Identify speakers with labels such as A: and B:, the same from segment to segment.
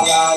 A: la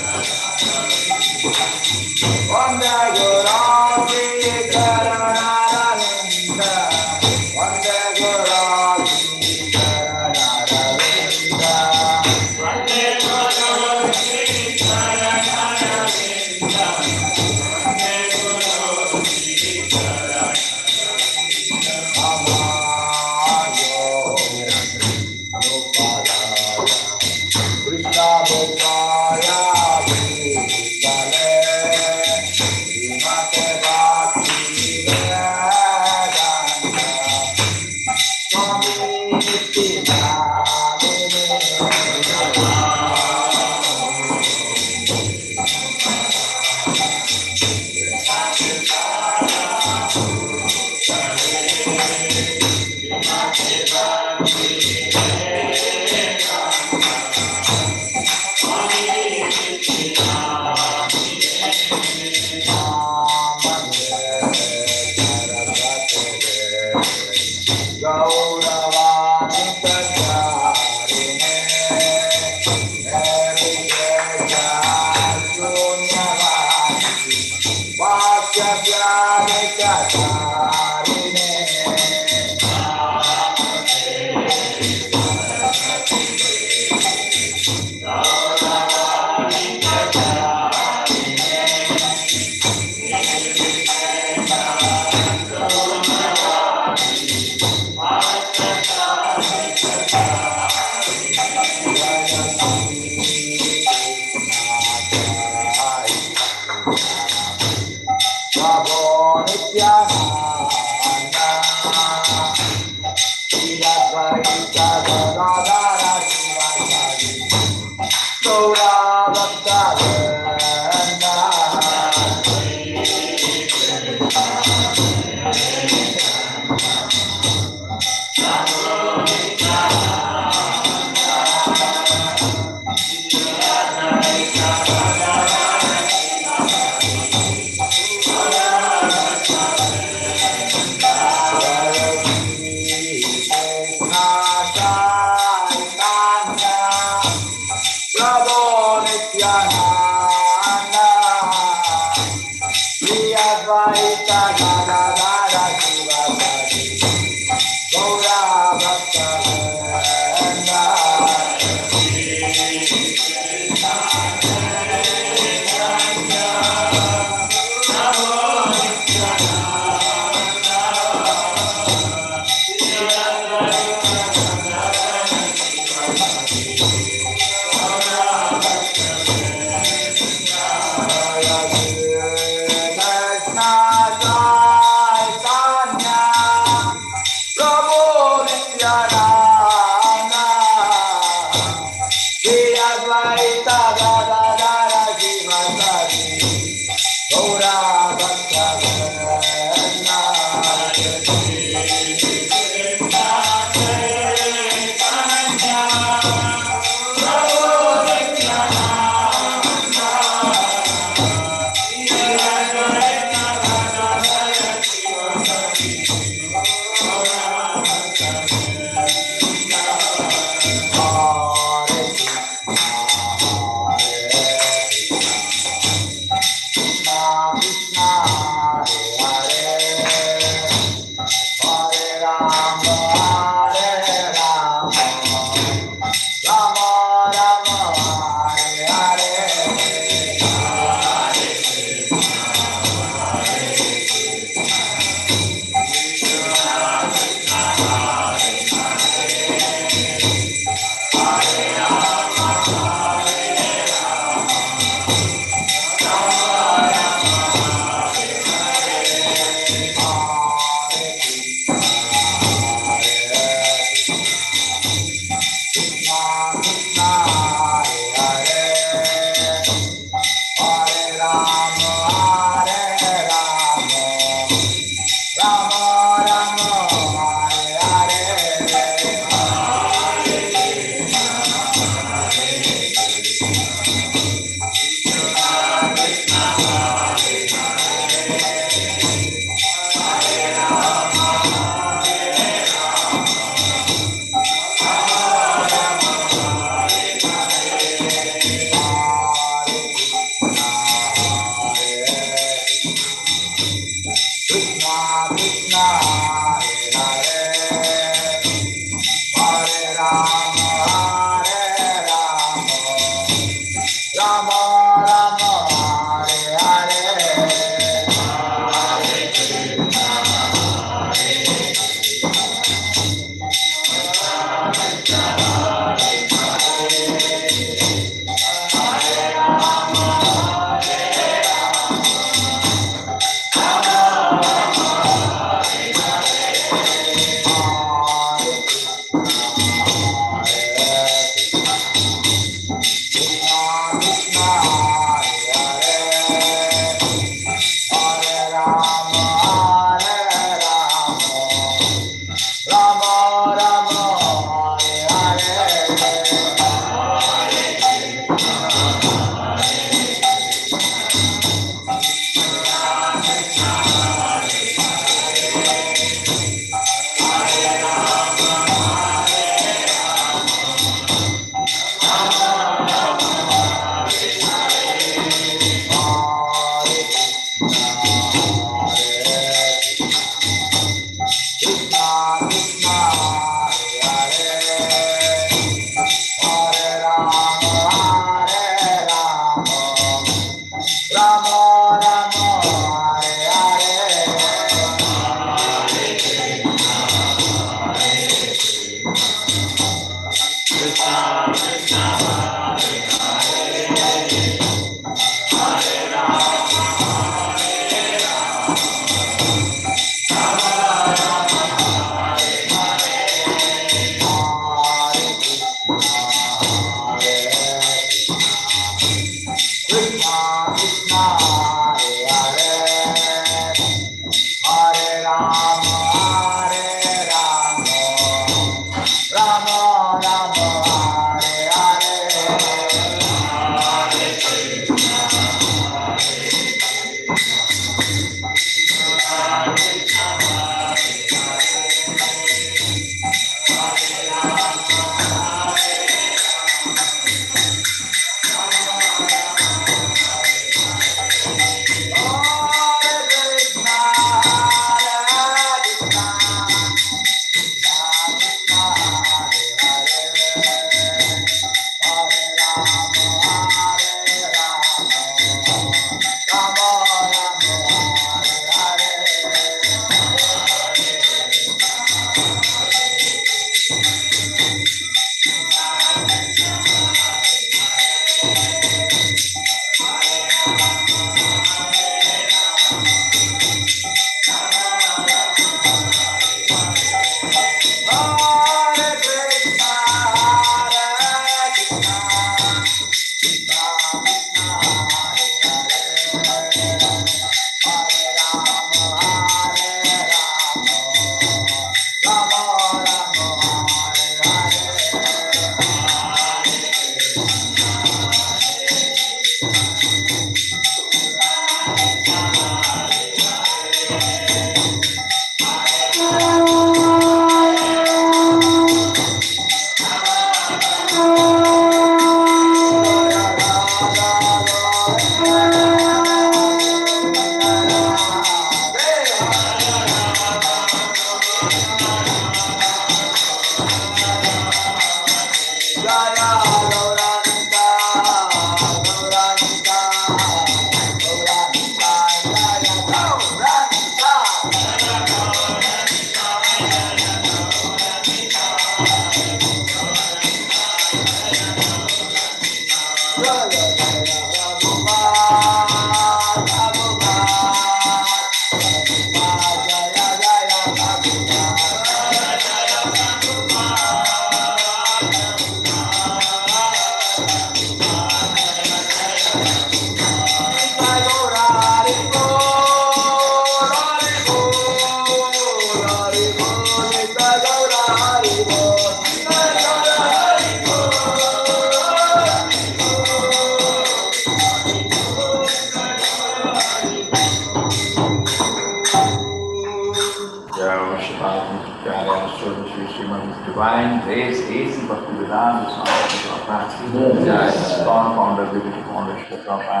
A: Divine Grace, AC Bhaktivedanta Swami Prabhupada, Stone Founder, Vivek Founder, Prabhupada,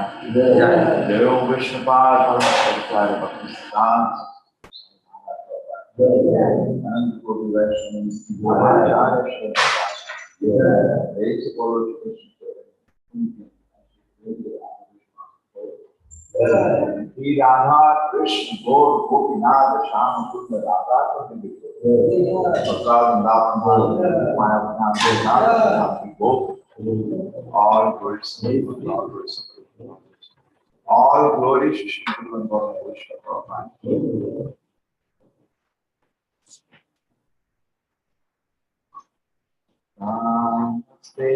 A: Devo Vishnupad, Paramahansa Bhakti Siddhanta, and Guru Vaishnava, AC Shri Radha Krishna Gaur Gopinath Sham Kunda Radha all glories all glories to Shri Guru Krishna Prabhupada. Namaste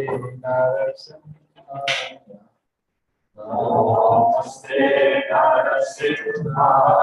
A: Narasimhaya. Namaste Narasimhaya.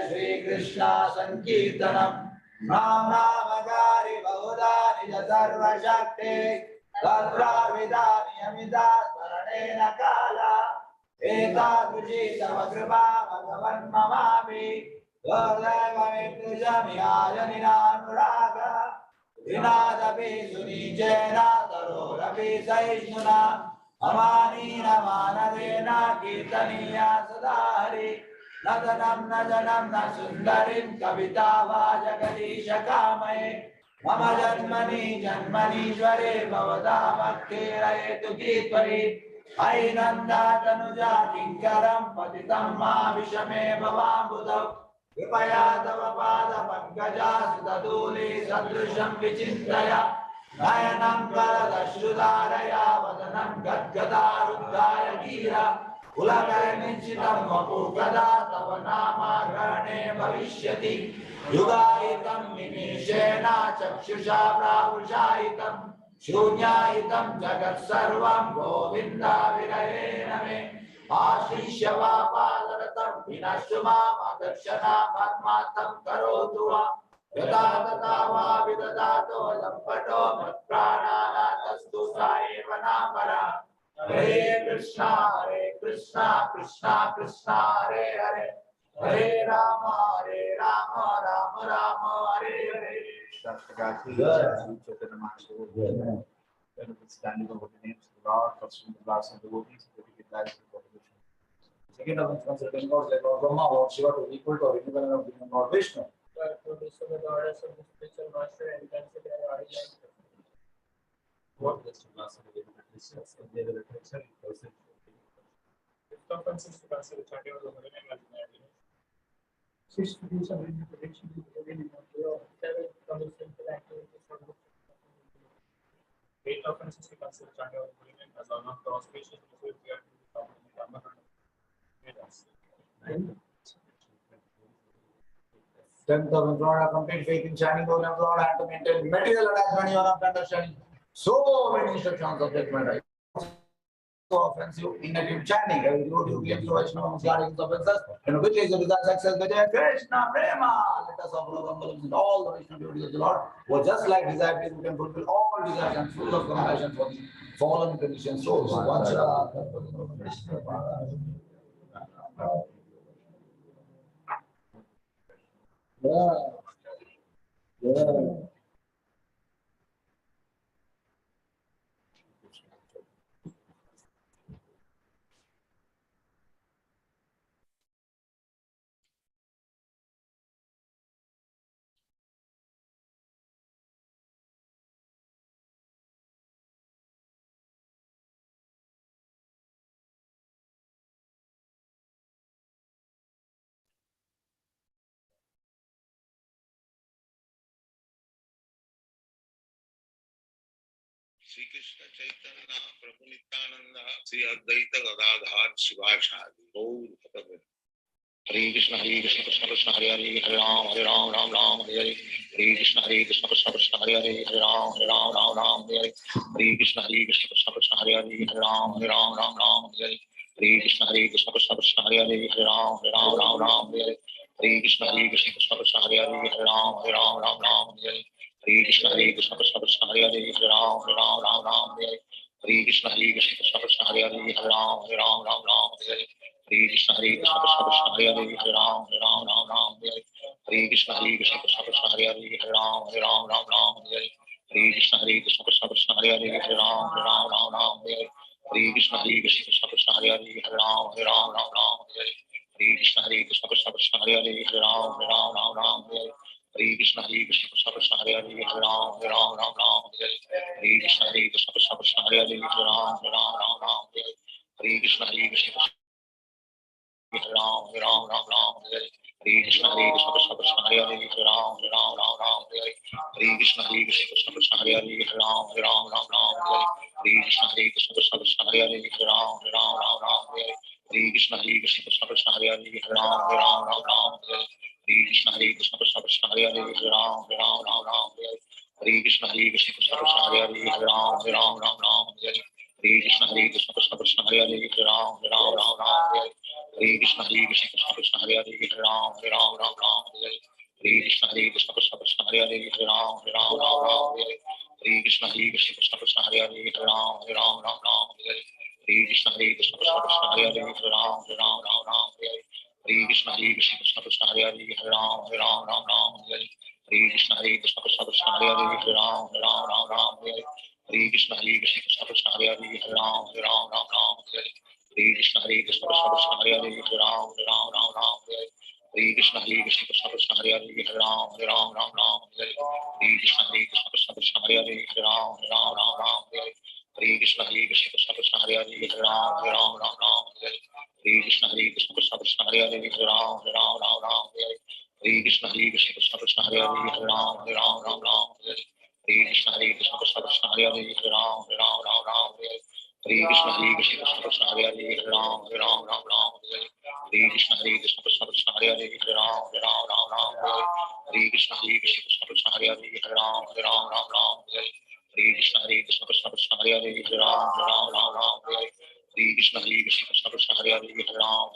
A: Shri Krishna Sankirtanam Nam Namagari Bahudani Sarva Shakti Tatra Vidani Amida Saranena Kala Eta Vijita Vakripa Bhagavan Mamami Gordevami Tujami Ajanina Anuraga Vinadapi Sunijena Tarorapi Saishnuna Amani Namanadena Kirtaniya Sadari Nadanam Nadanam Nasundarim Kavita Vajagadisha Kamaye Mama Janmani Janmanishware Bhavata Bhaktirayetu Kitvari Ainanda Tanuja Kinkaram Patitam Ma Vishame Bhavambudav Kripaya Tava Pada Pankaja Sudaduli Sadrusham Vichintaya Nayanam Karadashrudaraya Vadanam Gadgadaruddhaya Gira Ulagayanchitam Vapukada Tavanama Garane Bhavishyati Yugayitam Nimishena Chakshusha Pravushayitam Shunyayitam Jagat Sarvam Govinda Virayena Me Ashishava Padaratam Vinashuma Madarshana Matmatam Karotuva Yata Tatava Vidadato Lampato Matpranana Tastu Saeva Namara Hare Krishna, Krishna Krishna, Hare Hare, Hare Rama, Rama Rama, Hare Hare. Standing over the names of the Lord, pursuing the blast and devotees, dedicated lives to the devotion. Second of considering gods like Lord Brahma or Shiva to equal to or equivalent of being Lord Vishnu. To discover the orders of the spiritual master and consider the origin. What is the last of the Christians and their literature in person? It conferences to consider the chanting of the Holy Name as an idea. Six to do some interpretation of the Holy Name of the Lord. Seven common simple activities for the eight offenses to consider the chanting of the Holy Name as one of the auspicious results we are to the Dhamma. Tenth of Lord, a complete faith in shining the Lord and to maintain material attachment of understanding. So many instructions of judgment. So offensive, inactive chanting. Every devotee claims to Vaishnava Namaskar is offenses. And which is the result success? Krishna Prema. Let us offer our with all the Vaishnava devotees of the Lord who are just like desires who can fulfill all desires and full of compassion for the fallen conditioned souls. Yeah.
B: Sri Krishna Chaitanya Prabhu Nityananda Sri Advaita Gadadhar Shivashadi Gaur Bhakta Hare Krishna Krishna Krishna Hare Hare Hare Ram Ram Hare Hare Hare Krishna Krishna Krishna Hare Hare Hare Ram Ram Hare Hare Hare Krishna Krishna Krishna Hare Hare Hare Ram Hare Hare Hare Krishna Krishna Krishna Hare Hare Hare Ram Hare Hare Hare Krishna Krishna Krishna Hare Hare Hare Ram Hare Hare Hare Krishna Krishna Krishna Hare Hare Hare Ram Hare Hare Hare Krishna Krishna Krishna Hare Hare Hare Ram Hare Hare Hare Krishna Krishna Krishna Hare Hare Hare Ram Hare Hare Hare Krishna Krishna Krishna Hare Hare Hare Ram Hare Hare Hare Hare Krishna Krishna Hare Hare Hare Ram Ram Ram Ram Hare Hare Hare Krishna Krishna Krishna Hare Hare Hare Ram Ram Ram Ram Hare Hare Hare Krishna Krishna Krishna Hare Hare Hare Ram Ram Ram Ram Hare Hare Hare Krishna Krishna Krishna Hare Hare Hare Ram Ram Ram Ram Hare Hare Hare Krishna Krishna Krishna Hare Hare Hare Ram Ram Ram Ram Hare Hare Hare Krishna Krishna Ram Ram Ram Ram Hare Hare Krishna Krishna Krishna Hare Hare Ram Ram Ram Ram Hare Hare Krishna Krishna Krishna Hare Hare Ram Ram Ram Ram Hare Hare Krishna Krishna Krishna Hare Hare Ram Ram Ram Ram Hare Hare Krishna Krishna Krishna Hare Hare Ram Ram Ram Ram Hare Hare Krishna Krishna Krishna Hare Hare Ram Ram Ram Ram Hare Hare Krishna Krishna Krishna Hare Hare Ram Ram Ram Ram Hare Hare Krishna Krishna Krishna Hare Hare Ram Ram Ram Ram Hare Hare Krishna Krishna Krishna Hare Hare Ram Ram Ram Ram Hare Hare Krishna Krishna Krishna Hare Hare Ram Ram Ram Ram Hare Hare Krishna Krishna Krishna Hare Hare Ram Ram Ram Ram Hare Hare Krishna Krishna Krishna Hare Hare Ram Ram Ram Ram Hare Hare Krishna Krishna Krishna Hare Hare Ram Ram Ram Ram Hare Hare Krishna Krishna Krishna Hare Hare Ram Ram Ram Ram Hare Hare Krishna Krishna Krishna Hare Hare Ram Ram Ram Ram Hare Hare Krishna Krishna Krishna Hare Hare Ram Ram Ram Ram Hare Hare Krishna Krishna Krishna Hare Hare Ram Ram Ram Ram Hare Hare Krishna Krishna Krishna Hare Hare Ram Ram Ram Ram Hare Hare Krishna Krishna Krishna Hare Hare Ram Ram Ram Ram Hare Hare Krishna Krishna Krishna Hare Hare Ram Ram Ram Ram Hare Hare Krishna Krishna Krishna Hare Hare Ram Ram Ram Ram Hare Hare Krishna Krishna Krishna Hare Hare Ram Ram Ram Ram Hare Hare Krishna Krishna Krishna Hare Hare Ram Ram Ram Ram Hare Hare Krishna Krishna Krishna Hare Hare Ram Ram Ram Ram Hare Hare Krishna Krishna Krishna Hare Hare Ram Ram Ram Ram Hare Hare Krishna Krishna Krishna Hare Hare Ram Ram Ram Ram Hare Hare Krishna Krishna Krishna Hare Hare Ram Ram Ram Ram Hare Hare Krishna Krishna Krishna Hare Hare Ram Ram Ram Ram Hare Hare Krishna Krishna Krishna Hare Hare Ram Ram Ram Ram Hare Hare Krishna Krishna Krishna Hare Hare Ram Ram Ram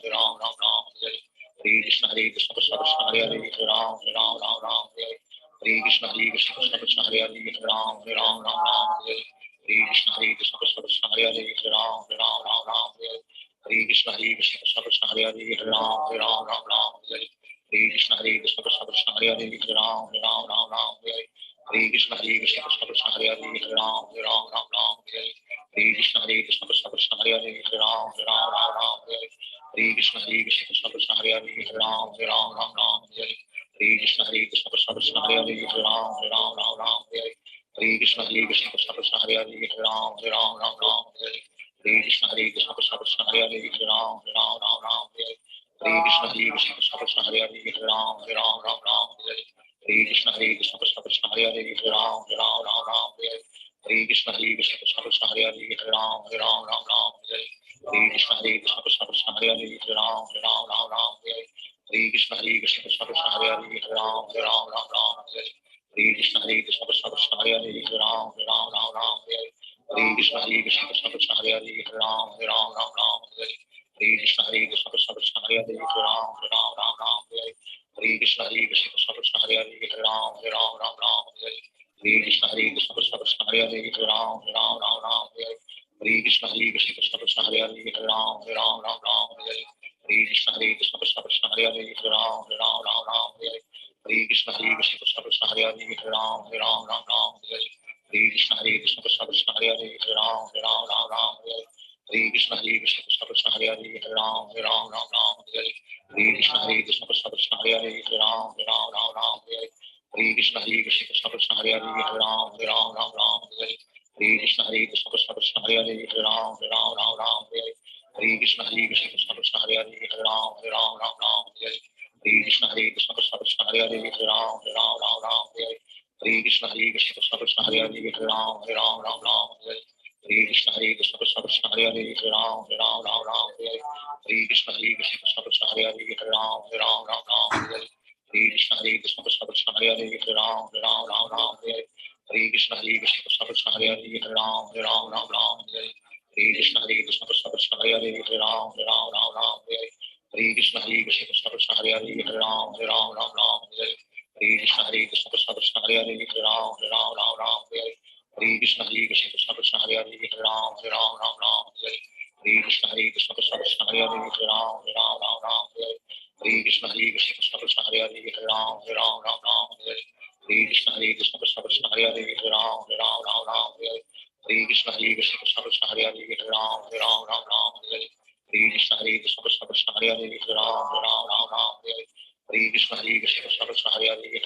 B: Ram Hare Hare Krishna Krishna Krishna Hare Hare Ram Ram Ram Ram Hare Hare Krishna Krishna Krishna Hare Hare Ram Ram Ram Ram Hare Hare Krishna Krishna Krishna Hare Hare Ram Ram Ram Ram Hare Hare Krishna Krishna Krishna Hare Hare Ram Ram Ram Ram Hare Hare Krishna Krishna Krishna Hare Hare Ram Ram Ram Ram Hare Hare Krishna Krishna Krishna Hare Hare Ram Ram Ram Ram Hare Hare Krishna Krishna Krishna Hare Hare Ram Ram Ram Ram Hare Hare Krishna Krishna Krishna Hare Hare Ram Ram Ram Ram Hare Hare Krishna Krishna Krishna Hare Hare Ram Ram Ram Ram Hare Hare Krishna Krishna Krishna Hare Hare Ram Ram Ram Ram Hare Hare Krishna Krishna Krishna Hare Hare Ram Ram Ram Ram Hare Hare Krishna Krishna Krishna Hare Hare Ram Ram Ram Ram Hare Hare Krishna Krishna Krishna Hare Hare Ram Ram Ram Ram Hare Hare Krishna Krishna Krishna Hare Hare Ram Ram Ram Ram Hare Hare Krishna Krishna Krishna Hare Hare Ram Ram Ram Ram Hare Hare Krishna Krishna Krishna Hare Hare Ram Ram Ram Ram Hare Hare Krishna Krishna Krishna Hare Hare Ram Ram Ram Ram Hare Hare Krishna Krishna Krishna Hare Hare Ram Ram Ram Ram Hare Hare Krishna Krishna Krishna Hare Hare Ram Ram Ram Ram Hare Hare Krishna Krishna Krishna Hare Hare Ram Ram Ram Ram Hare Hare Krishna Krishna Krishna Hare Hare Ram Ram Ram Ram Hare Hare Krishna Krishna Krishna Hare Hare Ram Ram Ram Ram Hare Hare Krishna Krishna Krishna Hare Hare Ram Ram Ram Ram Hare Hare Krishna Krishna Krishna Hare Hare Ram Ram Ram Ram Hare Hare Krishna Krishna Krishna Hare Hare Ram Ram Ram Ram Hare Hare Krishna Krishna Krishna Hare Hare Ram Ram Ram Ram Hare Hare Krishna Krishna Krishna Hare Hare Ram Ram Ram Ram Hare Hare Krishna Krishna Krishna Hare Hare Ram Ram Ram Ram Hare Hare Krishna Krishna Krishna Hare Hare Ram Ram Ram Ram Hare Hare Krishna Krishna Krishna Hare Hare Ram Ram Ram Ram Hare Hare Krishna Krishna Krishna Hare Hare Ram Ram Ram Ram Hare Hare Krishna Krishna Krishna Hare Hare Ram Ram Ram Ram Hare Hare Krishna Krishna Krishna Hare Hare Ram Ram Ram Ram Hare Hare Krishna Krishna Krishna Hare Hare Ram Ram Ram Ram Hare Hare Krishna Krishna Krishna Hare Hare Ram Ram Ram Ram Hare Hare Krishna Krishna Krishna Hare Hare Ram Ram Ram Ram Hare Hare Krishna Krishna Krishna Hare Hare Ram Ram Ram Ram Hare Hare Krishna Krishna Krishna Hare Hare Ram Ram Ram Ram Hare Hare Krishna Krishna Krishna Hare Hare Ram Ram Ram Ram Hare Hare Krishna Krishna Krishna Hare Hare Ram Ram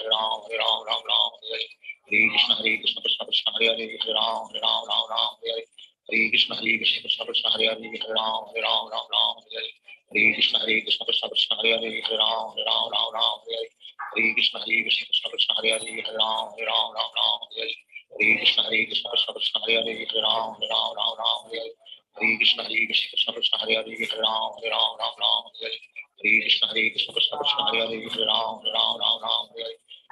B: Hare Ram, Hare Ram, Ram Ram, Hare Hare. Hare Krishna, Hare Krishna, Krishna Krishna, Hare Hare, Hare Ram, Hare Ram, Ram Ram, Hare Hare. Hare Krishna, Hare Krishna, Krishna Krishna, Hare Hare, Hare Ram, Hare Ram, Ram Ram, Hare Hare. Hare Krishna, Hare Krishna, Krishna Krishna, Hare Hare, Hare Ram, Hare Ram, Ram Ram, Hare Hare. Hare Krishna, Hare Krishna, Krishna Krishna, Hare Hare, Hare Ram, Hare Ram, Ram Ram, Hare Hare. Hare Krishna, Hare Krishna, Krishna Krishna, Hare Hare, Hare Ram, Hare Ram, Ram Ram, Hare Hare. Hare Krishna, Hare Krishna, Krishna Krishna, Hare Hare, Hare Ram, Hare Ram, Ram Ram, Hare Hare.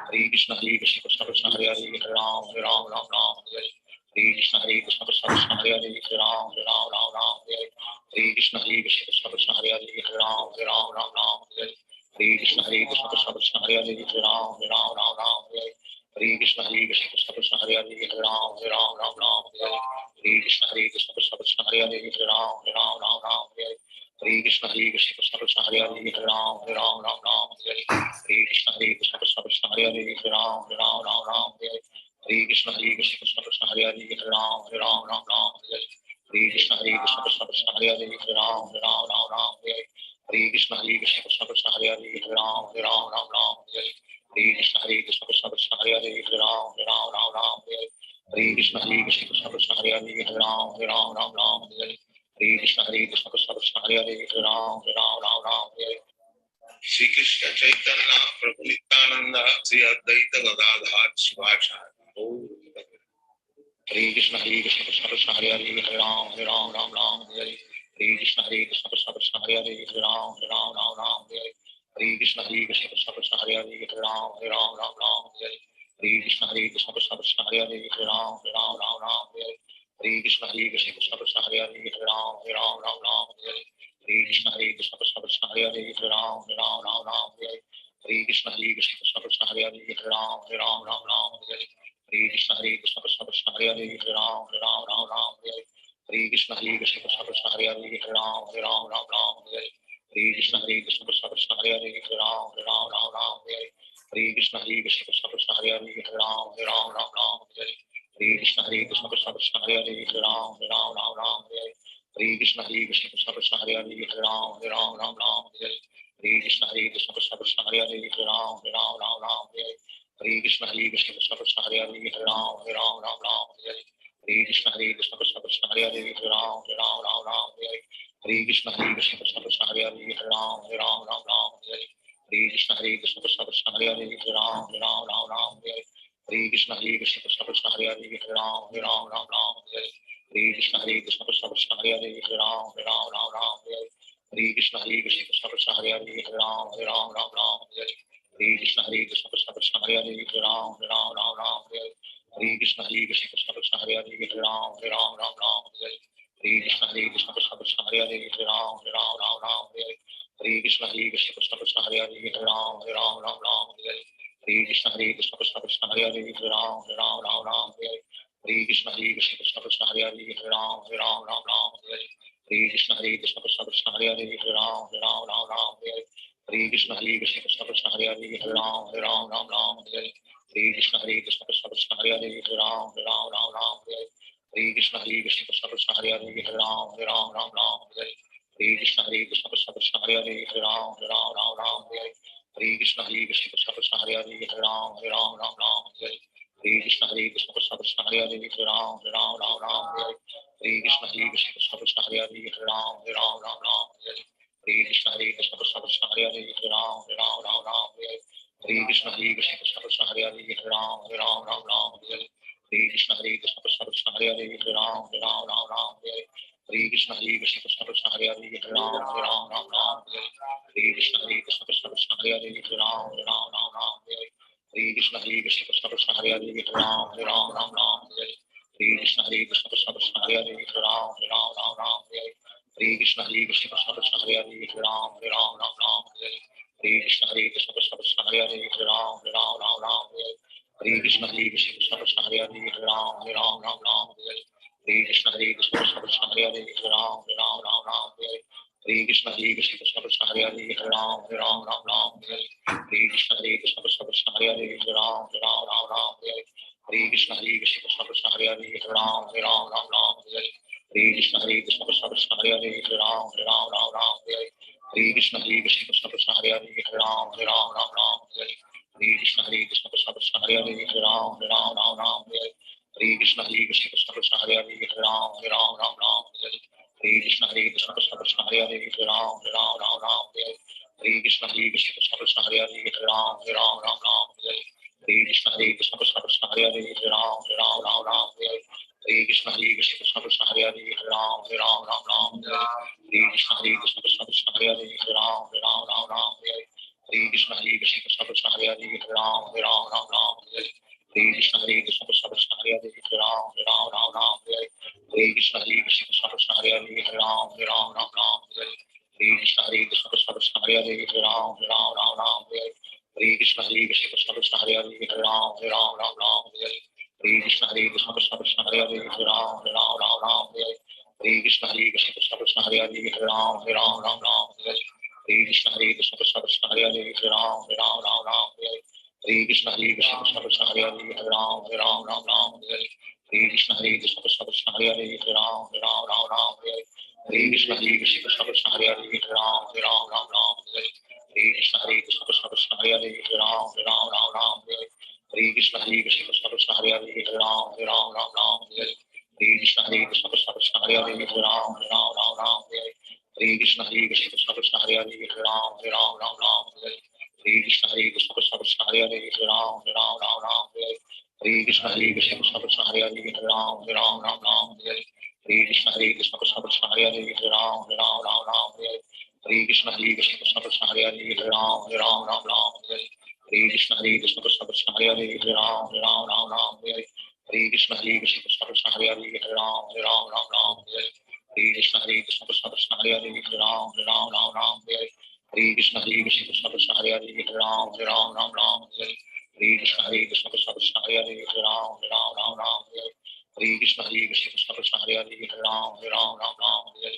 B: Hare Krishna, Hare Krishna, Krishna Krishna, Hare Hare, Hare Ram, Hare Ram, Ram Ram, Hare Hare. Hare Krishna, Hare Krishna, Krishna Krishna, Hare Hare, Hare Ram, Hare Ram, Ram Ram, Hare Hare. Hare Krishna, Hare Krishna, Krishna Krishna, Hare Hare, Hare Ram, Hare Ram, Ram Ram, Hare Hare. Hare Krishna, Hare Krishna, Krishna Krishna, Hare Hare, Hare Ram, Hare Ram, Ram Ram, Hare Hare. Hare Krishna, Hare Krishna, Krishna Krishna, Hare Hare, Hare Ram, Hare Ram, Ram Ram, Hare Hare. Hare Krishna, Hare Krishna, Krishna Krishna, Hare Hare, Hare Ram, Hare Ram, Ram Ram, Hare Hare. Hare Krishna, Hare Krishna, Krishna Krishna, Hare Hare, Hare Ram, Hare Ram, Ram Ram, Hare Hare. Hare Krishna, Hare Krishna, Krishna Krishna, Hare Hare, Hare Ram, Hare Ram, Ram Ram, Hare Hare. Hare Krishna, Hare Krishna, Krishna Krishna, Hare Hare, Hare Ram, Hare Ram, Ram Ram, Hare Hare. Hare Krishna, Hare Krishna, Krishna Krishna, Hare Hare, Hare Ram, Hare Ram, Ram Ram, Hare Hare. Hare Krishna, Hare Krishna, Krishna Krishna, Hare Hare, Hare Ram, Hare Ram, Ram Ram, Hare Hare. Hare Krishna, Hare Krishna, Krishna Krishna, Hare Hare, Hare Ram, Hare Ram, Ram Ram, Hare Hare. Hare Krishna, Hare Krishna, Krishna Krishna, Hare Hare, Hare Ram, Hare Ram, Ram Ram, Hare Hare. Hare Krishna, Hare Krishna, Krishna Krishna, Hare Hare, Hare Ram, Hare Ram, Ram Ram, Hare Hare. Hare Krishna, Hare Krishna, Krishna Krishna, Hare Hare, Hare Ram, Hare Ram, Ram Ram, Hare Hare. Shri Krishna Chaitanya Prabhu Nityananda Sri Advaita Gadadhar Sivasari. Hare Krishna, Hare Krishna, Krishna Krishna, Hare Hare, Hare Ram, Hare Ram, Ram Ram, Hare Hare. Hare Krishna, Hare Krishna, Krishna Krishna, Hare Hare, Hare Ram, Hare Ram, Ram Ram, Hare Hare. Hare Krishna, Hare Krishna, Krishna Krishna, Hare Hare, Hare Ram, Hare Ram, Ram Ram, Hare Hare. Hare Krishna, Hare Krishna, Krishna Krishna, Hare Hare, Hare Ram, Hare Ram, Ram Ram, Hare Hare. Hare Krishna, Hare Krishna, Krishna Krishna, Hare Hare, Hare Ram, Hare Ram, Ram Ram, Hare Hare. Hare Krishna, Hare Krishna, Krishna Krishna, Hare Hare, Hare Ram, Hare Ram, Ram Ram, Hare Hare. Hare Krishna, Hare Krishna, Krishna Krishna, Hare Hare, Hare Ram, Hare Ram, Ram Ram, Hare Hare. Hare Krishna, Hare Krishna, Krishna Krishna, Hare Hare, Hare Ram, Hare Ram, Ram Ram, Hare Hare. Hare Krishna, Hare Krishna, Krishna Krishna, Hare Hare, Hare Ram, Hare Ram, Ram Ram, Hare Hare. Hare Krishna, Hare Krishna, Krishna Krishna, Hare Hare, Hare Ram, Hare Ram, Ram Ram, Hare Hare. Hare Krishna, Hare Krishna, Krishna Krishna, Hare Hare, Hare Ram, Hare Ram, Ram Ram, Hare Hare. Hare Krishna, Hare Krishna, Krishna Krishna, Hare Hare, Hare Ram, Hare Ram, Ram Ram, Hare Hare. Hare Krishna, Hare Krishna, Krishna Krishna, Hare Hare, Hare Ram, Hare Ram, Ram Ram, Hare Hare. Hare Krishna, Hare Krishna, Krishna Krishna, Hare Hare, Hare Ram, Hare Ram, Ram Ram, Hare Hare. Hare Krishna, Hare Krishna, Krishna Krishna, Hare Hare, Hare Ram, Hare Ram, Ram Ram, Hare Hare. Hare Krishna, Hare Krishna, Krishna Krishna, Hare Hare, Hare Ram, Hare Ram, Ram Ram, Hare Hare. Hare Krishna, Hare Krishna, Krishna Krishna, Hare Hare, Hare Ram, Hare Ram, Ram Ram, Hare Hare. Hare Krishna, Hare Krishna, Krishna Krishna, Hare Hare, Hare Ram, Hare Ram, Ram Ram, Hare Hare. Hare Krishna, Hare Krishna, Krishna Krishna, Hare Hare, Hare Ram, Hare Ram, Ram Ram, Hare Hare. Hare Krishna, Hare Krishna, Krishna Krishna, Hare Hare, Hare Ram, Hare Ram, Ram Ram, Hare Hare. Hare Krishna, Hare Krishna, Krishna Krishna, Hare Hare, Hare Ram, Hare Ram, Ram Ram, Hare Hare. Hare Krishna, Hare Krishna, Krishna Krishna, Hare Hare, Hare Ram, Hare Ram, Ram Ram, Hare Hare. Hare Krishna, Hare Krishna, Krishna Krishna, Hare Hare, Hare Ram, Hare Ram, Ram Ram, Hare Hare. Hare Krishna, Hare Krishna, Krishna Krishna, Hare Hare, Hare Ram, Hare Ram, Ram Ram, Hare Hare. Hare Krishna, Hare Krishna, Krishna Krishna, Hare Hare, Hare Ram, Hare Ram, Ram Ram, Hare Hare. Hare Krishna, Hare Krishna, Krishna Krishna, Hare Hare, Hare Ram, Hare Ram, Ram Ram, Hare Hare. Hare Krishna, Hare Krishna, Krishna Krishna, Hare Hare, Hare Ram, Hare Ram, Ram Ram, Hare Hare. Hare Krishna, Hare Krishna, Krishna Krishna, Hare Hare, Hare Ram, Hare Ram, Ram Ram, Hare Hare. Hare Krishna, Hare Krishna, Krishna Krishna, Hare Hare, Hare Ram, Hare Ram, Ram Ram, Hare Hare. Hare Krishna, Hare Krishna, Krishna Krishna, Hare Hare, Hare Ram, Hare Ram, Ram Ram, Hare Hare. Hare Krishna, Hare Krishna, Krishna Krishna, Hare Hare, Hare Ram, Hare Ram, Ram Ram, Hare Hare. Hare Krishna, Hare Krishna, Krishna Krishna, Hare Hare, Hare Ram, Hare Ram, Ram Ram, Hare Hare. Hare Krishna, Hare Krishna, Krishna Krishna, Hare Hare, Hare Ram, Hare Ram, Ram Ram, Hare Hare. Hare Krishna, Hare Krishna, Krishna Krishna, Hare Hare, Hare Ram, Hare Ram, Ram Ram, Hare Hare. Hare Krishna, Hare Krishna, Krishna Krishna, Hare Hare, Hare Ram, Hare Ram, Ram Ram, Hare Hare. Hare Krishna, Hare Krishna, Krishna Krishna, Hare Hare, Hare Ram, Hare Ram, Ram Ram, Hare Hare. Hare Krishna, Hare Krishna, Krishna Krishna, Hare Hare, Hare Ram, Hare Ram, Ram Ram, Hare Hare. Hare Krishna, Hare Krishna, Krishna Krishna, Hare Hare, Hare Ram, Hare Ram, Ram Ram, Hare Hare. Hare Krishna, Hare Krishna, Krishna Krishna, Hare Hare, Hare Ram, Hare Ram, Ram Ram, Hare Hare. Hare Krishna, Hare Krishna, Krishna Krishna, Hare Hare, Hare Ram, Hare Ram, Ram Ram, Hare Hare. Hare Krishna, Hare Krishna, Krishna Krishna, Hare Hare, Hare Ram, Hare Ram, Ram Ram, Hare Hare. Hare Krishna, Hare Krishna, Krishna Krishna, Hare Hare, Hare Ram, Hare Ram, Ram Ram, Hare Hare. Hare Krishna, Hare Krishna, Krishna Krishna, Hare Hare, Hare Ram, Hare Ram, Ram Ram, Hare Hare. Hare Krishna, Hare Krishna, Krishna Krishna, Hare Hare, Hare Ram, Hare Ram, Ram Ram, Hare Hare. Hare Krishna, Hare Krishna, Krishna Krishna, Hare Hare, Hare Ram, Hare Ram, Ram Ram, Hare Hare. Hare Krishna, Hare Krishna, Krishna Krishna, Hare Hare, Hare Ram, Hare Ram, Ram Ram, Hare Hare. Hare Krishna, Hare Krishna, Krishna Krishna, Hare Hare, Hare Ram, Hare Ram, Ram Ram, Hare Hare. Hare Krishna, Hare Krishna, Krishna Krishna, Hare Hare, Hare Ram, Hare Ram, Ram Ram, Hare Hare. Hare Krishna, Hare Krishna, Krishna Krishna, Hare Hare, Hare Ram, Hare Ram, Ram Ram, Hare Hare. Hare Krishna, Hare Krishna, Krishna Krishna, Hare Hare, Hare Ram, Hare Ram, Ram Ram, Hare Hare. Hare Krishna, Hare Krishna, Krishna Krishna, Hare Hare, Hare Ram, Hare Ram, Ram Ram, Hare Hare. Hare Krishna, Hare Krishna, Hare Hare Hare Ram Hare Ram Ram Ram Hare Hare Krishna Krishna Krishna Hare Hare Hare Ram Ram Ram Hare Hare Krishna Krishna Krishna Hare Hare Hare Ram Ram Ram Hare Hare Krishna Krishna Krishna Hare Hare Hare Ram Ram Ram Hare Hare Krishna Krishna Krishna Hare Hare Hare Ram Ram Ram Hare Hare Krishna Krishna Krishna Hare Hare Hare Ram Ram Ram Hare Hare Krishna Krishna Krishna Hare Hare Hare Ram Ram Ram Hare Hare Krishna Krishna Krishna Hare Hare Hare Ram Ram Ram Hare Hare Krishna Krishna Krishna Hare Hare Hare Ram Ram Hare Hare Krishna Krishna Krishna Hare Hare Hare Ram Ram Hare Hare Krishna Krishna Krishna Hare Hare Hare Ram Ram Hare Hare Krishna Krishna Krishna Hare Hare Hare Ram Ram Hare Hare Krishna Krishna Krishna Hare Hare Hare Ram Ram Hare Hare Krishna Krishna Krishna Hare Hare Hare Ram Ram Hare Hare Krishna Krishna Krishna Hare Hare Hare Ram Ram Hare Hare Krishna Krishna Krishna Hare Hare Hare Ram Ram Hare Hare Krishna Krishna Krishna Hare Hare Hare Ram Ram Hare Hare Krishna Krishna Krishna Hare Hare Hare Ram Ram Hare Hare Krishna Krishna Krishna Hare Hare Hare Ram Ram Hare Hare Krishna Krishna Krishna Hare Hare Hare Ram Ram Hare Hare Krishna Krishna Krishna Hare Hare Hare Ram Ram Hare Hare Krishna Krishna Krishna Hare Hare Hare Ram Ram Hare Hare Krishna Krishna Krishna Hare Hare Hare Ram Ram Hare Hare Krishna Krishna Krishna Hare Hare Hare Ram Ram Hare Hare Krishna Krishna Krishna Hare Hare Hare Ram Ram Hare Hare Krishna Krishna Krishna Hare Hare Hare Ram Ram Hare Hare Krishna Krishna Krishna Hare Hare Hare Ram Ram Hare Hare Krishna Krishna Krishna Hare Hare Hare Ram Ram Hare Hare Krishna Krishna Krishna Hare Hare Hare Ram Ram Hare Hare Krishna Krishna Krishna Hare Hare Hare Ram Ram Hare Hare Krishna Krishna Krishna Hare Hare Hare Ram Ram Hare Hare Krishna Krishna Krishna Hare Hare Hare Ram Ram Hare Hare Krishna Krishna Krishna Hare Hare Hare Ram Ram Hare Hare Krishna Krishna Krishna Hare Hare Hare Ram Ram Hare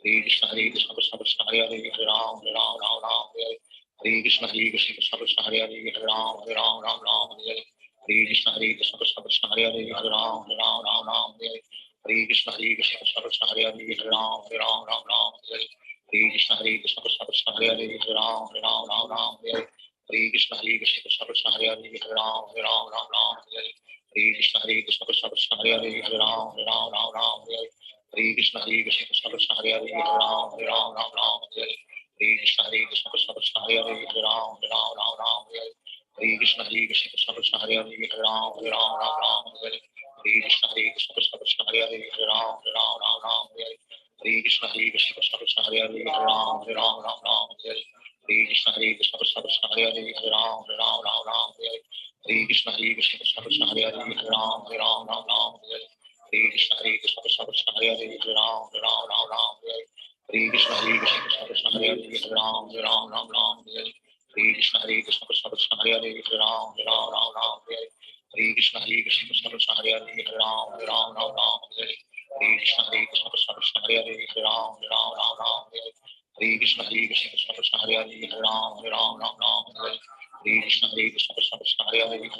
B: Hare Krishna Krishna Krishna Hare Hare Hare Ram Ram Hare Hare Krishna Krishna Krishna Hare Hare Hare Ram Ram Hare Hare Krishna Krishna Krishna Hare Hare Hare Ram Ram Hare Hare Krishna Krishna Krishna Hare Hare Hare Ram Ram Hare Hare Krishna Krishna Krishna Hare Hare Hare Ram Ram Hare Hare Krishna Krishna Krishna Hare Hare Hare Ram Ram Hare Hare Krishna Krishna Krishna Hare Hare Hare Ram Ram Hare Hare Krishna Krishna Krishna Hare Hare Hare Ram Ram Hare Hare Krishna Krishna Krishna Hare Hare Hare Ram Ram Hare Hare Krishna Krishna Krishna Hare Hare Hare Ram Ram Hare Hare Krishna Krishna Krishna Hare Hare Hare Ram Ram Hare Hare Krishna Krishna Krishna Hare Hare Hare Ram Ram Hare Hare Krishna Krishna Krishna Hare Hare Hare Ram Ram Hare Hare Krishna Krishna Krishna Hare Hare Hare Ram Ram Hare Hare Krishna Krishna Krishna Hare Hare Hare Ram Ram Hare Hare Krishna Krishna Krishna Hare Hare Hare Ram Ram Hare Krishna Krishna Krishna Hare Hare Hare Ram Ram Hare Krishna Krishna Krishna Hare Hare Hare Ram Ram Hare Krishna Krishna Krishna Hare Hare Hare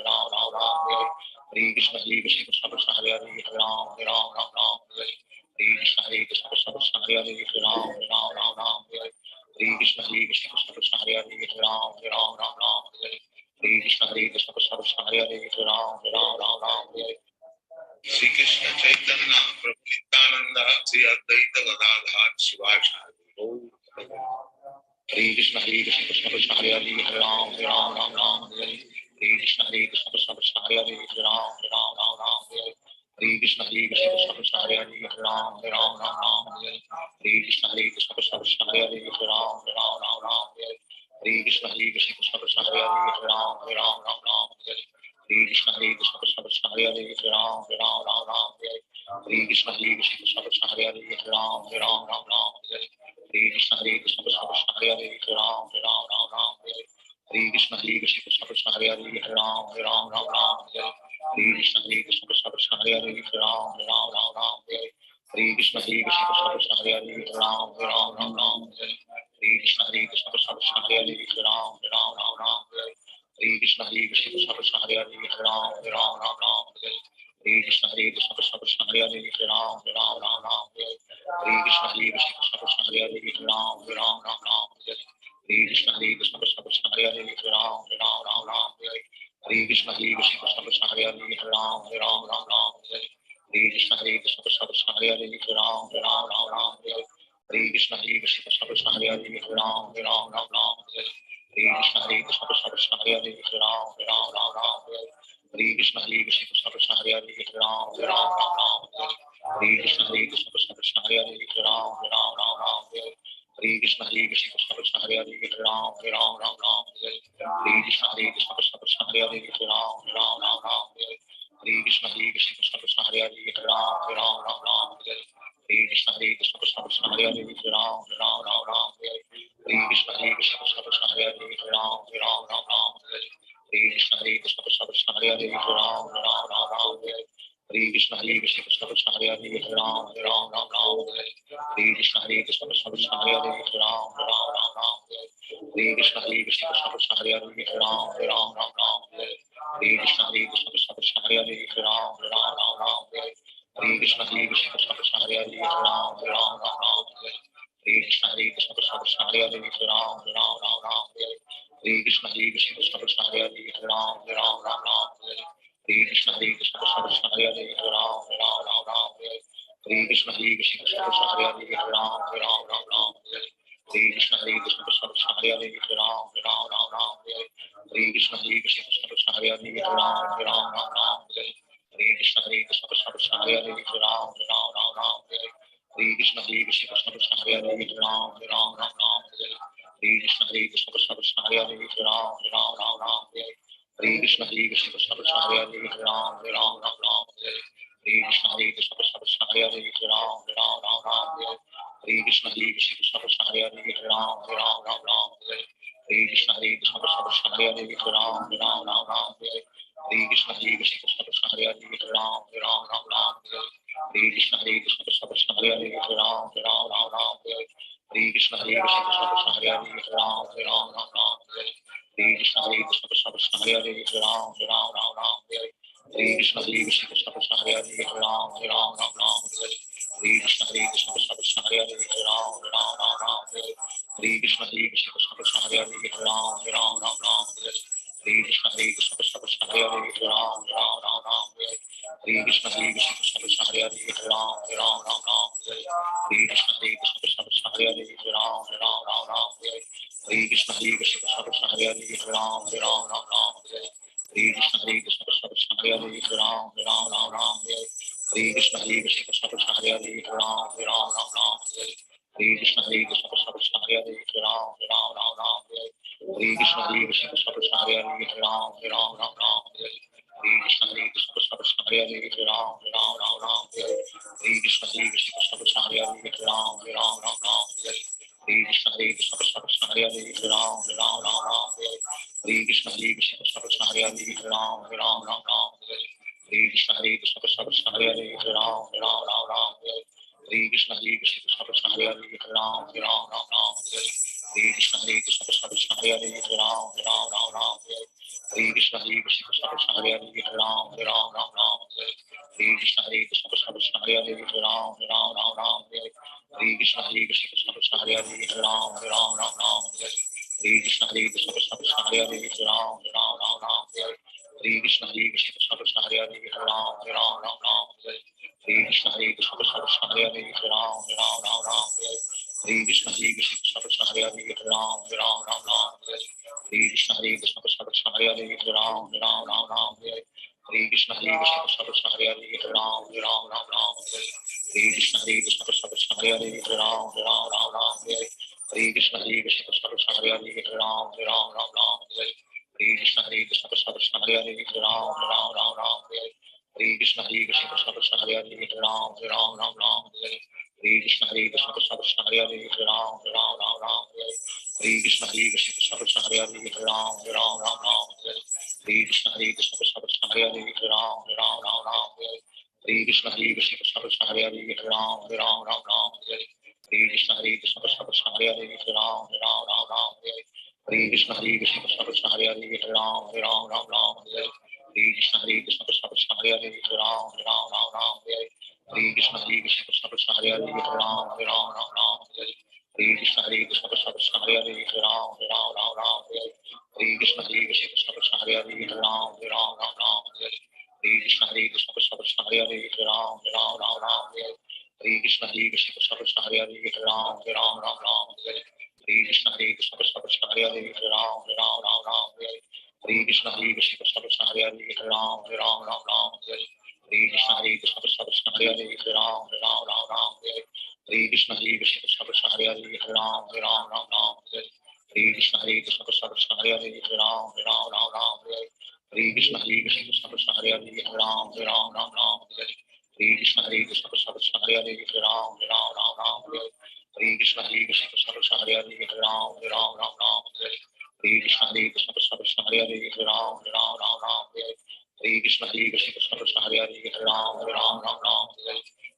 B: Ram Ram Hare Krishna Krishna Krishna Hare Hare Hare Ram Ram Hare Krishna Krishna Krishna Hare Hare Hare Ram Ram Hare Krishna Krishna Krishna Hare Hare Hare Ram Ram Hare Krishna Krishna Krishna Hare Hare Hare Ram Ram Hare Shri Krishna Chaitanya Prabhu Nityananda Shri Advaita Gadadhar Shivasari Hare Krishna Krishna Krishna Hare Hare Hare Ram Ram Hare Hare Krishna Krishna Krishna Hare Hare Hare Ram Ram Hare Hare Krishna Krishna Krishna Hare Hare Hare Ram Hare Hare Krishna Krishna Krishna Hare Hare Hare Ram Hare Hare Krishna Krishna Krishna Hare Hare Hare Ram Hare Krishna Krishna Krishna Hare Hare Hare Ram Hare Krishna Krishna Krishna Hare Hare Hare Ram Hare Krishna Krishna Krishna Hare Hare Hare Ram Hare Krishna Krishna Krishna Hare Hare Hare Ram Hare Krishna Krishna Krishna Hare Hare Hare Ram Hare Krishna Krishna Krishna Hare Hare Hare Ram Hare Krishna Krishna Krishna Hare Hare Hare Ram Hare Krishna Krishna Krishna Hare Hare Hare Ram Hare Krishna Krishna Krishna Hare Hare Hare Ram Hare Krishna Krishna Krishna Hare Hare Hare Ram Hare Krishna Krishna Krishna Hare Hare Hare Ram Hare Krishna Krishna Krishna Hare Hare Hare Ram Hare Hare Krishna Krishna Krishna Hare Hare Hare Ram Ram Ram Hare Hare Krishna Krishna Krishna Hare Hare Hare Ram Ram Ram Hare Hare Krishna Krishna Krishna Hare Hare Hare Ram Ram Ram Hare Hare Krishna Krishna Krishna Hare Hare Hare Ram Ram Ram Hare Hare Krishna Krishna Krishna Hare Hare Hare Ram Ram Ram Hare Krishna Krishna Krishna Hare Hare Hare Ram Ram Hare Hare Krishna Krishna Krishna Hare Hare Hare Ram Ram Hare Hare Krishna Krishna Krishna Hare Hare Hare Ram Ram Hare Hare Krishna Krishna Krishna Hare Hare Hare Ram Ram Hare Hare Krishna Krishna Krishna Hare Hare Hare Ram Ram Hare Hare Krishna Krishna Krishna Hare Hare Hare Ram Ram Hare Hare Krishna Krishna Krishna Hare Hare Hare Ram Ram Hare Hare Krishna Krishna Krishna Hare Hare Hare Ram Ram Hare Hare Krishna Krishna Krishna Hare Hare Hare Ram Ram Hare Hare Krishna Krishna Krishna Hare Hare Hare Ram Ram Hare Hare Krishna Krishna Krishna Hare Hare Hare Ram Ram Hare Hare Krishna Krishna Krishna Hare Hare Hare Ram Ram Hare Hare Krishna Krishna Krishna Hare Hare Hare Ram Ram Hare Hare Krishna Krishna Krishna Hare Hare Hare Ram Ram Hare Hare Krishna Krishna Krishna Hare Hare Hare Ram Ram Hare Hare Krishna Krishna Krishna Hare Hare Hare Ram Ram Hare Hare Krishna Krishna Krishna Hare Hare Hare Ram Ram Hare Hare Krishna Krishna Krishna Hare Hare Hare Ram Ram Hare Hare Krishna Krishna Krishna Hare Hare Hare Ram Ram Hare Hare Krishna Krishna Krishna Hare Hare Hare Ram Ram Hare Hare Krishna Krishna Krishna Hare Hare Hare Ram Ram Hare Hare Krishna Krishna Krishna Hare Hare Hare Ram Ram Hare Hare Krishna Krishna Krishna Hare Hare Hare Ram Ram Hare Hare Krishna Krishna Krishna Hare Hare Hare Ram Ram Hare Hare Krishna Krishna Krishna Hare Hare Hare Ram Ram Hare Hare Krishna Krishna Krishna Hare Hare Hare Ram Ram Hare Hare Krishna Krishna Krishna Hare Hare Hare Ram Ram Hare Hare Krishna Krishna Krishna Hare Hare Hare Ram Ram Hare Hare Krishna Krishna Krishna Hare Hare Hare Ram Ram Hare Hare Krishna Krishna Krishna Hare Hare Hare Ram Ram Hare Hare Krishna Krishna Krishna Hare Hare Hare Ram Ram Hare Hare Krishna Krishna Krishna Hare Hare Hare Ram Ram Hare Hare Krishna Krishna Krishna Hare Hare Hare Ram Ram Hare Hare Krishna Krishna Krishna Hare Hare Hare Ram Ram Hare Hare Krishna Krishna Krishna Hare Hare Hare Ram Ram Hare Hare Krishna Krishna Krishna Hare Hare Hare Ram Ram Hare Hare Krishna Krishna Krishna Hare Hare Hare Ram Ram Hare Hare Krishna Krishna Krishna Hare Hare Hare Ram Ram Hare Hare Krishna Krishna Krishna Hare Hare Hare Ram Ram Hare Hare Krishna Krishna Krishna Hare Hare Hare Ram Ram Hare Hare Krishna Krishna Krishna Hare Hare Hare Ram Ram Hare Hare Krishna Krishna Krishna Hare Hare Hare Ram Ram Hare Hare Krishna Krishna Krishna Hare Hare Hare Ram Ram Hare Hare Krishna Krishna Krishna Hare Hare Hare Ram Ram Hare Hare Krishna Krishna Krishna Hare Hare Hare Ram Ram Hare Hare Krishna Krishna Krishna Hare Hare Hare Ram Ram Hare Hare Krishna Krishna Krishna Hare Hare Hare Ram Ram Hare Hare Krishna Krishna Krishna Hare Hare Hare Ram Ram Hare Hare Krishna Krishna Krishna Hare Hare Hare Ram Ram Hare Hare Krishna Krishna Krishna Hare Hare Hare Ram Ram Hare Hare Krishna Krishna Krishna Hare Hare Hare Ram Ram Hare Hare Krishna Krishna Krishna Hare Hare Hare Ram Ram Hare Hare Krishna Krishna Krishna Hare Hare Hare Ram Ram Hare Hare Krishna Krishna Krishna Hare Hare Hare Ram Ram Hare Hare Krishna Krishna Krishna Hare Hare Hare Ram Ram Hare Hare Krishna Krishna Krishna Hare Hare Hare Ram Ram Hare Hare Krishna Krishna Krishna Hare Hare Hare Ram Ram Hare Hare Krishna Krishna Krishna Hare Hare Hare Ram Ram Hare Hare Krishna Krishna Krishna Hare Hare Hare Ram Ram Hare Hare Krishna Krishna Krishna Hare Hare Hare Ram Ram Hare Hare Krishna Krishna Krishna Hare Hare Hare Ram Ram Hare Krishna Krishna Krishna Hare Hare Hare Ram Ram Hare Krishna Krishna Krishna Hare Hare Hare Ram Ram Hare Krishna Krishna Krishna Hare Hare Hare Ram Ram Hare Krishna Krishna Krishna Hare Hare Hare Ram Ram Hare Krishna Krishna Krishna Hare Hare Hare Ram Ram Hare Krishna Krishna Krishna Hare Hare Hare Ram Ram Hare Krishna Krishna Krishna Hare Hare Hare Ram Ram Hare Krishna Krishna Krishna Hare Hare Hare Ram Ram Hare Krishna Krishna Krishna Hare Hare Hare Ram Hare Ram, Ram Ram, Hare Hare. Hare Krishna, Hare Krishna, Krishna Krishna, Hare Hare, Hare Ram, Ram Ram, Hare Hare. Hare Krishna, Hare Krishna, Krishna Krishna, Hare Hare, Hare Ram, Ram Ram, Hare Hare. Hare Krishna, Hare Krishna, Krishna Krishna, Hare Hare, Hare Ram, Ram, Hare Hare. Hare Krishna, Hare Krishna, Krishna Krishna, Hare Hare, Hare Ram, Ram, Hare Hare. Hare Krishna, Hare Krishna, Krishna Krishna, Hare Hare, Hare Ram, Ram, Hare Hare. Hare Krishna, Hare Krishna, Krishna Krishna, Hare Hare, Hare Ram, Ram, Hare Hare. Hare Krishna, Hare Krishna, Krishna Krishna, Hare Hare, Hare Ram, Ram, Hare Hare. Hare Krishna, Hare Krishna, Krishna Krishna, Hare Hare, Hare Ram, Ram, Hare Hare. Hare Krishna, Hare Krishna, Krishna Krishna, Hare Hare, Hare Ram, Hare Hare. Hare Krishna, Hare Krishna, Krishna Krishna, Hare Hare, Hare Ram, Hare Hare. Hare Krishna, Hare Krishna, Krishna Krishna, Hare Hare, Hare Ram, Hare Hare.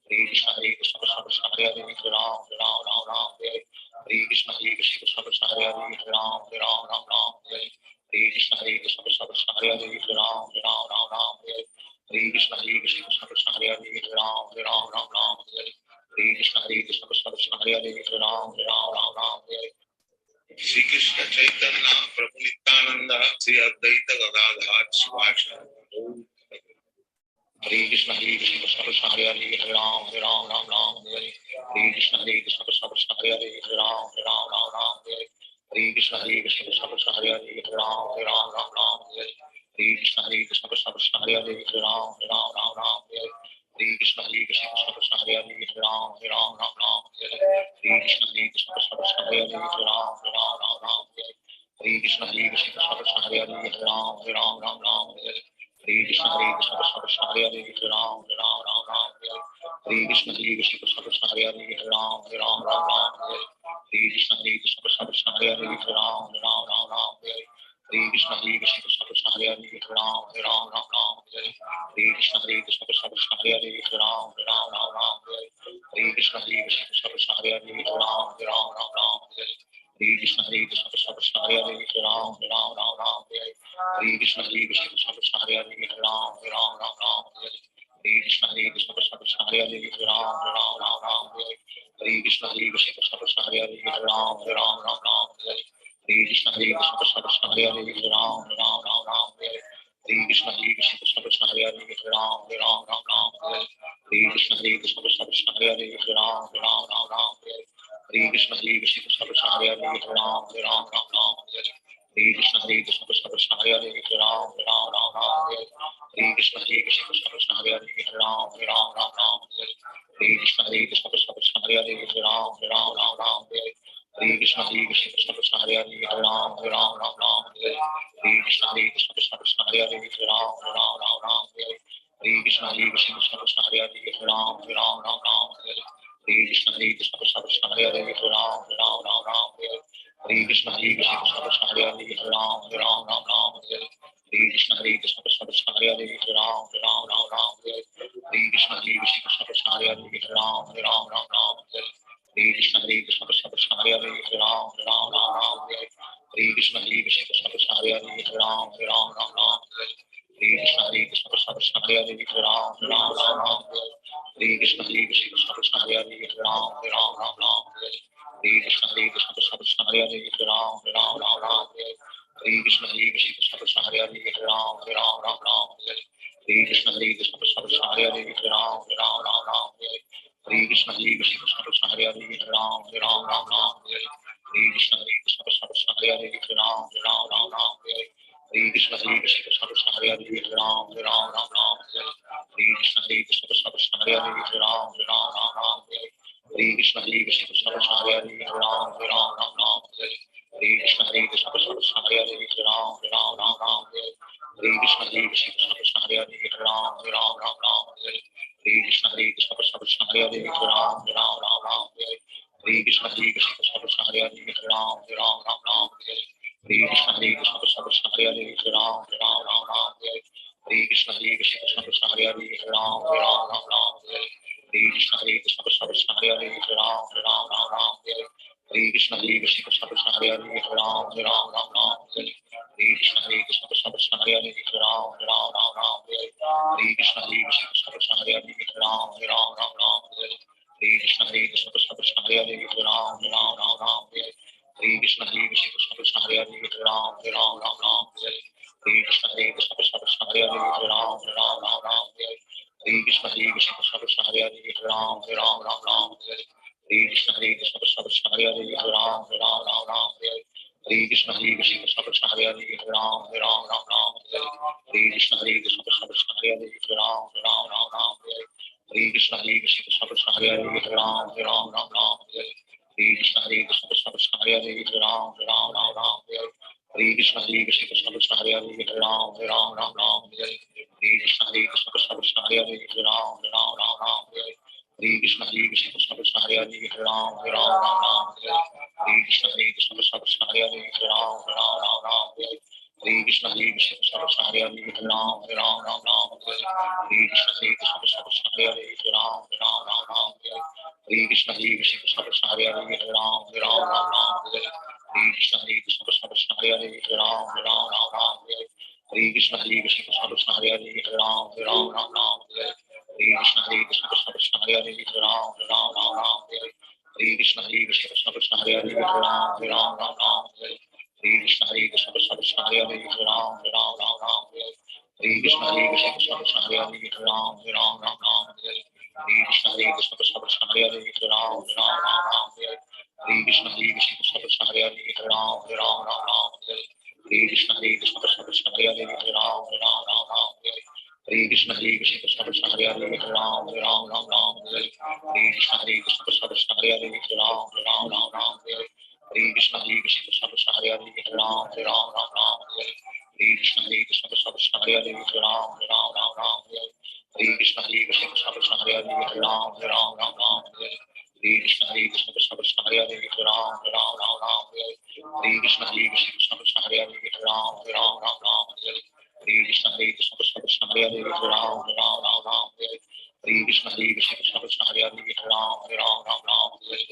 B: Hare Krishna, Hare Krishna, Krishna Krishna, Hare Hare, Hare Ram, Hare Hare. Hare Krishna, Hare Krishna, Krishna Krishna, Hare Hare, Hare Ram, Hare Hare. Hare Krishna, Hare Krishna, Krishna Krishna, Hare Hare, Hare Ram, Hare Hare. Hare Krishna, Hare Krishna, Krishna Krishna, Hare Hare, Hare Ram, Hare Hare. Hare Krishna, Hare Krishna, Krishna Krishna, Hare Hare, Hare Ram, Hare Hare. Hare Krishna, Hare Krishna, Krishna Krishna, Hare Hare, Hare Ram, Hare Hare. Shri Krishna Chaitanya Prabhu Nityananda Sri Advaita Gadadhar Sivasari. Hare Krishna, Hare Krishna, Krishna Krishna, Hare Hare, Hare Ram, Ram, Hare Hare. Hare Krishna, Hare Krishna, Krishna Krishna, Hare Hare, Hare Ram, Hare Hare. Hare Krishna, Hare Krishna, Krishna Krishna, Hare Hare, Hare Ram, Hare Hare. Hare Krishna, Hare Krishna, Krishna Krishna, Hare Hare, Hare Ram, Hare Hare. Hare Krishna, Hare Krishna, Krishna Krishna, Hare Hare, Hare Ram, Hare Hare. Hare Krishna, Hare Krishna, Krishna Krishna, Hare Hare, Hare Ram, Hare Hare. Hare Krishna, Hare Krishna, Krishna Krishna, Hare Hare, Hare Ram, Hare Hare. Hare Krishna, Hare Krishna, Krishna Krishna, Hare Hare, Hare Ram, Hare. Hare Krishna, Hare Krishna, Krishna Krishna, Hare Hare, Hare Ram, Hare. Hare Krishna, Hare Krishna, Krishna Krishna, Hare Hare, Hare Ram, Hare. Hare Krishna, Hare Krishna, Krishna Krishna, Hare Hare, Hare Ram, Hare. Hare Krishna, Hare Krishna, Krishna Krishna, Hare Hare, Hare Ram, Hare. Hare Krishna, Hare Krishna, Krishna Krishna, Hare Hare, Hare Ram, Hare. Hare Krishna, Hare Krishna, Krishna Krishna, Hare Hare, Hare Ram, Hare. Hare Krishna, Hare Krishna, Krishna Krishna, Hare Hare, Hare Ram, Hare. Hare Krishna, Hare Krishna, Krishna Krishna, Hare Hare, Hare Ram, Hare. Hare Krishna, Hare Krishna, Krishna Krishna, Hare Hare, Hare Ram, Hare. Hare Krishna, Hare Krishna, Krishna Krishna, Hare Hare, Hare Ram, Hare. Hare Krishna, Hare Krishna, Krishna Krishna, Hare Hare, Hare Ram, Hare. Hare Krishna, Hare Krishna, Krishna Krishna, Hare Hare, Hare Ram, Hare. Hare Krishna, Hare Krishna, Krishna Krishna, Hare Hare, Hare Ram, Hare. Hare Krishna, Hare Krishna, Krishna Krishna, Hare Hare, Hare Ram, Hare. Hare Krishna, Hare Krishna, Krishna Krishna, Hare Hare, Hare Ram, Hare. Hare Krishna, Hare Krishna, Krishna Krishna, Hare Hare, Hare Ram, Hare. Hare Krishna, Hare Krishna, Krishna Krishna, Hare Hare, Hare Ram, Hare. Hare Krishna, Hare Krishna, Krishna Krishna, Hare Hare, Hare Ram, Hare. Hare Krishna, Hare Krishna, Krishna Krishna, Hare Hare, Hare Ram, Hare. Hare Krishna, Hare Krishna, Krishna Krishna, Hare Hare, Hare Ram, Hare. Hare Krishna, Hare Krishna, Krishna Krishna, Hare Hare, Hare Ram, Hare. Hare Krishna, Hare Krishna, Krishna Krishna, Hare Hare, Hare Ram, Hare. Hare Krishna, Hare Krishna, Krishna Krishna, Hare Hare, Hare Ram, Hare. Hare Krishna, Hare Krishna, Krishna Krishna, Hare Hare, Hare Ram, Hare. Hare Krishna, Hare Krishna, Krishna Krishna, Hare Hare, Hare Ram, Hare. Hare Krishna, Hare Krishna, Krishna Krishna, Hare Hare, Hare Ram, Hare. Hare Krishna, Hare Krishna, Krishna Krishna, Hare Hare, Hare Ram, Hare. Hare Krishna, Hare Krishna, Krishna Krishna, Hare Hare, Hare Ram, Hare. Hare Krishna, Hare Krishna, Krishna Krishna, Hare Hare, Hare Ram, Hare. Hare Krishna, Hare Krishna, Krishna Krishna, Hare Hare, Hare Ram, Hare. Hare Krishna, Hare Krishna, Krishna Krishna, Hare Hare, Hare Ram, Hare. Hare Krishna, Hare Krishna, Krishna Krishna, Hare Hare, Hare Ram, Hare. Hare Krishna, Hare Krishna, Krishna Krishna, Hare Hare, Hare Ram, Hare. Hare Krishna, Hare Krishna, Krishna Krishna, Hare Hare, Hare Ram, Hare. Hare Krishna, Hare Krishna, Krishna Krishna, Hare Hare, Hare Ram, Hare. Hare Krishna, Hare Krishna, Krishna Krishna, Hare Hare, Hare Ram, Hare. Hare Krishna, Hare Krishna, Krishna Krishna, Hare Hare, Hare Ram, Hare. Hare Krishna, Hare Krishna, Krishna Krishna, Hare Hare, Hare Ram, Hare. Hare Krishna, Hare Krishna, Krishna Krishna, Hare Hare, Hare Ram, Hare. Hare Krishna, Hare Krishna, Krishna Krishna, Hare Hare, Hare Ram, Hare. Hare Krishna, Hare Krishna, Krishna Krishna, Hare Hare, Hare Ram, Hare. Hare Krishna, Hare Krishna, Krishna Krishna, Hare Hare, Hare Ram, Hare. Hare Krishna, Hare Krishna, Krishna Krishna, Hare Hare, Hare Ram, Hare. Hare Krishna, Hare Krishna, Krishna Krishna, Hare Hare, Hare Ram, Hare. Hare Krishna, Hare Krishna, Krishna Krishna, Hare Hare, Hare Ram, Hare. Hare Krishna, Hare Krishna, Krishna Krishna, Hare Hare, Hare Ram, Hare. Hare Krishna, Hare Krishna, Krishna Krishna, Hare Hare, Hare Ram, Hare. Hare Krishna, Hare Krishna, Krishna Krishna, Hare Hare, Hare Ram, Hare. Hare Krishna, Hare Krishna, Krishna Krishna, Hare Hare, Hare Ram, Hare. Ram Hare Ram Ram Ram Hare Hare Krishna Hare Krishna Krishna Krishna Hare Hare Hare Ram Hare Ram Ram Ram Hare Hare Krishna Hare Krishna Krishna Krishna Hare Hare Hare Ram Hare Ram Ram Ram Hare Hare Krishna Hare Krishna Krishna Krishna Hare Hare Hare Ram Hare Ram Ram Ram Hare Hare Krishna Hare Krishna Krishna Krishna Hare Hare Hare Ram Hare Ram Ram Ram Hare Hare Krishna Hare Krishna Krishna Krishna Hare Hare Hare Ram Hare Ram Ram Ram Hare Hare Krishna Hare Krishna Krishna Krishna Hare Hare Hare Ram Hare Ram Ram Ram Hare Hare Krishna Hare Krishna Krishna Krishna Hare Hare Hare Ram Hare Ram Ram Ram Hare Hare Krishna Hare Krishna Krishna Krishna Hare Hare Hare Ram Hare Ram Ram Ram Hare Hare Krishna Hare Krishna Krishna Krishna Hare Hare Hare Ram Hare Ram Ram Ram Hare Hare Krishna Hare Krishna Krishna Krishna Hare Hare Hare Ram Hare Ram Ram Ram Hare Hare Krishna Hare Krishna Krishna Krishna Hare Hare Hare Ram Hare Ram Ram Ram Hare Hare Krishna Hare Krishna Krishna Krishna Hare Hare Hare Ram Hare Ram Ram Ram Hare Hare Krishna Hare Krishna Krishna Krishna Hare Hare Hare Ram Hare Ram Ram Ram Hare Hare Krishna Hare Krishna Krishna Krishna Hare Hare Hare Ram Hare Ram Ram Ram Hare Hare Krishna Hare Krishna Krishna Krishna Hare Hare Hare Ram Hare Ram Ram Ram Hare Hare Krishna Hare Krishna Krishna Krishna Hare Hare Hare Ram Hare Ram Ram Ram Hare Hare Krishna Hare Krishna Krishna Krishna Hare Hare Hare Ram Hare Ram Ram Ram Hare Hare Krishna Hare Krishna Krishna Krishna Hare Hare Hare Ram Hare Ram Ram Ram Hare Hare Krishna Hare Krishna Krishna Krishna Hare Hare Hare Ram Hare Ram Ram Ram Hare Hare Krishna Hare Krishna Krishna Krishna Hare Hare Hare Ram Hare Ram Ram Ram Hare Hare Krishna Hare Krishna Krishna Krishna Hare Hare Hare Ram Hare Ram Ram Ram Hare Hare Krishna Hare Krishna Krishna Krishna Hare Hare Hare Ram Hare Ram Ram Ram Hare Hare Krishna Hare Krishna Krishna Krishna Hare Hare Hare Ram Hare Ram Ram Ram Hare Hare Krishna Hare Krishna Krishna Krishna Hare Hare Hare Ram Hare Ram Ram Ram Hare Hare Krishna Hare Krishna Krishna Krishna Hare Hare Hare Ram Hare Ram Ram Ram Hare Hare Krishna Hare Krishna Krishna Krishna Hare Hare Hare Ram Hare Ram Ram Ram Hare Hare Krishna Hare Krishna Krishna Krishna Hare Hare Hare Ram Hare Ram Ram Ram Hare Hare Krishna Hare Krishna Krishna Krishna Hare Hare Hare Ram Hare Ram Ram Ram Hare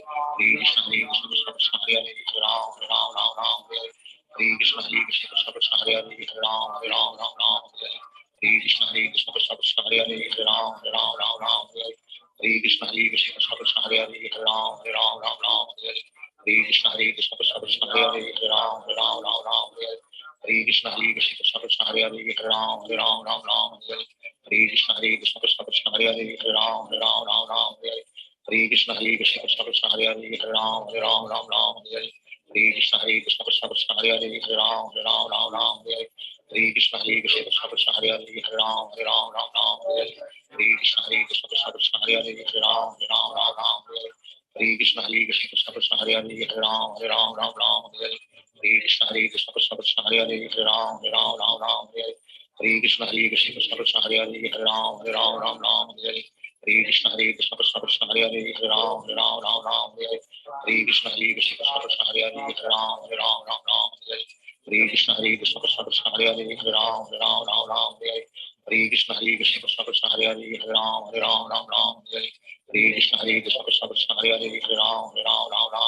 B: Hare Krishna Hare Krishna Krishna Krishna Hare Hare Hare Ram Hare Ram Ram Ram Hare Hare Krishna Hare Krishna Krishna Krishna Hare Hare Hare Ram Hare Ram Ram Ram Hare Hare Krishna Hare Krishna Krishna Krishna Hare Hare Hare Ram Hare Ram Ram Ram Hare Hare Krishna Hare Krishna Krishna Krishna Hare Hare Hare Ram Hare Ram Ram Ram Hare Hare Krishna Hare Krishna Krishna Krishna Hare Hare Hare Ram Hare Ram Ram Ram Hare Hare Krishna Hare Krishna Krishna Krishna Hare Hare Hare Ram Hare Ram Ram Ram Hare Hare Krishna Hare Krishna Krishna Krishna Hare Hare Hare Ram Hare Ram Ram Ram Hare Hare Krishna Hare Krishna Krishna Krishna Hare Hare Hare Ram Hare Ram Ram Ram Hare Hare Krishna Hare Krishna Krishna Krishna Hare Hare Hare Ram Hare Ram Ram Ram Hare Hare Krishna Hare Krishna Krishna Krishna Hare Hare Hare Ram Hare Ram Ram Ram Hare Hare Krishna Hare Krishna Krishna Krishna Hare Hare Hare Ram Hare Ram Ram Ram Hare Hare Krishna Hare Krishna Krishna Krishna Hare Hare Hare Ram Hare Ram Ram Ram Hare Hare Krishna Hare Krishna Krishna Krishna Hare Hare Hare Ram Hare Ram Ram Ram Hare Hare Krishna Hare Krishna Krishna Krishna Hare Hare Hare Ram Hare Ram Ram Ram Hare Hare Krishna Hare Krishna Krishna Krishna Hare Hare Hare Ram Hare Ram Ram Ram Hare Hare Krishna Hare Krishna Krishna Krishna Hare Hare Hare Ram Hare Ram Ram Ram Hare Hare Krishna Hare Krishna Krishna Krishna Hare Hare Hare Ram Hare Ram Ram Ram Hare Hare Krishna Hare Krishna Krishna Krishna Hare Hare Hare Ram Hare Ram Ram Ram Hare Hare Krishna Hare Krishna Krishna Krishna Hare Hare Hare Ram Hare Ram Ram Ram Hare Hare Krishna Hare Krishna Krishna Krishna Hare Hare Hare Ram Hare Ram Ram Ram Hare Hare Krishna Hare Krishna Krishna Krishna Hare Hare Hare Ram Hare Ram Ram Ram Hare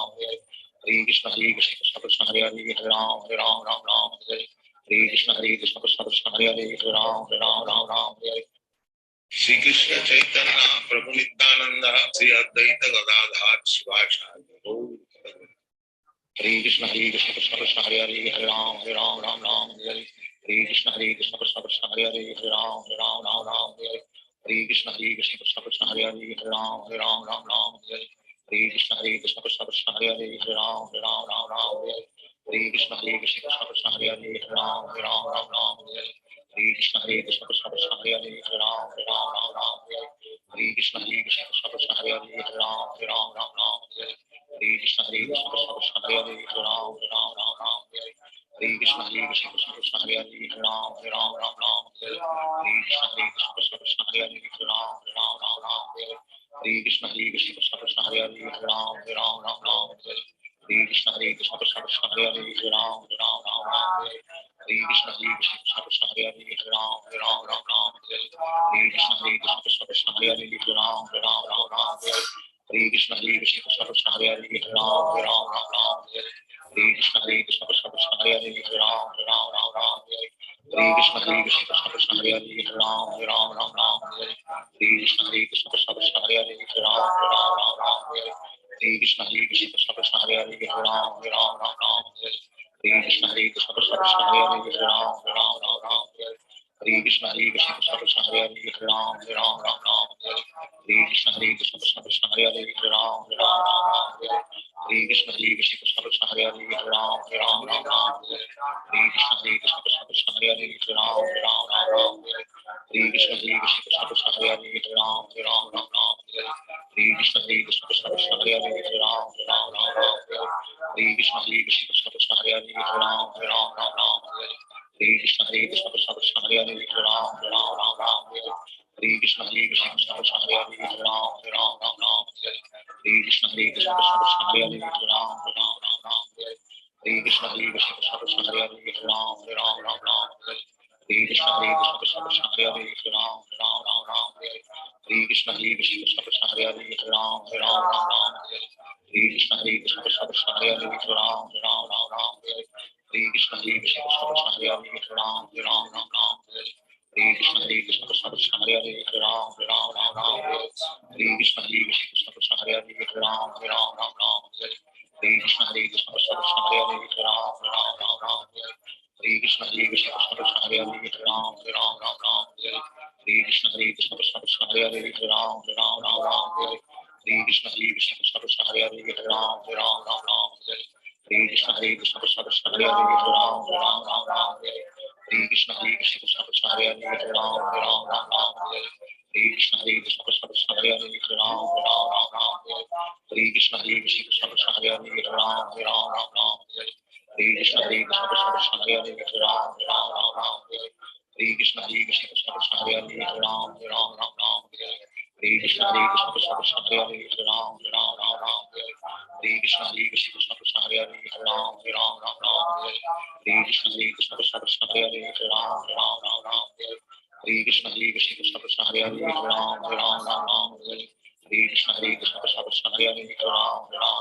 B: Hare Krishna Hare Krishna Krishna Krishna Hare Hare Hare Ram Hare Ram Ram Ram Hare Hare Krishna Hare Krishna Krishna Krishna Hare Hare Hare Ram Hare Ram Ram Ram Hare Shri Krishna Chaitanya Prabhu Nityananda Sri Advaita Gadadhar Shivacharya Hare Krishna Krishna Krishna Hare Hare Hare Ram Hare Ram Ram Ram Hare Hare Krishna Krishna Krishna Krishna Hare Hare Hare Ram Hare Ram Ram Ram Hare Hare Krishna Krishna Krishna Krishna Hare Hare Hare Ram Hare Ram Ram Ram Hare Hare Krishna Krishna Krishna Krishna Hare Hare Hare Ram Hare Ram Ram Ram Hare Hare Krishna Krishna Krishna Krishna Hare Hare Hare Ram Hare Ram Ram Ram Hare Hare Krishna Krishna Krishna Krishna Hare Hare Hare Ram Hare Ram Ram Ram Hare Hare Krishna Krishna Krishna Krishna Hare Hare Hare Ram Hare Ram Ram Ram Hare Hare Krishna Krishna Krishna Krishna Hare Hare Hare Ram Hare Ram Ram Ram Hare Hare Krishna Krishna Krishna Krishna Hare Hare Hare Ram Hare Ram Ram Ram Hare Hare Krishna Krishna Krishna Krishna Hare Hare Hare Ram Hare Ram Ram Ram Hare Hare Krishna Krishna Krishna Krishna Hare Hare Hare Ram Hare Ram Ram Ram Hare Hare Krishna Krishna Krishna Krishna Hare Hare Hare Ram Hare Ram Ram Ram Hare Hare Krishna Krishna Krishna Krishna Hare Hare Hare Ram Hare Ram Ram Ram Hare Hare Krishna Krishna Krishna Krishna Hare Hare Hare Ram Hare Ram Ram Ram Hare Hare Krishna Krishna Krishna Krishna Hare Hare Hare Ram Hare Ram Ram Ram Hare Hare Krishna Krishna Krishna Krishna Hare Hare Hare Ram Hare Ram Ram Ram Hare Hare Krishna Krishna Krishna Krishna Hare Hare Hare Ram Hare Ram Ram Ram Hare Hare Krishna Krishna Krishna Krishna Hare Hare Hare Ram Hare Ram Ram Ram Hare Hare Krishna Krishna Krishna Krishna Hare Hare Hare Ram Hare Ram Ram Ram Hare Hare Krishna Krishna Krishna Krishna Hare Hare Hare Ram Hare Ram Ram Ram Hare Hare Krishna Krishna Krishna Krishna Hare Hare Hare Ram Hare Ram Ram Ram Hare Hare Krishna Krishna Krishna Hare Hare Hare Ram Hare Ram Ram Ram Hare Hare Hare Krishna Krishna Krishna Hare Hare Hare Ram Hare Ram Ram Ram Hare Hare Krishna Krishna Krishna Hare Hare Hare Ram Hare Ram Ram Ram Hare Hare Krishna Krishna Krishna Hare Hare Hare Ram Hare Ram Ram Ram Hare Hare Krishna Krishna Krishna Hare Hare Hare Ram Hare Ram Ram Ram Hare Hare Krishna Krishna Krishna Hare Hare Hare Ram Hare Ram Ram Ram Hare Hare Krishna Krishna Krishna Hare Hare Hare Ram Hare Ram Ram Ram Hare Hare Krishna Krishna Krishna Hare Hare Hare Ram Hare Ram Ram Ram Hare Hare Krishna Krishna Krishna Hare Hare Hare Ram Hare Ram Ram Ram Hare Hare Krishna Krishna Krishna Hare Hare Hare Ram Hare Ram Ram Ram Hare Hare Krishna Krishna Krishna Hare Hare Hare Ram Hare Ram Ram Ram Hare Hare Krishna Krishna Krishna Hare Hare Hare Ram Hare Ram Ram Ram Hare Hare Krishna Krishna Krishna Hare Hare Hare Ram Hare Ram Ram Ram Hare Hare Krishna Krishna Krishna Hare Hare Hare Ram Hare Ram Ram Ram Hare Hare Krishna Krishna Krishna Hare Hare Hare Ram Hare Ram Ram Ram Hare Hare Krishna Krishna Krishna Hare Hare Hare Ram Hare Ram Ram Ram Hare Hare Krishna Krishna Krishna Hare Hare Hare Ram Hare Ram Ram Ram Hare Hare Krishna Krishna Krishna Hare Hare Hare Ram Hare Ram Ram Ram Hare Hare Krishna Krishna Krishna Hare Hare Hare Ram Hare Ram Ram Ram Hare Hare Krishna Krishna Krishna Hare Hare Hare Ram Hare Ram Ram Ram Hare Hare Krishna Krishna Krishna Hare Hare Hare Ram Hare Ram Ram Ram Hare Hare Krishna Krishna Krishna Hare Hare Hare Ram Hare Ram Ram Ram Hare Hare Krishna Krishna Krishna Hare Hare Hare Ram Hare Ram Ram Ram Hare Hare Krishna Krishna Krishna Hare Hare Hare Ram Hare Ram Ram Ram Hare Hare Krishna Krishna Krishna Hare Hare Hare Ram Hare Ram Ram Ram Hare Hare Krishna Krishna Krishna Hare Hare Hare Ram Hare Ram Ram Ram Hare Hare Krishna Krishna Krishna Hare Hare Hare Ram Hare Ram Ram Ram Hare Hare Krishna Krishna Krishna Hare Hare Hare Ram Hare Ram Ram Ram Hare Hare Krishna Krishna Krishna Hare Hare Hare Ram Hare Ram Ram Ram Hare Hare Krishna Krishna Krishna Hare Hare Hare Ram Hare Ram Ram Ram Hare Hare Krishna Krishna Krishna Hare Hare Hare Ram Hare Ram Ram Ram Hare Hare Krishna Krishna Krishna Hare Hare Hare Ram Hare Ram Ram Ram Hare Hare Krishna Krishna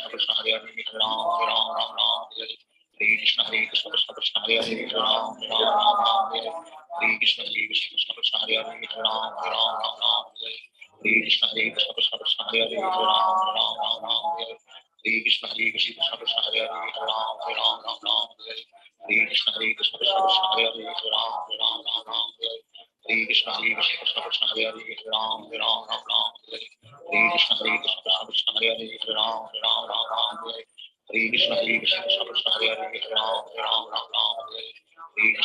B: Krishna Hare Hare Hare Ram Hare Ram Ram Ram Hare Hare Krishna Krishna Krishna Hare Hare Hare Ram Hare Ram Ram Ram Hare Hare Krishna Krishna Krishna Hare Hare Hare Ram Hare Ram Ram Ram Hare Hare Krishna Krishna Krishna Hare Hare Hare Ram Hare Ram Ram Ram Hare Hare Krishna Krishna Krishna Hare Hare Hare Ram Hare Ram Ram Ram Hare Hare Krishna Krishna Krishna Hare Hare Hare Ram Hare Ram Ram Ram Hare Hare Krishna Krishna Krishna Hare Hare Hare Ram Hare Ram Ram Ram Hare Hare Krishna Krishna Krishna Hare Hare Hare Ram Hare Ram Ram Ram Hare Hare Krishna Krishna Krishna Hare Hare Hare Ram Hare Ram Ram Ram Hare Hare Krishna Krishna Krishna Hare Hare Hare Ram Hare Ram Ram Ram Hare Hare Krishna Krishna Krishna Hare Hare Hare Ram Hare Ram Ram Ram Hare Hare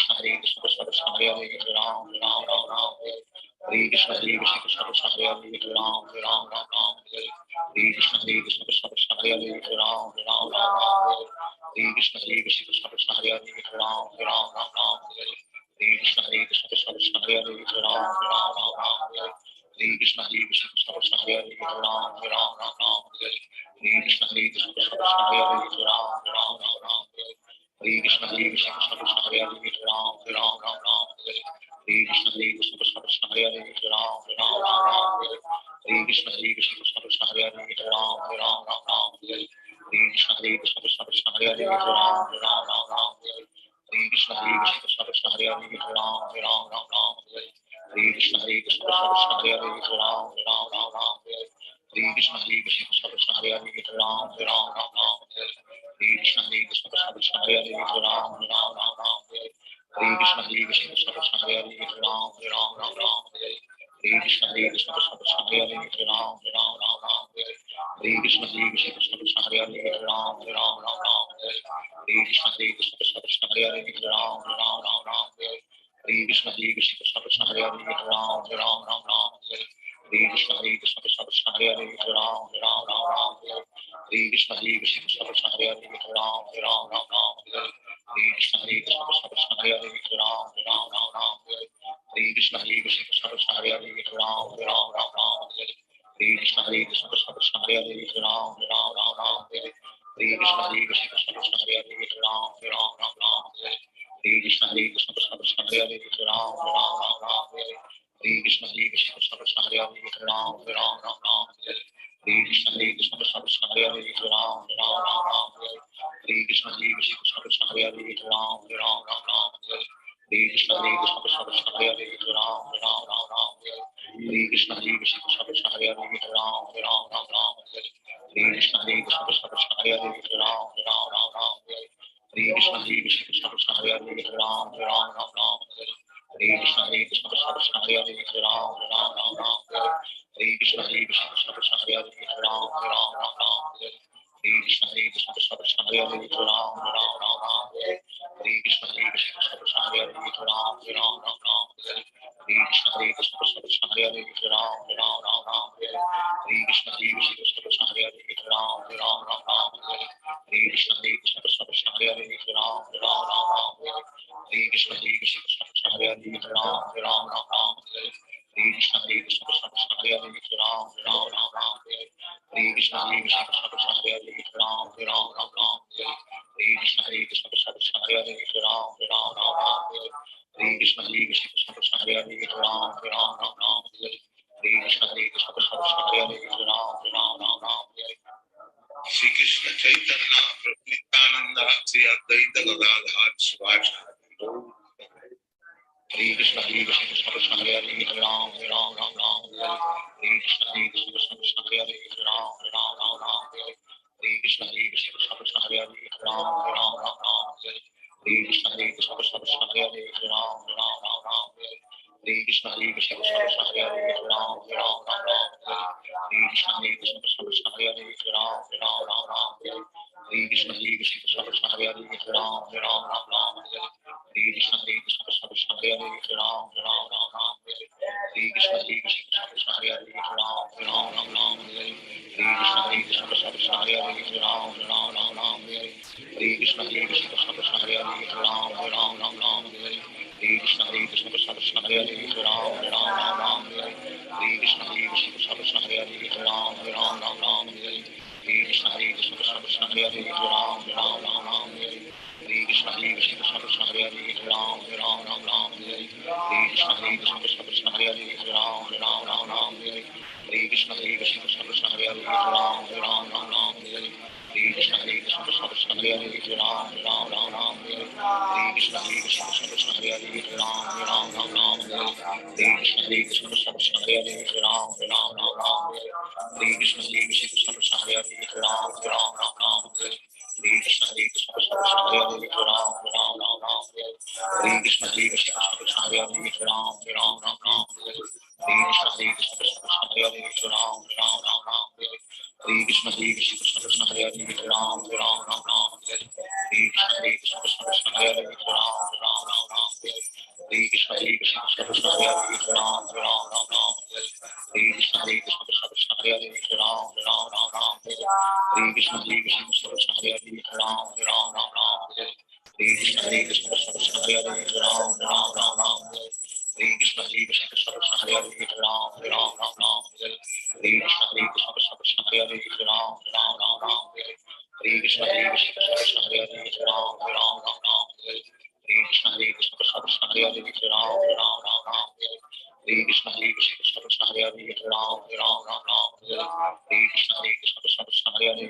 B: Krishna Krishna Krishna Hare Hare Hare Ram Hare Ram Ram Ram Hare Hare Krishna Krishna Krishna Hare Hare Hare Ram Hare Ram Ram Ram Hare Hare Krishna Krishna Krishna Hare Hare Hare Ram Hare Ram Ram Ram Hare Hare Krishna Krishna Krishna Hare Hare Hare Ram Hare Ram Ram Ram Hare Hare Krishna Krishna Krishna Hare Hare Hare Ram Hare Ram Ram Ram Hare Hare Krishna Krishna Krishna Hare Hare Hare Ram Hare Ram Ram Ram Hare Hare Krishna Krishna Krishna Hare Hare Hare Ram Hare Ram Ram Ram Hare Hare Krishna Krishna Krishna Hare Hare Hare Ram Hare Ram Ram Ram Hare Hare Krishna Krishna Krishna Hare Hare Hare Ram Hare Ram Ram Ram Hare Hare Krishna Krishna Krishna Hare Hare Hare Ram Hare Ram Ram Ram Hare Hare Krishna Krishna Krishna Hare Hare Hare Ram Hare Ram Ram Ram Hare Hare Krishna Krishna Krishna Hare Hare Hare Ram Hare Ram Ram Ram Hare Hare Krishna Krishna Krishna Hare Hare Hare Ram Hare Ram Ram Ram Hare Hare Krishna Krishna Krishna Hare Hare Hare Ram Hare Ram Ram Ram Hare Hare Krishna Krishna Krishna Hare Hare Hare Ram Hare Ram Ram Ram Hare Hare Krishna Krishna Krishna Hare Hare Hare Ram Hare Ram Ram Ram Hare Hare Krishna Krishna Krishna Hare Hare Hare Ram Hare Ram Ram Ram Hare Hare Krishna Krishna Krishna Hare Hare Hare Ram Hare Ram Ram Ram Hare Hare Krishna Krishna Krishna Hare Hare Hare Ram Hare Ram Ram Ram Hare Hare Krishna Krishna Krishna Hare Hare Hare Ram Hare Ram Ram Ram Hare Hare Krishna Krishna Krishna Hare Hare Hare Ram Hare Ram Ram Ram Hare Hare Krishna Krishna Krishna Hare Hare Hare Ram Hare Ram Ram Ram Hare Hare Krishna Krishna Krishna Hare Hare Hare Ram Hare Ram Ram Ram Hare Hare Krishna Krishna Krishna Hare Hare Hare Ram Hare Ram Ram Ram Hare Hare Krishna Krishna Krishna Hare Hare Hare Ram Hare Ram Ram Ram Hare Hare Krishna Krishna Krishna Hare Hare Hare Ram Hare Ram Ram Ram Hare Hare Krishna Krishna Krishna Hare Hare Hare Ram Hare Ram Ram Ram Hare Hare Krishna Krishna Krishna Hare Hare Hare Ram Hare Ram Ram Ram Hare Hare Krishna Krishna Krishna Hare Hare Hare Ram Hare Ram Ram Ram Hare Hare Krishna Krishna Krishna Hare Hare Hare Ram Hare Ram Ram Ram Hare Hare Krishna Krishna Krishna Hare Hare Hare Ram Hare Ram Ram Ram Hare Hare Krishna Krishna Krishna Hare Hare Hare Ram Hare Ram Ram Ram Hare Hare Krishna Krishna Krishna Hare Hare Hare Ram Hare Krishna Hare Krishna Krishna Krishna Hare Hare Hare Ram Hare Ram Ram Ram Hare Hare Hare Krishna Hare Krishna Krishna Krishna Hare Hare Hare Ram Hare Ram Ram Ram Hare Hare Hare Krishna Hare Krishna Krishna Krishna Hare Hare Hare Ram Hare Ram Ram Ram Hare Hare Hare Krishna Hare Krishna Krishna Krishna Hare Hare Hare Ram Hare Ram Ram Ram Hare Hare Hare Krishna Hare Krishna Krishna Krishna Hare Hare Hare Ram Hare Ram Ram Ram Hare Hare Hare Krishna Hare Krishna Krishna Krishna Hare Hare Hare Ram Hare Ram Ram Ram Hare Hare Shri Krishna Chaitanya Prabhu Nityananda Shri Advaita Gadadhar Shivasari Hare Krishna Krishna Krishna Hare Hare Hare Ram Hare Ram Ram Ram Hare Hare Hare Krishna Krishna Krishna Hare Hare Hare Ram Hare Ram Ram Ram Hare Hare Hare Krishna Krishna Krishna Hare Hare Hare Ram Hare Ram Ram Ram Hare Hare Hare Krishna Krishna Krishna Hare Hare Hare Ram Hare Ram Ram Ram Hare Hare Hare Krishna Krishna Krishna Hare Hare Hare Ram Hare Ram Ram Ram Hare Hare Hare Krishna Krishna Krishna Hare Hare Hare Ram Hare Ram Ram Ram Hare Hare Hare Krishna Krishna Krishna Hare Hare Hare Ram Hare Ram Ram Ram Hare Hare Hare Krishna Krishna Krishna Hare Hare Hare Ram Hare Ram Ram Ram Hare Hare Hare Krishna Krishna Krishna Hare Hare Hare Ram Hare Ram Ram Ram Hare Hare Hare Krishna Krishna Krishna Hare Hare Hare Ram Hare Ram Ram Ram Hare Hare Hare Krishna Krishna Krishna Hare Hare Hare Ram Hare Ram Ram Ram Hare Hare Hare Krishna Krishna Krishna Hare Hare Hare Ram Hare Ram Ram Ram Hare Hare Hare Krishna Krishna Krishna Hare Hare Hare Ram Hare Ram Ram Ram Hare Hare Hare Krishna Krishna Krishna Hare Hare Hare Ram Hare Ram Ram Ram Hare Hare Hare Krishna Krishna Krishna Hare Hare Hare Ram Hare Ram Ram Ram Hare Hare Hare Krishna Krishna Krishna Hare Hare Hare Ram Hare Ram Ram Ram Hare Hare Hare Krishna Krishna Krishna Hare Hare Hare Ram Hare Ram Ram Ram Hare Hare Hare Krishna Krishna Krishna Hare Hare Hare Ram Hare Ram Ram Ram Hare Hare Hare Krishna Krishna Krishna Hare Hare Hare Ram Hare Ram Ram Ram Hare Hare Hare Krishna Krishna Krishna Hare Hare Hare Ram Hare Ram Ram Ram Hare Hare Hare Krishna Krishna Krishna Hare Hare Hare Ram Hare Ram Ram Ram Hare Hare Hare Krishna Krishna Krishna Hare Hare Hare Ram Hare Ram Ram Ram Hare Hare Hare Krishna Krishna Krishna Hare Hare Hare Ram Hare Ram Ram Ram Hare Hare Hare Krishna Krishna Krishna Hare Hare Hare Ram Hare Ram Ram Ram Hare Hare Hare Krishna Krishna Krishna Hare Hare Hare Ram Hare Ram Ram Ram Hare Hare Hare Krishna Krishna Krishna Hare Hare Hare Ram Hare Ram Ram Ram Hare Hare Hare Krishna Krishna Krishna Hare Hare Hare Ram Hare Ram Ram Ram Hare Hare Hare Krishna Krishna Krishna Hare Hare Hare Ram Hare Ram Ram Ram Hare Hare Hare Krishna Krishna Krishna Hare Hare Hare Ram Hare Ram Ram Ram Hare Hare Hare Krishna Krishna Krishna Hare Hare Hare Ram Hare Ram Ram Ram Hare Hare Hare Krishna Krishna Krishna Hare Hare Hare Ram Hare Ram Ram Ram Hare Hare Hare Krishna Krishna Krishna Hare Hare Hare Ram Hare Ram Ram Ram Hare Hare Hare Krishna Krishna Krishna Hare Hare Hare Ram Hare Ram Ram Ram Hare Hare Hare Krishna Krishna Krishna Hare Hare Hare Ram Hare Ram Ram Ram Hare Hare Hare Krishna Krishna Krishna Hare Hare Hare Ram Hare Ram Ram Ram Hare Hare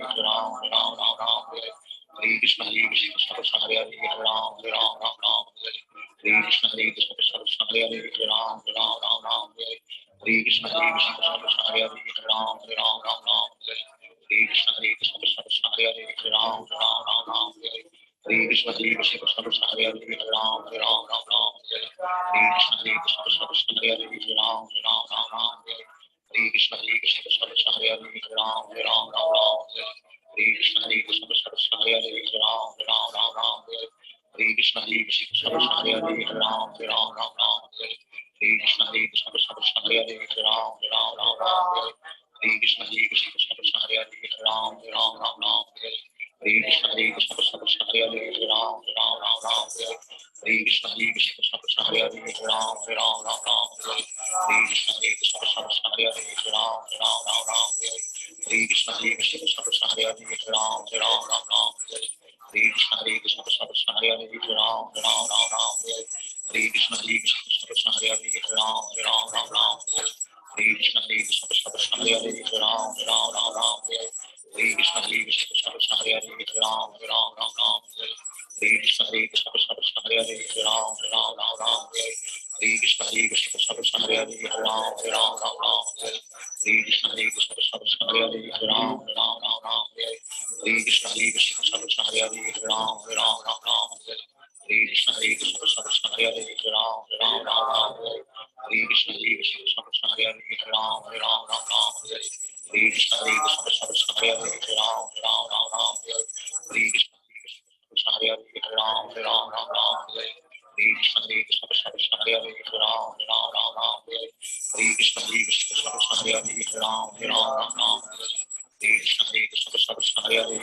B: Hare Krishna Krishna Krishna Hare Hare Hare Ram Hare Ram Ram Ram Hare Hare Hare Krishna Krishna Krishna Hare Hare Hare Ram Hare Ram Ram Ram Hare Hare Hare Krishna Krishna Krishna Hare Hare Hare Ram Hare Ram Ram Ram Hare Hare Hare Krishna Krishna Krishna Hare Hare Hare Ram Hare Ram Ram Ram Hare Hare Hare Krishna Krishna Krishna Hare Hare Hare Ram Hare Ram Ram Ram Hare Hare Hare Krishna Krishna Krishna Hare Hare Hare Ram Hare Ram Ram Ram Hare Hare Hare Krishna Krishna Krishna Hare Hare Hare Ram Hare Ram Ram Ram Hare Hare Hare Krishna Krishna Krishna Hare Hare Hare Ram Hare Ram Ram Ram Hare Hare Hare Krishna Krishna Krishna Hare Hare Hare Ram Hare Ram Ram Ram Hare Hare Hare Krishna Krishna Krishna Hare Hare Hare Ram Hare Ram Ram Ram Hare Hare Hare Krishna Krishna Krishna Hare Hare Hare Ram Hare Ram Ram Ram Hare Hare Hare Krishna Krishna Krishna Hare Hare Hare Ram Hare Ram Ram Ram Hare Hare Hare Krishna Krishna Krishna Hare Hare Hare Ram Hare Ram Ram Ram Hare Hare Hare Krishna Krishna Krishna Hare Hare Hare Ram Hare Ram Ram Ram Hare Hare Hare Krishna Krishna Krishna Hare Hare Hare Ram Hare Ram Ram Ram Hare Hare Hare Krishna Krishna Krishna Hare Hare Hare Ram Hare Ram Ram Ram Hare Hare Hare Krishna Krishna Krishna Hare Hare Hare Ram Hare Ram Ram Ram Hare Hare Hare Krishna Krishna Krishna Hare Hare Hare Ram Hare Ram Ram Ram Hare Hare Hare Krishna Krishna Krishna Hare Hare Hare Ram Hare Ram Ram Ram Hare Hare Hare Krishna Krishna Krishna Hare Hare Hare Ram Hare Ram Ram Ram Hare Hare Hare Krishna Krishna Krishna Hare Hare Hare Ram Hare Ram Ram Ram Hare Hare Hare Krishna Krishna Krishna Hare Hare Hare Ram Hare Ram Ram Ram Hare Hare Hare Krishna Krishna Krishna Hare Hare Hare Ram Hare Ram Ram Ram Hare Hare Hare Krishna Krishna Krishna Hare Hare Hare Ram Hare Ram Ram Ram Hare Hare Hare Krishna Krishna Krishna Hare Hare Hare Ram Hare Ram Ram Ram Hare Hare Hare Krishna Krishna Krishna Hare Hare Hare Ram Hare Ram Ram Ram Hare Hare Hare Krishna Krishna Krishna Hare Hare Hare Ram Hare Ram Ram Ram Hare Hare Hare Krishna Krishna Hare Hare Hare Ram Hare Ram Ram Ram Hare Hare Hare Krishna Krishna Krishna Hare Hare Hare Ram Hare Ram Ram Ram Hare Hare Hare Krishna Krishna Krishna Hare Hare Hare Ram Hare Ram Ram Ram Hare Hare Hare Krishna Krishna Krishna Hare Hare Hare Ram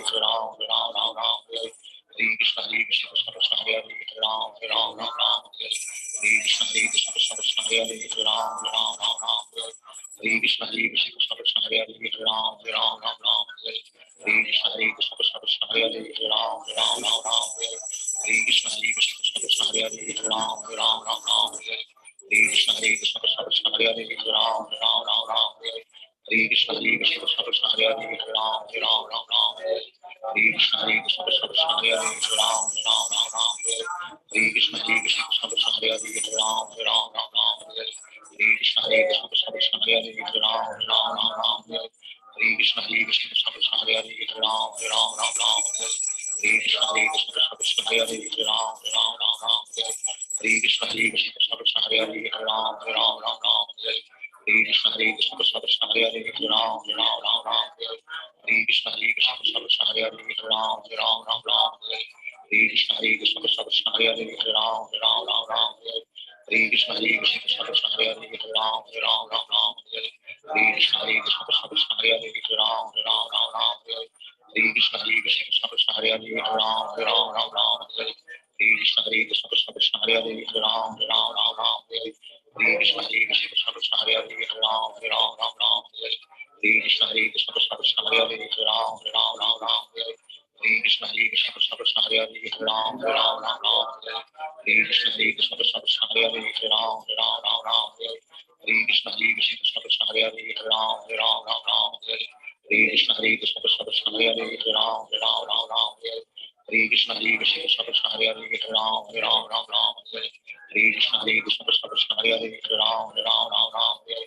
B: Hare Ram Ram Ram Hare Hare Hare Krishna Krishna Krishna Hare Hare Ram Hare Ram Ram Ram Hare Hare Ram Ram Ram Ram Hare Krishna Hare Krishna Krishna Hare Hare Ram Ram Ram Ram Hare Krishna Hare Krishna Krishna Hare Hare Ram Ram Ram Ram Hare Krishna Hare Krishna Krishna Hare Hare Ram Ram Ram Ram Hare Krishna Hare Krishna Krishna Hare Hare Ram Ram Ram Ram Hare Krishna Hare Krishna Krishna Hare Hare Ram Ram Ram Ram Hare Krishna Hare Krishna Krishna Hare Hare Ram Ram Ram Ram Hare Krishna Hare Krishna Krishna Hare Hare Ram Ram Ram Ram Hare Krishna Hare Krishna Krishna Hare Hare Ram Ram Ram Ram Hare Krishna Hare Krishna Krishna Hare Hare Ram Ram Ram Ram Hare Krishna Hare Krishna Krishna Hare Hare Ram Ram Ram Ram Hare Krishna Hare Krishna Krishna Hare Hare Ram Ram Ram Ram Hare Krishna Hare Krishna Krishna Hare Hare Ram Ram Ram Ram Hare Krishna Hare Krishna Krishna Hare Hare Ram Ram Ram Ram Hare Krishna Hare Krishna Krishna Hare Hare Ram Ram Ram Ram Hare Krishna Hare Krishna Krishna Hare Hare Ram Ram Ram Ram Hare Krishna Hare Krishna Krishna Hare Hare Ram Ram Ram Ram Hare Krishna Hare Krishna Krishna Hare Hare Ram Ram Ram Ram Hare Krishna Hare Krishna Krishna Hare Hare Ram Ram Ram Ram Hare Krishna Hare Krishna Krishna Hare Hare Ram Ram Ram Ram Hare Krishna Hare Krishna Krishna Hare Hare Ram Ram Ram Ram Hare Krishna Hare Krishna Krishna Hare Hare Ram Ram Ram Ram Hare Krishna Hare Krishna Krishna Hare Hare Ram Ram Ram Ram Hare Krishna Hare Krishna Krishna Hare Hare Ram Ram Ram Ram Hare Krishna Hare Krishna Krishna Hare Hare Ram Ram Ram Ram Hare Krishna Hare Krishna Krishna Hare Hare Ram Ram Ram Ram Hare Krishna Hare Krishna Krishna Hare Hare Ram Ram Ram Ram Hare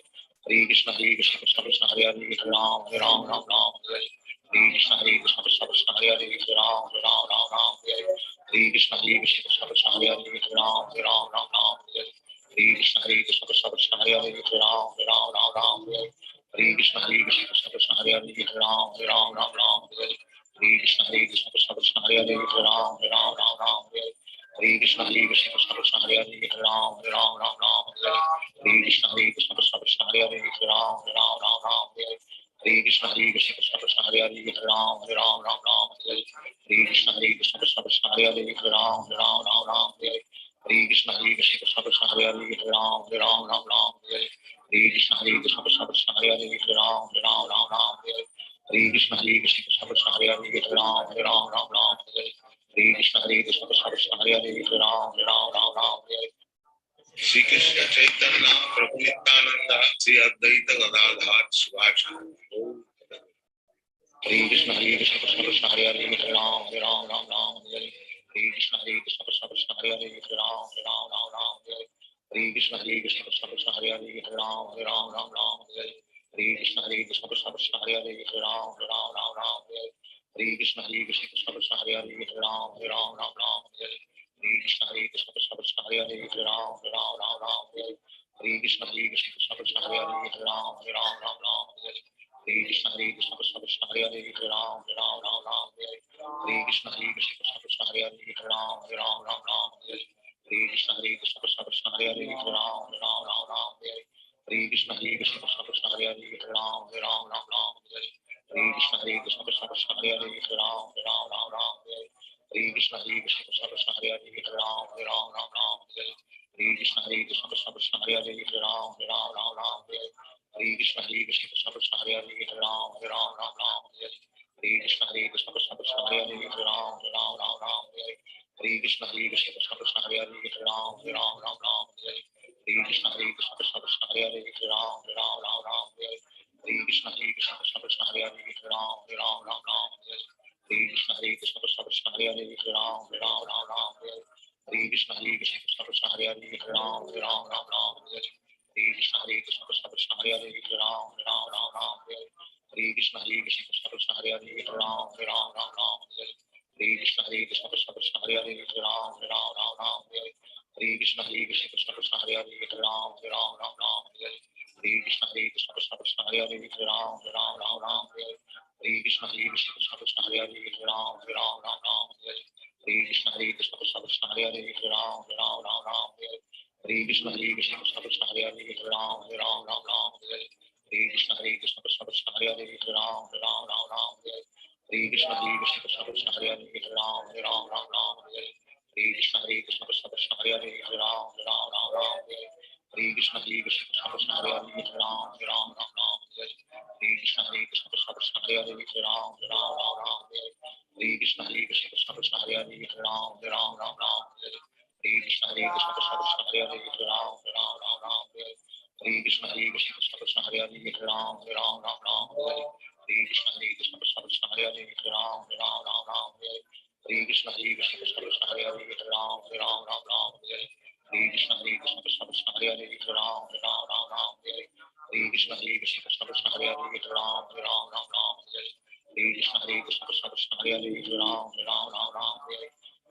B: Krishna Hare Krishna Krishna Hare Hare Ram Ram Ram Ram Hare Krishna Hare Krishna Krishna Hare Hare Ram Ram Ram Ram Hare Krishna Hare Krishna Krishna Hare Hare Ram Ram Ram Ram Hare Krishna Hare Krishna Krishna Hare Hare Ram Ram Ram Ram Hare Krishna Hare Krishna Krishna Hare Hare Ram Ram Ram Ram Hare Krishna Hare Krishna Krishna Hare Hare Ram Ram Ram Ram Hare Krishna Hare Krishna Krishna Hare Hare Ram Ram Ram Ram Hare Krishna Hare Krishna Krishna Hare Hare Ram Ram Ram Ram Hare Krishna Hare Krishna Krishna Hare Hare Ram Ram Ram Ram Hare Krishna Hare Krishna Krishna Hare Hare Ram Ram Ram Ram Hare Krishna Hare Krishna Krishna Hare Hare Ram Ram Ram Ram Hare Krishna Hare Krishna Krishna Hare Hare Ram Ram Ram Ram Hare Krishna Hare Krishna Krishna Hare Hare Ram Ram Ram Ram Hare Krishna Hare Krishna Krishna Hare Hare Ram Ram Ram Ram Hare Shri Krishna Chaitanya Prabhu Nityananda Sri Advaita Gadadhar Shivachari Hare Krishna Krishna Krishna Hare Hare Ram Ram Ram Ram Hare Krishna Hare Krishna Krishna Krishna Hare Hare Ram Ram Ram Ram Hare Krishna Hare Krishna Krishna Krishna Hare Hare Ram Ram Ram Ram Hare Krishna Hare Krishna Krishna Krishna Hare Hare Ram Ram Ram Ram Hare Krishna Hare Krishna Krishna Krishna Hare Hare Ram Ram Ram Ram Hare Krishna Hare Krishna Krishna Krishna Hare Hare Ram Ram Ram Ram Hare Krishna Hare Krishna Krishna Krishna Hare Hare Ram Ram Ram Ram Hare Krishna Hare Krishna Krishna Krishna Hare Hare Ram Ram Ram Ram Hare Krishna Hare Krishna Krishna Krishna Hare Hare Ram Ram Ram Ram Hare Krishna Hare Krishna Krishna Krishna Hare Hare Ram Ram Ram Ram Hare Krishna Hare Krishna Krishna Krishna Hare Hare Ram Ram Ram Ram Hare Krishna Hare Krishna Krishna Krishna Hare Hare Ram Ram Ram Ram Hare Krishna Hare Krishna Krishna Krishna Hare Hare Ram Ram Ram Ram Hare Krishna Hare Krishna Krishna Krishna Hare Hare Ram Ram Ram Ram Hare Krishna Hare Krishna Krishna Krishna Hare Hare Ram Ram Ram Ram Hare Krishna Hare Krishna Krishna Krishna Hare Hare Ram Ram Ram Ram Hare Krishna Hare Krishna Krishna Krishna Hare Hare Ram Ram Ram Ram Hare Krishna Hare Krishna Krishna Krishna Hare Hare Ram Ram Ram Ram Hare Krishna Hare Krishna Krishna Krishna Hare Hare Ram Ram Ram Ram Hare Krishna Hare Krishna Krishna Krishna Hare Hare Ram Ram Ram Ram Hare Krishna Hare Krishna Krishna Krishna Hare Hare Ram Ram Ram Ram Hare Krishna Hare Krishna Krishna Krishna Hare Hare Ram Ram Ram Ram Hare Krishna Hare Krishna Krishna Krishna Hare Hare Ram Ram Ram Ram Hare Krishna Hare Krishna Krishna Krishna Hare Hare Ram Ram Ram Ram Hare Krishna Hare Krishna Krishna Krishna Hare Hare Ram Ram Ram Ram Hare Krishna Hare Krishna Krishna Krishna Hare Hare Ram Ram Ram Ram Hare Krishna Hare Krishna Krishna Krishna Hare Hare Ram Ram Ram Ram Hare Krishna Hare Krishna Krishna Krishna Hare Hare Ram Ram Ram Ram Hare Krishna Hare Krishna Krishna Krishna Hare Hare Ram Ram Ram Ram Hare Krishna Hare Krishna Krishna Krishna Hare Hare Ram Ram Ram Ram Hare Krishna Hare Krishna Krishna Krishna Hare Hare Ram Ram Ram Ram Hare Krishna Hare Krishna Krishna Krishna Hare Hare Ram Ram Ram Ram Hare Hare Krishna Krishna Krishna Hare Hare Hare Ram Hare Ram Ram Ram Hare Hare Krishna Krishna Krishna Hare Hare Hare Ram Hare Ram Ram Ram Hare Krishna Krishna Krishna Hare Hare Hare Ram Hare Ram Ram Ram Hare Krishna Krishna Krishna Hare Hare Hare Ram Hare Ram Ram Ram Hare Krishna Krishna Krishna Hare Hare Hare Ram Hare Ram Ram Ram Hare Krishna Krishna Krishna Hare Hare Hare Ram Hare Ram Ram Ram Hare Krishna Krishna Krishna Hare Hare Hare Ram Hare Ram Ram Ram Hare Krishna Krishna Krishna Hare Hare Hare Ram Hare Ram Ram Ram Hare Krishna Krishna Krishna Hare Hare Hare Ram Hare Ram Ram Ram Hare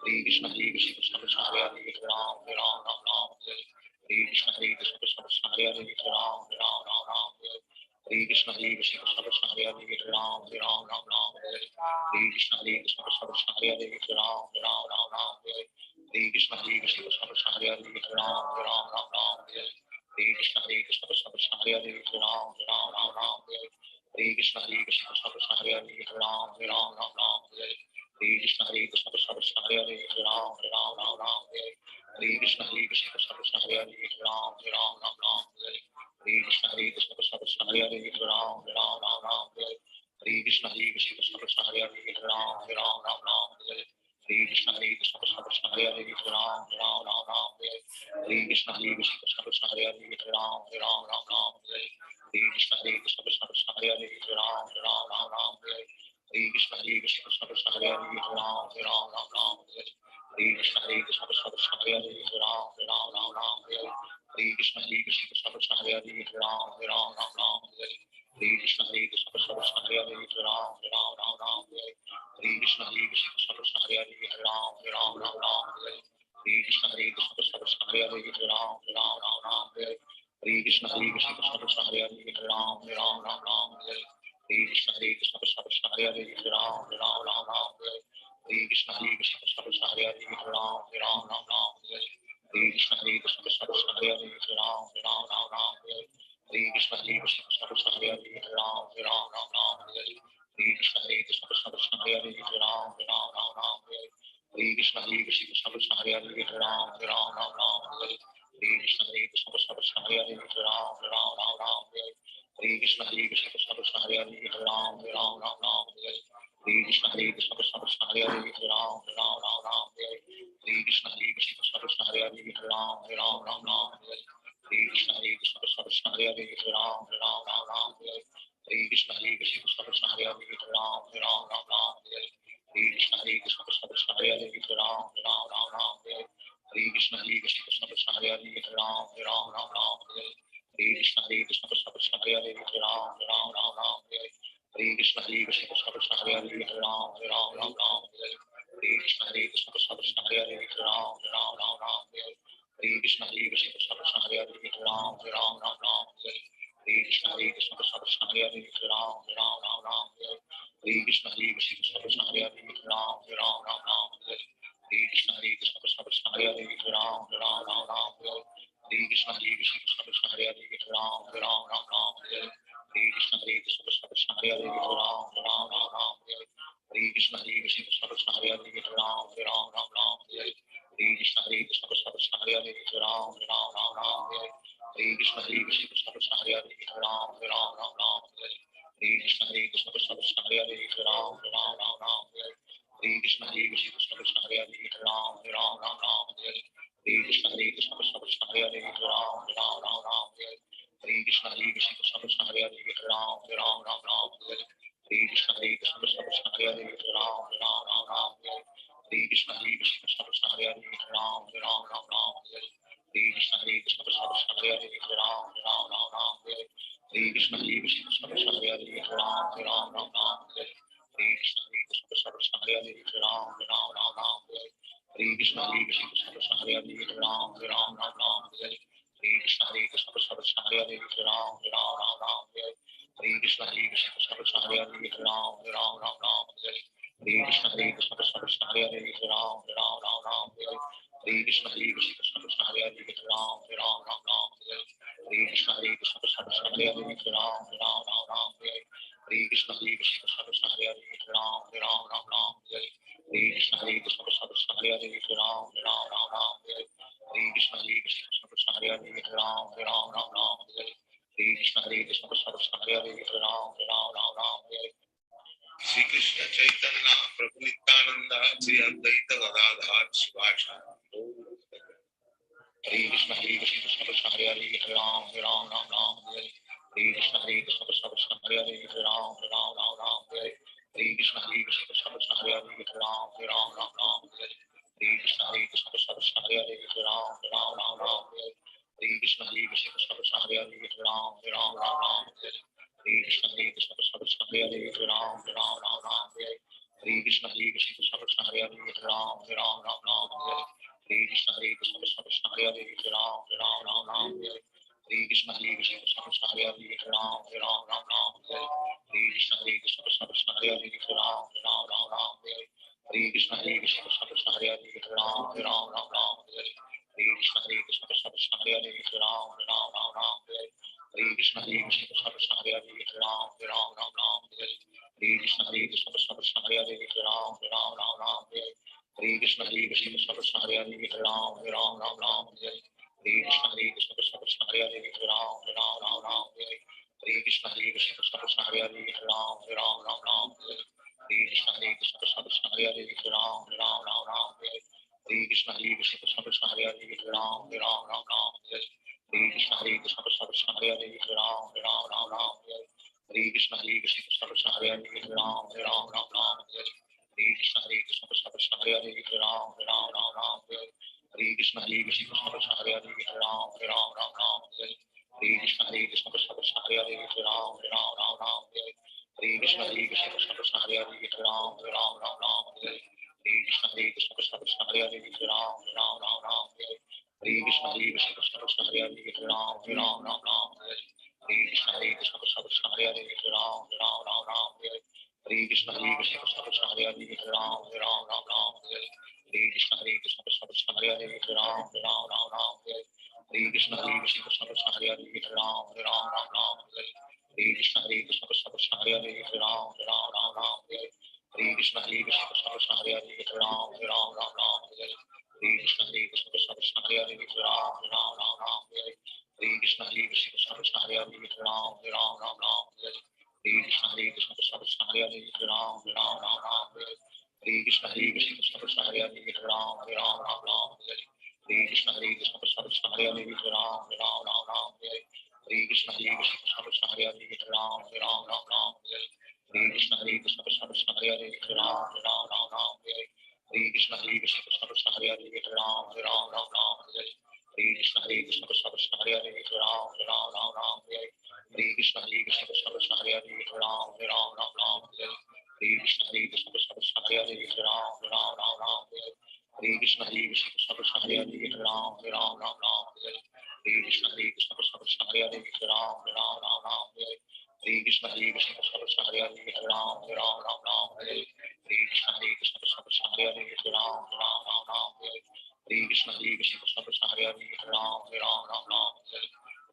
B: Krishna Krishna Krishna Hare Hare Hare Ram Hare Ram Ram Ram Hare Krishna Krishna Krishna Hare Hare Hare Ram Hare Ram Ram Ram Hare Krishna Krishna Krishna Hare Hare Hare Ram Hare Ram Ram Ram Hare Krishna Krishna Krishna Hare Hare Hare Ram Hare Ram Ram Ram Hare Krishna Krishna Krishna Hare Hare Hare Ram Hare Ram Ram Ram Hare Krishna Krishna Krishna Hare Hare Hare Ram Hare Ram Ram Ram Hare Krishna Krishna Krishna Hare Hare Hare Ram Hare Ram Ram Ram Hare Krishna Krishna Krishna Hare Hare Hare Ram Hare Ram Ram Ram Hare Krishna Krishna Krishna Hare Hare Hare Ram Hare Ram Ram Ram Hare Krishna Krishna Krishna Hare Hare Hare Ram Hare Ram Ram Ram Hare Krishna Krishna Krishna Hare Hare Hare Ram Hare Ram Ram Ram Hare Krishna Krishna Krishna Hare Hare Hare Ram Hare Ram Ram Ram Hare Krishna Krishna Krishna Hare Hare Hare Ram Hare Ram Ram Ram Hare Krishna Krishna Krishna Hare Hare Hare Ram Hare Ram Ram Ram Hare Krishna Krishna Krishna Krishna Hare Hare Hare Ram Hare Ram Ram Ram Hare Krishna Krishna Krishna Krishna Hare Hare Hare Ram Hare Ram Ram Ram Hare Krishna Krishna Krishna Krishna Hare Hare Hare Ram Hare Ram Ram Ram Hare Krishna Krishna Krishna Krishna Hare Hare Hare Ram Hare Ram Ram Ram Hare Krishna Krishna Krishna Krishna Hare Hare Hare Ram Hare Ram Ram Ram Hare Krishna Krishna Krishna Krishna Hare Hare Hare Ram Hare Ram Ram Ram Hare Krishna Krishna Krishna Krishna Hare Hare Hare Ram Hare Ram Ram Ram Hare Krishna Krishna Krishna Krishna Hare Hare Hare Ram Hare Ram Ram Ram Hare Krishna Krishna Krishna Krishna Hare Hare Hare Ram Hare Ram Ram Ram Hare Krishna Krishna Krishna Krishna Hare Hare Hare Ram Hare Ram Ram Ram Hare Krishna Krishna Krishna Krishna Hare Hare Hare Ram Hare Ram Ram Ram Hare Krishna Krishna Krishna Krishna Hare Hare Hare Ram Hare Ram Ram Ram Hare Krishna Krishna Krishna Krishna Hare Hare Hare Ram Hare Ram Ram Ram Hare Krishna Krishna Krishna Krishna Hare Hare Hare Ram Hare Ram Ram Ram Hare Krishna Krishna Krishna Krishna Hare Hare Hare Ram Hare Ram Ram Ram Hare Krishna Krishna Krishna Krishna Hare Hare Hare Ram Hare Ram Ram Ram Hare Krishna Krishna Krishna Krishna Hare Hare Hare Ram Hare Ram Ram Ram Hare Krishna Krishna Krishna Krishna Hare Hare Hare Ram Hare Ram Ram Ram Hare Krishna Krishna Krishna Krishna Hare Hare Hare Ram Hare Ram Ram Ram Hare Krishna Krishna Krishna Krishna Hare Hare Hare Ram Hare Ram Ram Ram Hare Krishna Krishna Krishna Krishna Hare Hare Hare Ram Hare Ram Ram Ram Hare Krishna Krishna Krishna Krishna Hare Hare Hare Ram Hare Ram Ram Ram Hare Krishna Krishna Krishna Krishna Hare Hare Hare Ram Hare Ram Ram Ram Hare Krishna Krishna Krishna Krishna Hare Hare Hare Ram Hare Ram Ram Ram Hare Krishna Krishna Krishna Krishna Hare Hare Hare Ram Hare Ram Ram Ram Hare Krishna Krishna Krishna Krishna Hare Hare Hare Ram Hare Ram Ram Ram Hare Krishna Krishna Krishna Krishna Hare Hare Hare Ram Hare Ram Ram Ram Hare Krishna Krishna Krishna Krishna Hare Hare Hare Ram Hare Ram Ram Ram Hare Krishna Krishna Krishna Krishna Hare Hare Hare Ram Hare Ram Ram Ram Hare Krishna Krishna Krishna Krishna Hare Hare Hare Ram Hare Ram Ram Ram Hare Krishna Krishna Krishna Krishna Hare Hare Hare Ram Hare Ram Ram Ram Hare Krishna Krishna Krishna Krishna Hare Hare Hare Ram Hare Ram Ram Ram Hare Krishna Krishna Krishna Krishna Hare Hare Hare Ram Hare Ram Ram Ram Hare Krishna Krishna Krishna Krishna Hare Hare Hare Ram Hare Ram Ram Ram Hare Krishna Krishna Krishna Krishna Hare Hare Hare Ram Hare Ram Ram Ram Hare Krishna Krishna Krishna Krishna Hare Hare Hare Ram Hare Ram Ram Ram Hare Krishna Krishna Krishna Krishna Hare Hare Hare Ram Hare Ram Ram Ram Hare Krishna Krishna Krishna Krishna Hare Hare Hare Ram Hare Ram Ram Ram Hare Krishna Krishna Krishna Krishna Hare Hare Hare Ram Hare Ram Ram Ram Hare Krishna Krishna Krishna Krishna Hare Hare Hare Ram Hare Ram Ram Ram Hare Krishna Krishna Krishna Krishna Hare Hare Hare Ram Hare Ram Ram Ram Hare Krishna Krishna Krishna Krishna Hare Hare Hare Ram Hare Ram Ram Ram Hare Krishna Krishna Krishna Krishna Hare Hare Hare Ram Hare Ram Ram Ram Hare Krishna Krishna Krishna Krishna Hare Hare Hare Ram Hare Ram Ram Ram Hare Krishna Krishna Krishna Krishna Hare Hare Hare Ram Hare Ram Ram Ram Hare Krishna Krishna Krishna Krishna Hare Hare Hare Ram Hare Ram Ram Ram Hare Krishna Krishna Krishna Krishna Hare Hare Hare Ram Hare Ram Ram Ram Hare Krishna Krishna Krishna Krishna Hare Hare Hare Ram Hare Ram Ram Ram Hare Krishna Krishna Krishna Krishna Hare Hare Hare Ram Hare Ram Ram Ram Hare Krishna Krishna Krishna Krishna Hare Hare Hare Ram Hare Ram Ram Ram Hare Krishna Krishna Krishna Krishna Hare Hare Hare Ram Hare Ram Ram Ram Hare Krishna Krishna Krishna Krishna Krishna Hare Hare Hare Ram Ram Ram Hare Krishna Hare Krishna Krishna Krishna Hare Hare Hare Ram Ram Hare Shri Krishna Chaitanya Prabhu Nityananda Shri Advaita Gadadhar Shivasari Hare Krishna Krishna Krishna Hare Hare Hare Ram Ram Hare Hare Krishna Krishna Krishna Hare Hare Hare Ram Ram Hare Hare Krishna Krishna Krishna Hare Hare Hare Ram Ram Hare Hare Krishna Krishna Krishna Hare Hare Hare Ram Ram Hare Hare Krishna Krishna Krishna Hare Hare Hare Ram Ram Hare Hare Krishna Krishna Krishna Hare Hare Hare Ram Ram Hare Hare Krishna Krishna Krishna Hare Hare Hare Ram Ram Hare Hare Krishna Krishna Krishna Hare Hare Hare Ram Ram Hare Hare Krishna Krishna Krishna Hare Hare Hare Ram Ram Hare Krishna Krishna Krishna Hare Hare Hare Ram Ram Hare Krishna Krishna Krishna Hare Hare Hare Ram Ram Hare Krishna Krishna Krishna Hare Hare Hare Ram Ram Hare Krishna Krishna Krishna Hare Hare Hare Ram Ram Hare Krishna Krishna Krishna Hare Hare Hare Ram Ram Hare Krishna Krishna Krishna Hare Hare Hare Ram Ram Hare Krishna Krishna Krishna Hare Hare Hare Ram Ram Hare Krishna Krishna Krishna Hare Hare Hare Ram Ram Hare Krishna Krishna Krishna Hare Hare Hare Ram Ram Hare Krishna Krishna Krishna Hare Hare Hare Ram Ram Hare Krishna Krishna Krishna Hare Hare Hare Ram Ram Hare Krishna Krishna Krishna Hare Hare Hare Ram Ram Hare Krishna Krishna Krishna Hare Hare Hare Ram Ram Hare Krishna Krishna Krishna Hare Hare Hare Ram Ram Hare Krishna Krishna Krishna Hare Hare Hare Ram Ram Hare Krishna Krishna Krishna Hare Hare Hare Ram Ram Hare Krishna Krishna Krishna Hare Hare Hare Ram Ram Hare Krishna Krishna Krishna Hare Hare Hare Ram Ram Hare Krishna Krishna Krishna Hare Hare Hare Ram Ram Hare Krishna Krishna Krishna Hare Hare Hare Ram Ram Hare Krishna Krishna Krishna Hare Hare Hare Ram Ram Hare Krishna Krishna Krishna Hare Hare Hare Ram Ram Hare Krishna Krishna Krishna Hare Hare Hare Ram Ram Hare Krishna Krishna Krishna Hare Hare Hare Ram Ram Hare Krishna Krishna Krishna Hare Hare Hare Ram Ram Hare Krishna Krishna Krishna Hare Hare Hare Ram Ram Hare Krishna Krishna Krishna Hare Hare Hare Ram Ram Hare Krishna Krishna Krishna Hare Hare Hare Ram Ram Hare Krishna Krishna Krishna Hare Hare Hare Ram Ram Hare Krishna Krishna Krishna Hare Hare Hare Ram Ram Hare Krishna Krishna Krishna Hare Hare Hare Ram Ram Hare Krishna Krishna Krishna Hare Hare Hare Ram Ram Hare Krishna Krishna Krishna Hare Hare Hare Ram Ram Hare Krishna Krishna Krishna Hare Hare Hare Ram Ram Hare Krishna Krishna Krishna Hare Hare Hare Ram Ram Hare Krishna Krishna Krishna Hare Hare Hare Ram Ram Hare Krishna Krishna Krishna Hare Hare Hare Ram Ram Hare Krishna Krishna Krishna Hare Hare Hare Ram Ram Hare Krishna Krishna Krishna Hare Hare Hare Ram Ram Hare Krishna Krishna Krishna Hare Hare Hare Ram Ram Hare Krishna Krishna Krishna Hare Hare Hare Ram Hare Krishna Krishna Krishna Hare Hare Hare Ram Hare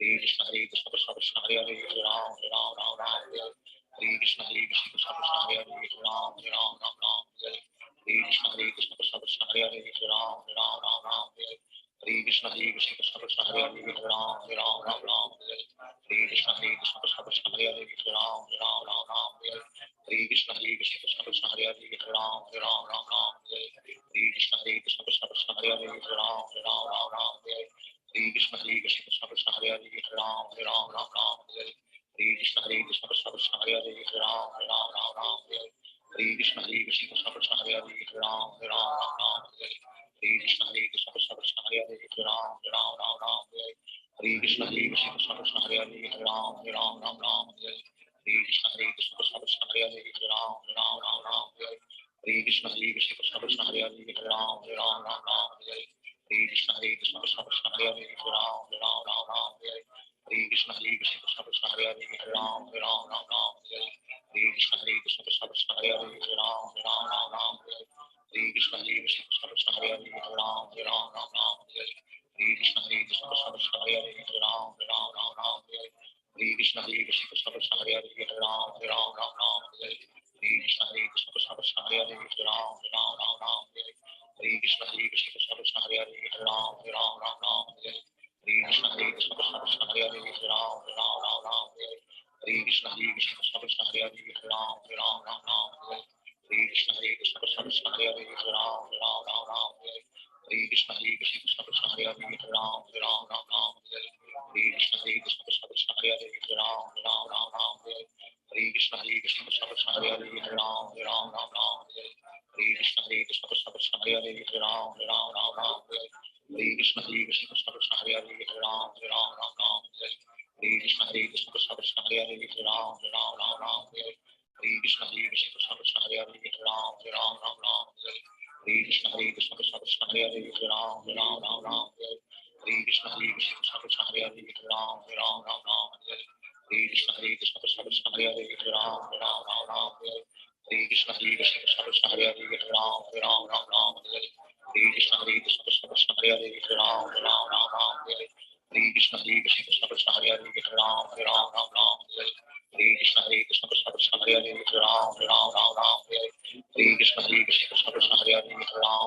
B: Krishna Krishna Krishna Hare Hare Hare Ram Hare Krishna Krishna Krishna Hare Hare Hare Ram Hare Krishna Krishna Krishna Hare Hare Hare Ram Hare Krishna Krishna Krishna Hare Hare Hare Ram Hare Krishna Krishna Krishna Hare Hare Hare Ram Hare Krishna Krishna Krishna Hare Hare Hare Ram Hare Krishna Krishna Krishna Hare Hare Hare Ram Hare Krishna Krishna Krishna Hare Hare Hare Ram Hare Krishna Krishna Krishna Hare Hare Hare Ram Hare Krishna Krishna Krishna Hare Hare Hare Ram Hare Krishna Krishna Krishna Hare Hare Hare Ram Hare Krishna Krishna Krishna Hare Hare Hare Ram Hare Krishna Krishna Krishna Hare Hare Hare Ram Hare Krishna Krishna Krishna Hare Hare Hare Ram Hare Krishna Krishna Krishna Hare Hare Hare Ram Hare Krishna Krishna Krishna Hare Hare Hare Ram Hare Krishna Krishna Krishna Hare Hare Hare Ram Hare Krishna Krishna Krishna Hare Hare Hare Ram Hare Krishna Krishna Krishna Hare Hare Hare Ram Hare Krishna Krishna Krishna Hare Hare Hare Ram Hare Krishna Krishna Krishna Hare Hare Hare Ram Hare Hare Ram, Hare Ram, Ram Ram, Hare Hare Krishna, Hare Krishna, Krishna Krishna, Hare Hare, Hare Ram, Hare Ram, Ram Ram, Hare Hare Krishna, Hare Krishna, Krishna Krishna, Hare Hare, Hare Ram, Hare Ram, Ram Ram, Hare Hare Krishna, Hare Krishna, Krishna Krishna, Hare Hare, Hare Ram, Hare Ram, Ram Ram, Hare Hare Krishna, Hare Krishna, Krishna Krishna, Hare Hare, Hare Ram, Hare Ram, Ram Ram, Hare Hare Krishna, Hare Krishna, Krishna Krishna, Hare Hare, Hare Ram, Hare Ram, Ram Ram, Hare Hare Krishna, Hare Krishna, Krishna Krishna, Hare Hare, Hare Ram, Hare Ram, Ram Ram, Hare Hare Krishna, Hare Krishna, Krishna Krishna, Hare Hare, Hare Ram, Hare Ram, Ram Ram, Hare Hare Krishna, Hare Krishna, Krishna Krishna, Hare Hare, Hare Ram,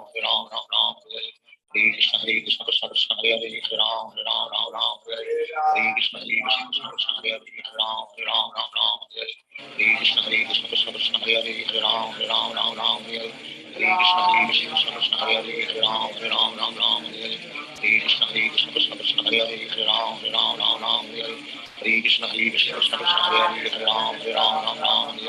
B: Hare Ram, Ram Ram, Hare Hare Krishna, Hare Krishna, Krishna Krishna, Hare Hare, Hare Ram, Hare Ram, Ram Ram, Hare Hare Krishna, Hare Krishna, Krishna Krishna, Hare Hare, Hare Ram, Hare Ram, Ram Ram, Hare Hare Krishna, Hare Krishna, Krishna Krishna, Hare Hare, Hare Ram, Hare Ram, Ram Ram, Hare Hare Krishna, Hare Krishna, Krishna Krishna, Hare Hare, Hare Ram, Hare Ram, Ram Ram, Hare Hare Krishna, Hare Krishna, Krishna Krishna, Hare Hare, Hare Ram, Hare Ram, Ram Ram, Hare Hare Krishna, Hare Krishna, Krishna Krishna, Hare Hare, Hare Ram, Hare Ram, Ram Ram, Hare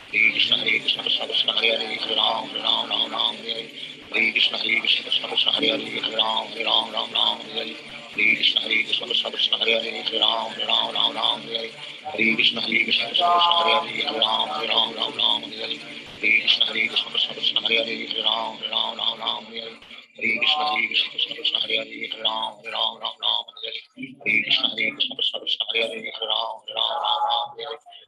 B: Hare Krishna, Hare Krishna, Krishna Krishna, Hare Hare, Hare Ram, Hare Ram, Ram Ram, Hare Hare Krishna, Hare Krishna, Krishna Krishna, Hare Hare, Hare Ram, Hare Ram, Ram Ram, Hare Hare Krishna, Hare Krishna, Krishna Krishna, Hare Hare, Hare Ram, Hare Ram, Ram Ram, Hare Hare Krishna, Hare Krishna, Krishna Krishna, Hare Hare, Hare Ram, Hare Ram, Ram Ram, Hare Hare Krishna, Hare Krishna, Krishna Krishna, Hare Hare, Hare Ram, Hare Ram, Ram Ram, Hare Hare Krishna, Hare Krishna, Krishna Krishna, Hare Hare, Hare Ram, Hare Ram, Ram Ram, Hare Hare Krishna, Hare Krishna, Krishna Krishna, Hare Hare, Hare Ram, Hare Ram, Ram Ram, Hare Hare Krishna, Hare Krishna, Krishna Krishna, Hare Hare, Hare Ram, Hare Ram, Ram Ram, Hare Hare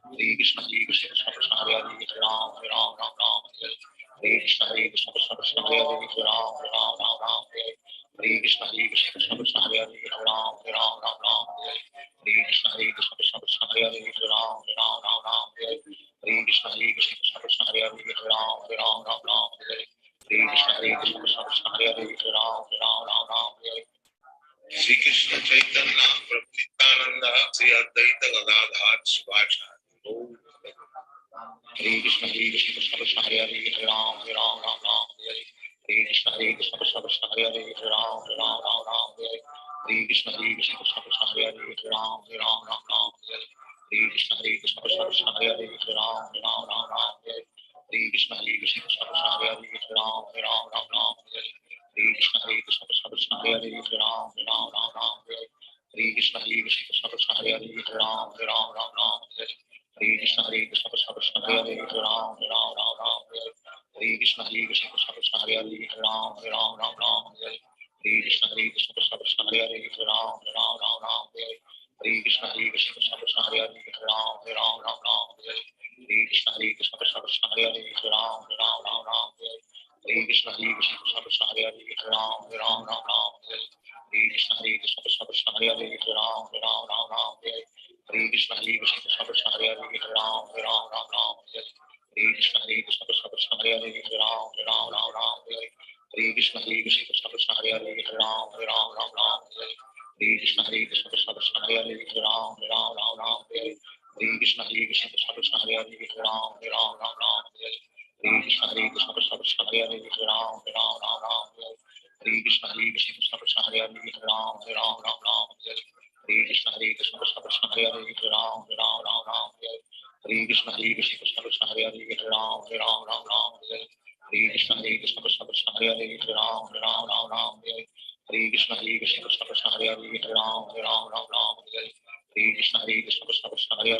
B: Krishna, Hare Krishna, Krishna Krishna, Hare Hare, Hare Ram, Hare Ram, Ram Ram, Hare Hare Krishna, Hare Krishna, Krishna Krishna, Hare Hare, Hare Ram, Hare Ram, Ram Ram, Hare Hare Krishna, Hare Krishna, Krishna Krishna, Hare Hare, Hare Ram, Hare Ram, Ram Ram, Hare Hare Krishna, Hare Krishna, Krishna Krishna, Hare Hare, Hare Ram, Hare Ram, Ram Ram, Hare Hare Krishna, Hare Krishna, Krishna Krishna, Hare Hare, Hare Ram, Hare Ram, Ram Ram, Hare Hare Krishna, Hare Krishna, Krishna Krishna, Hare Hare, Hare Ram, Hare Ram, Ram Ram, Hare Hare Krishna, Hare Krishna, Krishna Krishna, Hare Hare, Hare Ram, Hare Ram, Ram Ram, Hare Shri Krishna Chaitanya Prabhu Nityananda Sri Advaita Gadadhar Shivacharya Hare Krishna, Hare Krishna, Krishna Krishna, Hare Hare, Hare Ram, Hare Ram, Ram Ram, Hare Hare Krishna, Hare Krishna, Krishna Krishna, Hare Hare, Hare Ram, Hare Ram, Ram Ram, Hare Hare Krishna, Hare Krishna, Krishna Krishna, Hare Hare, Hare Ram, Hare Ram, Ram Ram, Hare Hare Krishna, Hare Krishna, Krishna Krishna, Hare Hare, Hare Ram, Hare Ram, Ram Ram, Hare Hare Krishna, Hare Krishna, Krishna Krishna, Hare Hare, Hare Ram, Hare Ram, Ram Ram, Hare Hare Krishna, Hare Krishna, Krishna Krishna, Hare Hare, Hare Ram, Hare Ram, Ram Ram, Hare Hare Krishna, Hare Krishna, Krishna Krishna, Hare Hare, Hare Ram, Hare Ram, Ram Ram, Hare Hare Krishna, Hare Krishna, Krishna Krishna, Hare Hare, Hare Ram, Hare Ram, Ram Ram, Hare Hare Krishna, Hare Krishna, Krishna Krishna, Hare Hare, Hare Ram, Hare Ram, Ram Ram, Hare Hare Krishna, Hare Krishna, Krishna Krishna, Hare Hare, Hare Ram, Hare Ram, Ram Ram, Hare Hare Krishna, Hare Krishna, Krishna Krishna, Hare Hare, Hare Ram, Hare Ram, Ram Ram, Hare Hare Krishna, Hare Krishna, Krishna Krishna, Hare Hare, Hare Ram, Hare Ram, Ram Ram, Hare Hare Krishna, Hare Krishna, Krishna Krishna, Hare Hare, Hare Ram, Hare Ram, Ram Ram, Hare Hare Krishna, Hare Krishna, Krishna Krishna, Hare Hare, Hare Ram, Hare Ram, Ram Ram, Hare Hare Krishna, Hare Krishna, Krishna Krishna, Hare Hare, Hare Ram, Hare Ram, Ram Ram, Hare Hare Krishna, Hare Krishna, Krishna Krishna, Hare Hare, Hare Ram, Hare Ram, Ram Ram, Hare Hare Krishna, Hare Krishna, Krishna Krishna, Hare Hare, Hare Ram, Hare Ram, Ram Ram, Hare Hare Krishna, Hare Krishna, Krishna Krishna, Hare Hare, Hare Ram, Hare Ram, Ram Ram, Hare Hare Krishna, Hare Krishna, Krishna Krishna, Hare Hare, Hare Ram, Hare Ram, Ram Ram, Hare Hare Krishna, Hare Krishna, Krishna Krishna, Hare Hare, Hare Ram, Hare Ram, Ram Ram, Hare Hare Krishna, Hare Krishna, Krishna Krishna, Hare Hare, Hare Ram, Hare Ram, Ram Ram, Hare Hare Krishna, Hare Krishna, Krishna Krishna, Hare Hare, Hare Ram, Hare Ram, Ram Ram, Hare Hare Krishna, Hare Krishna, Krishna Krishna, Hare Hare, Hare Ram, Hare Ram, Ram Ram, Hare Hare Krishna, Hare Krishna, Krishna Krishna, Hare Hare, Hare Ram, Hare Ram, Ram Ram, Hare Hare Krishna, Hare Krishna, Krishna Krishna, Hare Hare,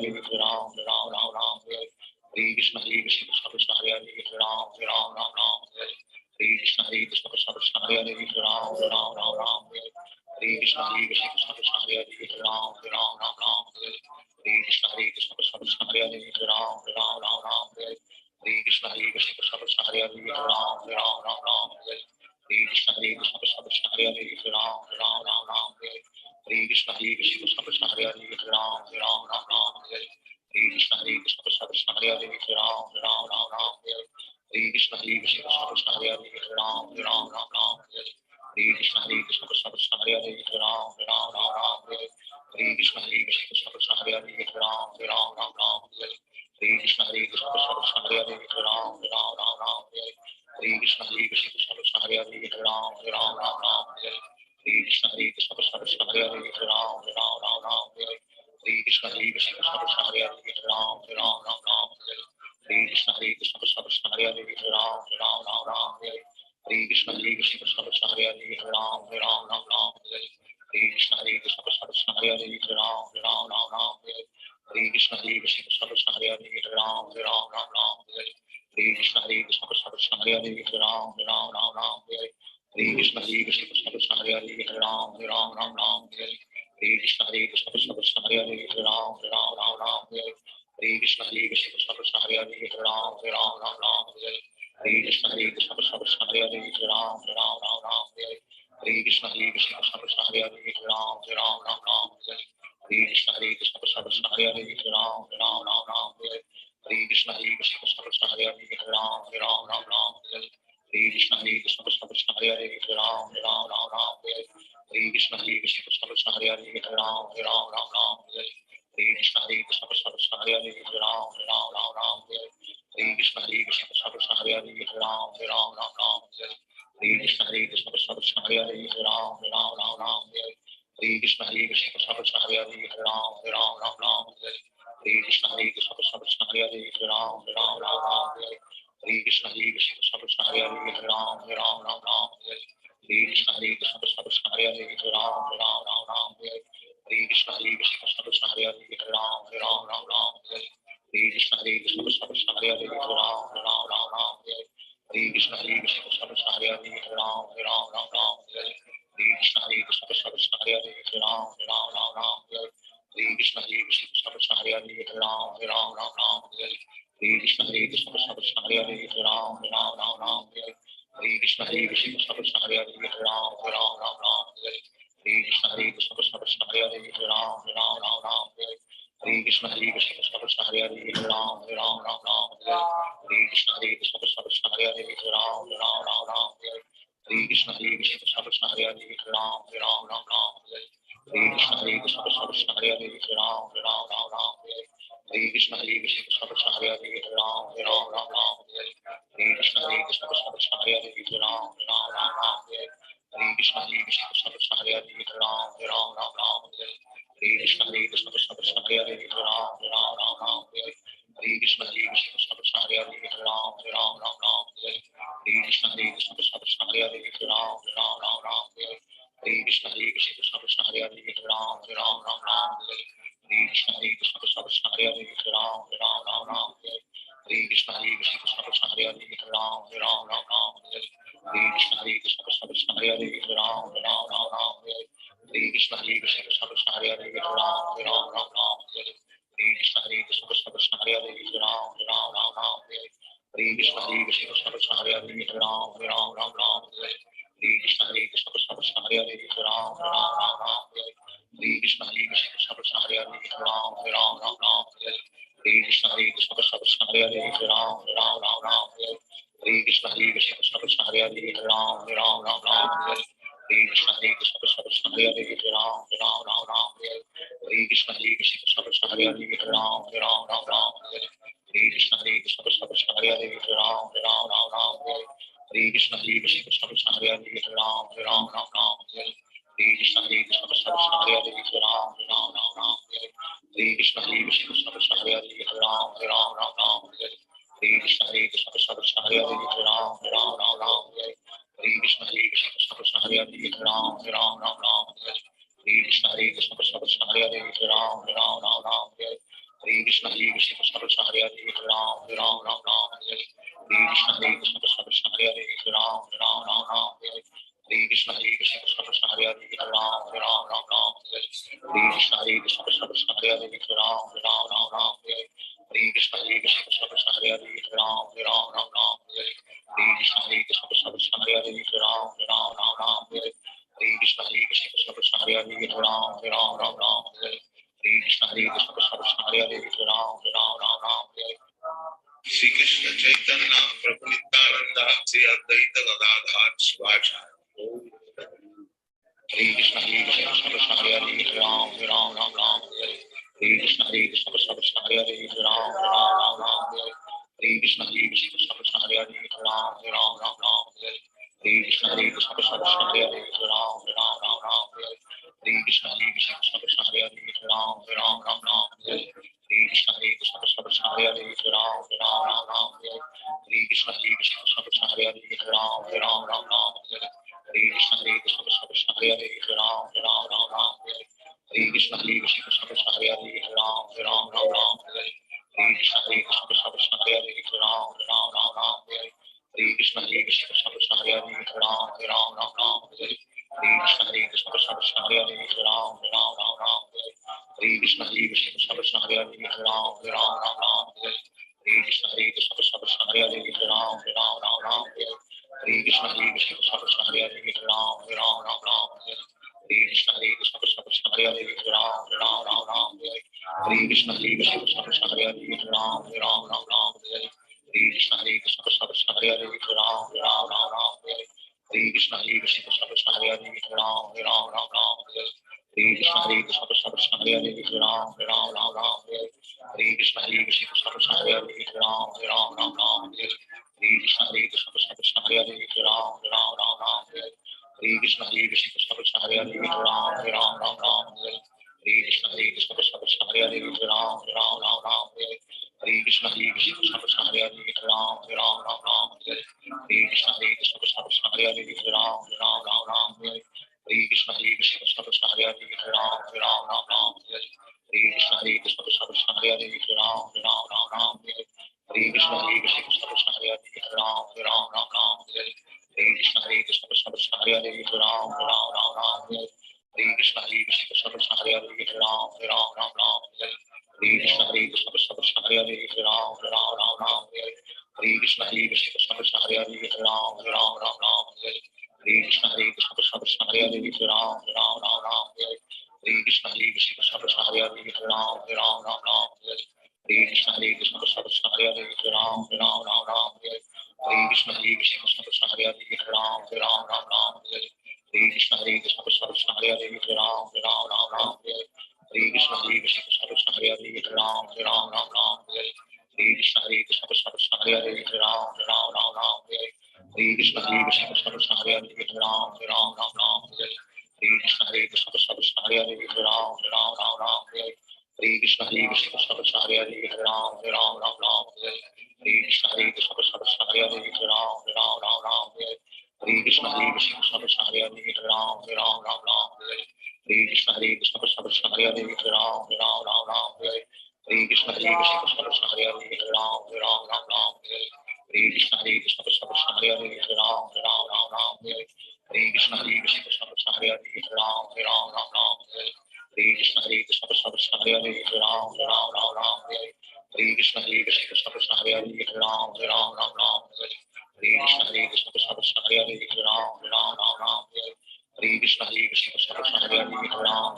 B: Hare Ram, Hare Ram, Ram Ram, Hare Hare Krishna, Hare Krishna, Krishna Krishna, Hare Hare, Hare Ram, Hare Ram, Ram Ram, Hare Hare Krishna, Hare Krishna, Krishna Krishna, Hare Hare, Hare Ram, Hare Ram, Ram Ram, Hare Hare Krishna, Hare Krishna, Krishna Krishna, Hare Hare, Hare Ram, Hare Ram, Ram Ram, Hare Hare Krishna, Hare Krishna, Krishna Krishna, Hare Hare, Hare Ram, Hare Ram, Ram Ram, Hare Hare Krishna, Hare Krishna, Krishna Krishna, Hare Hare, Hare Ram, Hare Ram, Ram Ram, Hare Hare Krishna, Hare Krishna, Krishna Krishna, Hare Hare, Hare Ram, Hare Ram, Ram Ram, Hare Hare Krishna, Hare Krishna, Krishna Krishna, Hare Hare, Hare Ram, Hare Ram, Ram Ram, Hare Hare Krishna, Hare Krishna, Krishna Krishna, Hare Hare, Hare Ram, Hare Ram, Ram Ram, Hare Hare Krishna, Hare Krishna, Krishna Krishna, Hare Hare, Hare Ram, Hare Ram, Ram Ram, Hare Hare Krishna, Hare Krishna, Krishna Krishna, Hare Hare, Hare Ram, Hare Ram, Ram Ram, Hare Hare Krishna, Hare Krishna, Krishna Krishna, Hare Hare, Hare Ram, Hare Ram, Ram Ram, Hare Hare Krishna, Hare Krishna, Krishna Krishna, Hare Hare, Hare Ram, Hare Ram, Ram Ram, Hare Hare Krishna, Hare Krishna, Krishna Krishna, Hare Hare, Hare Ram, Hare Ram, Ram Ram, Hare Hare Krishna, Hare Krishna, Krishna Krishna, Hare Hare, Hare Ram, Hare Ram, Ram Ram, Hare Hare Krishna, Hare Krishna, Krishna Krishna, Hare Hare, Hare Ram, Hare Ram, Ram Ram, Hare Hare Krishna, Hare Krishna, Krishna Krishna, Hare Hare, Hare Ram, Hare Ram, Ram Ram, Hare Hare Krishna, Hare Krishna, Krishna Krishna, Hare Hare, Hare Ram, Hare Ram, Ram Ram, Hare Hare Krishna, Hare Krishna, Krishna Krishna, Hare Hare, Hare Ram, Hare Ram, Ram Ram, Hare Hare Krishna, Hare Krishna, Hare Hare Ram Ram Ram Ram Hare Hare Krishna Hare Krishna Krishna Hare Hare Ram Ram Ram Ram Hare Hare Krishna Hare Krishna Krishna Hare Hare Ram Ram Ram Ram Hare Hare Krishna Hare Krishna Krishna Hare Hare Ram Ram Ram Ram Hare Hare Krishna Hare Krishna Krishna Hare Hare Ram Ram Ram Ram Hare Hare Krishna Hare Krishna Krishna Hare Hare Ram Ram Ram Ram Hare Hare Krishna Hare Krishna Krishna Hare Hare Ram Ram Ram Ram Hare Hare Krishna Hare Krishna Krishna Hare Hare Ram Ram Ram Ram Hare Hare Krishna Hare Krishna Krishna Hare Hare Ram Ram Ram Ram Hare Hare Krishna Hare Krishna Krishna Hare Hare Ram Ram Ram Ram Hare Hare Krishna Hare Krishna Krishna Hare Hare Ram Ram Ram Ram Hare Hare Krishna Hare Krishna Krishna Hare Hare Ram Ram Ram Ram Hare Hare Krishna Hare Krishna Krishna Hare Hare Ram Ram Ram Ram Hare Hare Krishna Hare Krishna Krishna Hare Hare Ram Ram Ram Ram Hare Hare Krishna Hare Krishna Krishna Hare Hare Ram Ram Ram Ram Hare Hare Krishna Hare Krishna Krishna Hare Hare Ram Ram Ram Ram Hare Hare Krishna Hare Krishna Krishna Hare Hare Ram Ram Ram Ram Hare Hare Krishna Hare Krishna Krishna Hare Hare Ram Ram Ram Ram Hare Hare Krishna Hare Krishna Krishna Hare Hare Ram Ram Ram Ram Hare Hare Krishna Hare Krishna Krishna Hare Hare Ram Ram Ram Ram Hare Hare Krishna Hare Krishna Krishna Hare Hare Ram Ram Ram Ram Hare Hare Krishna Hare Krishna Krishna Hare Hare Ram Ram Ram Ram Hare Hare Krishna Hare Krishna Krishna Hare Hare Ram Ram Ram Ram Hare Hare Krishna Hare Krishna Krishna Hare Hare Ram Ram Ram Ram Hare Hare Krishna Hare Krishna Krishna Hare Hare Ram Ram Ram Ram Hare Hare Krishna Hare Krishna Krishna Hare Hare Ram Ram Ram Ram Hare Hare Krishna Hare Krishna Krishna Hare Hare Ram Ram Ram Ram Hare Hare Krishna Hare Krishna Krishna Hare Hare Ram Ram Ram Ram Hare Hare Krishna Hare Krishna Krishna Hare Hare Ram Ram Ram Ram Hare Hare Krishna Hare Krishna Krishna Hare Hare Ram Ram Ram Ram Hare Hare Krishna Hare Krishna Krishna Hare Hare Ram Ram Ram Ram Hare Hare Krishna Hare Krishna Krishna Hare Hare Ram Ram Ram Ram Hare Hare Krishna Hare Krishna Krishna Hare Hare Ram Ram Ram Ram Hare Hare Krishna Hare Krishna Krishna Hare Hare Ram Ram Ram Ram Hare Hare Krishna Hare Krishna Krishna Hare Hare Ram Ram Ram Ram Hare Hare Krishna Hare Krishna Krishna Hare Hare Ram Ram Ram Ram Hare Hare Krishna Hare Krishna Krishna Hare Hare Ram Ram Ram Ram Hare Hare Krishna Hare Krishna Krishna Hare Hare Ram Ram Ram Ram Hare Hare Krishna Hare Krishna Krishna Hare Hare Ram Ram Ram Ram Hare Hare Krishna Hare Krishna Krishna Hare Hare Ram Ram Ram Ram Hare Hare Krishna Hare Krishna Krishna Hare Hare Ram Ram Ram Ram Hare Hare Krishna Hare Krishna Krishna Hare Hare Ram Ram Ram Ram Hare Hare Krishna Hare Krishna Krishna Hare Hare Ram Ram Ram Ram Hare Hare Krishna Hare Krishna Krishna Hare Hare Ram Ram Ram Ram Hare Hare Krishna Hare Krishna Krishna Hare Hare Ram Ram Ram Ram Hare Hare Krishna Hare Krishna Krishna Hare Hare Ram Ram Ram Ram Hare Hare Krishna Hare Krishna Krishna Hare Hare Ram Ram Ram Ram Hare Hare Krishna Hare Krishna Krishna Hare Hare Ram Ram Ram Ram Hare Hare Krishna Hare Krishna Krishna Hare Hare Ram Ram Ram Ram Hare Hare Krishna Hare Krishna Krishna Hare Hare Ram Ram Ram Ram Hare Hare Krishna Hare Krishna Krishna Hare Hare Ram Ram Ram Ram Hare Hare Krishna Hare Krishna Krishna Hare Hare Ram Ram Ram Ram Hare Hare Krishna Hare Krishna Krishna Hare Hare Ram Ram Ram Ram Hare Hare Krishna Hare Krishna Krishna Hare Hare Ram Ram Ram Ram Hare Hare Krishna Hare Krishna Krishna Hare Hare Ram Ram Ram Ram Hare Hare Krishna Hare Krishna Krishna Hare Hare Ram Ram Ram Ram Hare Hare Krishna Hare Krishna Krishna Hare Hare Ram Ram Ram Ram Hare Hare Krishna Hare Krishna Krishna Hare Hare Ram Ram Ram Ram Hare Hare Krishna Hare Krishna Krishna Hare Hare Ram Ram Ram Ram Hare Hare Krishna Hare Krishna Krishna Hare Hare Ram Ram Ram Ram Hare Hare Krishna Hare Krishna Krishna Hare Hare Ram Ram Ram Ram Hare Hare Krishna Hare Krishna Krishna Hare Hare Ram Ram Ram Ram Hare Hare Krishna Hare Krishna Krishna Hare Hare Ram Ram Ram Ram Hare Hare Krishna Hare Krishna Krishna Hare Hare Ram Ram Ram Ram Hare Hare Krishna Hare Krishna Krishna Hare Hare Ram Ram Ram Ram Hare Shri Krishna Chaitanya Prabhu Nityananda Shri Advaita Gadadhar Shivacharya Hare Krishna Krishna Hare Hare Ram Ram Ram Ram Hare Hare Krishna Hare Krishna Krishna Hare Hare Ram Ram Ram Ram Hare Hare Krishna Hare Krishna Krishna Hare Hare Ram Ram Ram Ram Hare Hare Krishna Hare Krishna Krishna Hare Hare Ram Ram Ram Ram Hare Hare Krishna Hare Krishna Krishna Hare Hare Ram Ram Ram Ram Hare Hare Krishna Hare Krishna Krishna Hare Hare Ram Ram Ram Ram Hare Hare Krishna Hare Krishna Krishna Hare Hare Ram Ram Ram Ram Hare Hare Krishna Hare Krishna Krishna Hare Hare Ram Ram Ram Ram Hare Hare Hare Krishna Krishna Krishna Hare Hare Hare Ram Ram Ram Hare Hare Hare Krishna Krishna Krishna Hare Hare Ram Ram Ram Hare Hare Krishna Krishna Krishna Hare Hare Ram Ram Ram Hare Hare Krishna Krishna Krishna Hare Hare Ram Ram Ram Hare Hare Krishna Krishna Krishna Hare Hare Ram Ram Ram Hare Hare Krishna Krishna Krishna Hare Hare Ram Ram Ram Hare Hare Krishna Krishna Krishna Hare Hare Ram Ram Ram Hare Hare Krishna Krishna Krishna Hare Hare Ram Ram Hare Hare Krishna Krishna Krishna Hare Hare Ram Ram Hare Hare Krishna Krishna Krishna Hare Hare Ram Ram Hare Hare Krishna Krishna Krishna Hare Hare Ram Ram Hare Hare Krishna Krishna Krishna Hare Hare Ram Ram Hare Hare Krishna Krishna Krishna Hare Hare Ram Ram Hare Hare Krishna Krishna Krishna Hare Hare Ram Ram Hare Hare Krishna Krishna Krishna Hare Hare Ram Ram Hare Hare Krishna Krishna Krishna Hare Hare Ram Ram Hare Hare Krishna Krishna Krishna Hare Hare Ram Ram Hare Hare Krishna Krishna Krishna Hare Hare Ram Ram Hare Hare Krishna Krishna Krishna Hare Hare Ram Ram Hare Hare Krishna Krishna Krishna Hare Hare Ram Ram Hare Hare Krishna Krishna Krishna Hare Hare Ram Ram Hare Hare Krishna Krishna Krishna Hare Hare Ram Ram Hare Hare Krishna Krishna Krishna Hare Hare Ram Ram Hare Hare Krishna Krishna Krishna Hare Hare Ram Ram Hare Hare Krishna Krishna Krishna Hare Hare Ram Ram Hare Hare Krishna Krishna Krishna Hare Hare Ram Ram Hare Hare Krishna Krishna Krishna Hare Hare Ram Ram Hare Hare Krishna Krishna Krishna Hare Hare Ram Ram Hare Hare Krishna Krishna Krishna Hare Hare Ram Ram Hare Hare Krishna Krishna Krishna Hare Hare Ram Ram Hare Hare Krishna Krishna Krishna Hare Hare Ram Ram Hare Hare Krishna Krishna Krishna Hare Hare Ram Ram Hare Hare Krishna Krishna Krishna Hare Hare Ram Ram Hare Hare Krishna Krishna Krishna Hare Hare Ram Ram Hare Hare Krishna Krishna Krishna Hare Hare Ram Ram Hare Hare Krishna Krishna Krishna Hare Hare Ram Ram Hare Hare Krishna Krishna Krishna Hare Hare Ram Ram Hare Hare Krishna Krishna Krishna Hare Hare Ram Ram Hare Hare Krishna Krishna Krishna Hare Hare Ram Ram Hare Hare Krishna Krishna Krishna Hare Hare Ram Ram Hare Hare Krishna Krishna Krishna Hare Hare Ram Ram Hare Hare Krishna Krishna Krishna Hare Hare Ram Ram Hare Hare Krishna Krishna Krishna Hare Hare Ram Ram Hare Hare Krishna Krishna Krishna Hare Hare Ram Ram Hare Hare Krishna Krishna Krishna Hare Hare Ram Ram Hare Hare Krishna Krishna Krishna Hare Hare Ram Ram Hare Hare Krishna Krishna Krishna Hare Hare Ram Ram Hare Hare Krishna Krishna Krishna Hare Hare Ram Ram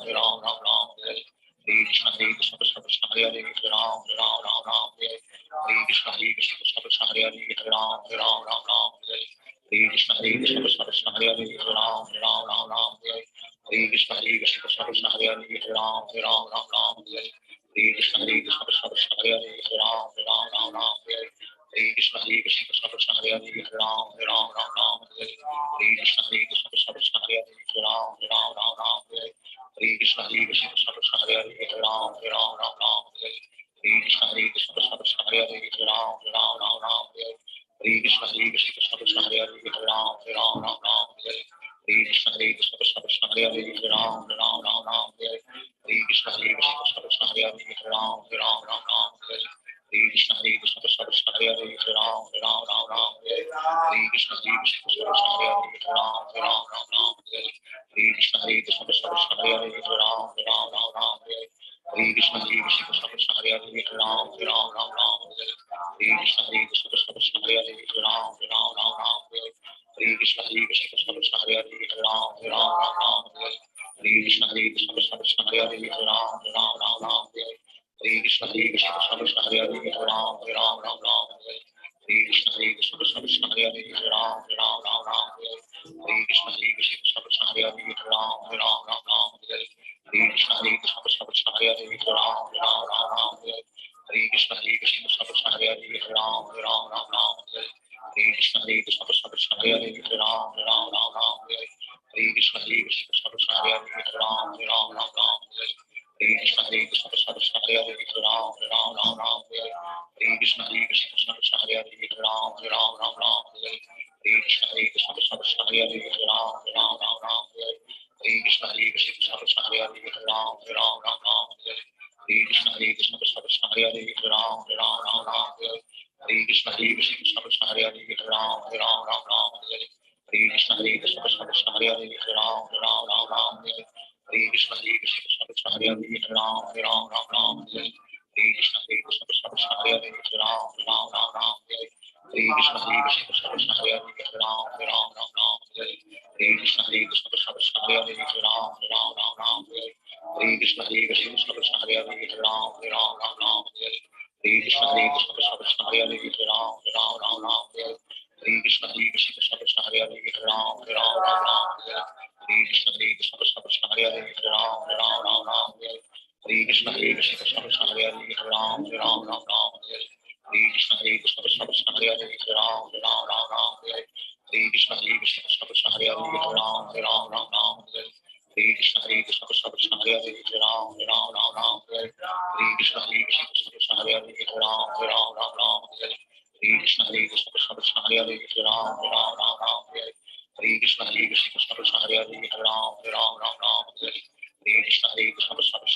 B: Hare Hare Krishna Krishna Krishna Hare Hare Ram Ram Hare Hare Krishna Krishna Krishna Hare Hare Ram Ram Hare Hare Krishna Krishna Krishna Hare Hare Ram Ram Hare Hare Krishna Krishna Krishna Hare Hare Ram Ram Hare Hare Krishna Krishna Krishna Hare Hare Ram Ram Hare Hare Krishna Krishna Krishna Hare Hare Ram Ram Hare Hare Krishna Krishna Krishna Hare Hare Ram Ram Hare Hare Krishna Krishna Krishna Hare Hare Ram Ram Hare Hare Krishna Krishna Krishna Hare Hare Ram Ram Hare Hare Krishna Krishna Krishna Hare Hare Ram Ram Hare Hare Krishna Krishna Krishna Hare Hare Ram Ram Hare Hare Krishna Krishna Krishna Hare Hare Ram Ram Hare Hare Krishna Krishna Krishna Hare Hare Ram Ram Hare Hare Krishna Krishna Krishna Hare Hare Ram Ram Hare Hare Krishna Krishna Krishna Hare Hare Ram Ram Hare Hare Krishna Krishna Krishna Hare Hare Ram Ram Hare Hare Krishna Krishna Krishna Hare Hare Ram Ram Hare Hare Krishna Krishna Krishna Hare Hare Ram Hare Hare Krishna Krishna Krishna Hare Hare Ram Hare Hare Krishna Krishna Krishna Hare Hare Ram Hare Hare Krishna Krishna Krishna Hare Hare Ram Hare Hare Krishna Krishna Krishna Hare Hare Ram Hare Hare Krishna Krishna Krishna Hare Hare Ram Hare Hare Krishna Krishna Krishna Hare Hare Ram Hare Hare Krishna Krishna Krishna Hare Hare Ram Hare Hare Krishna Krishna Krishna Hare Hare Ram Hare Hare Krishna Krishna Krishna Hare Hare Ram Hare Krishna Krishna Hare Hare Hare Ram Hare Ram Ram Ram Hare Hare Hare Krishna Krishna Hare Hare Hare Ram Hare Ram Ram Ram Hare Hare Krishna Krishna Hare Hare Hare Ram Hare Ram Ram Ram Hare Hare Krishna Krishna Hare Hare Hare Ram Hare Ram Ram Ram Hare Hare Krishna Krishna Hare Hare Hare Ram Hare Ram Ram Ram Hare Hare Krishna Krishna Hare Hare Hare Ram Hare Ram Ram Ram Hare Hare Krishna Krishna Hare Hare Hare Ram Hare Ram Ram Ram Hare Hare Krishna Krishna Hare Hare Hare Ram Hare Ram Ram Ram Hare Hare Krishna Krishna Hare Hare Hare Ram Hare Ram Ram Ram Hare Hare Krishna Krishna Hare Hare Hare Ram Hare Ram Ram Ram Hare Hare Krishna Krishna Hare Hare Hare Ram Hare Ram Ram Ram Hare Hare Krishna Krishna Hare Hare Hare Ram Hare Ram Ram Ram Hare Hare Krishna Krishna Hare Hare Hare Ram Hare Ram Ram Ram Hare Hare Krishna Krishna Hare Hare Hare Ram Hare Ram Ram Ram Hare Hare Krishna Krishna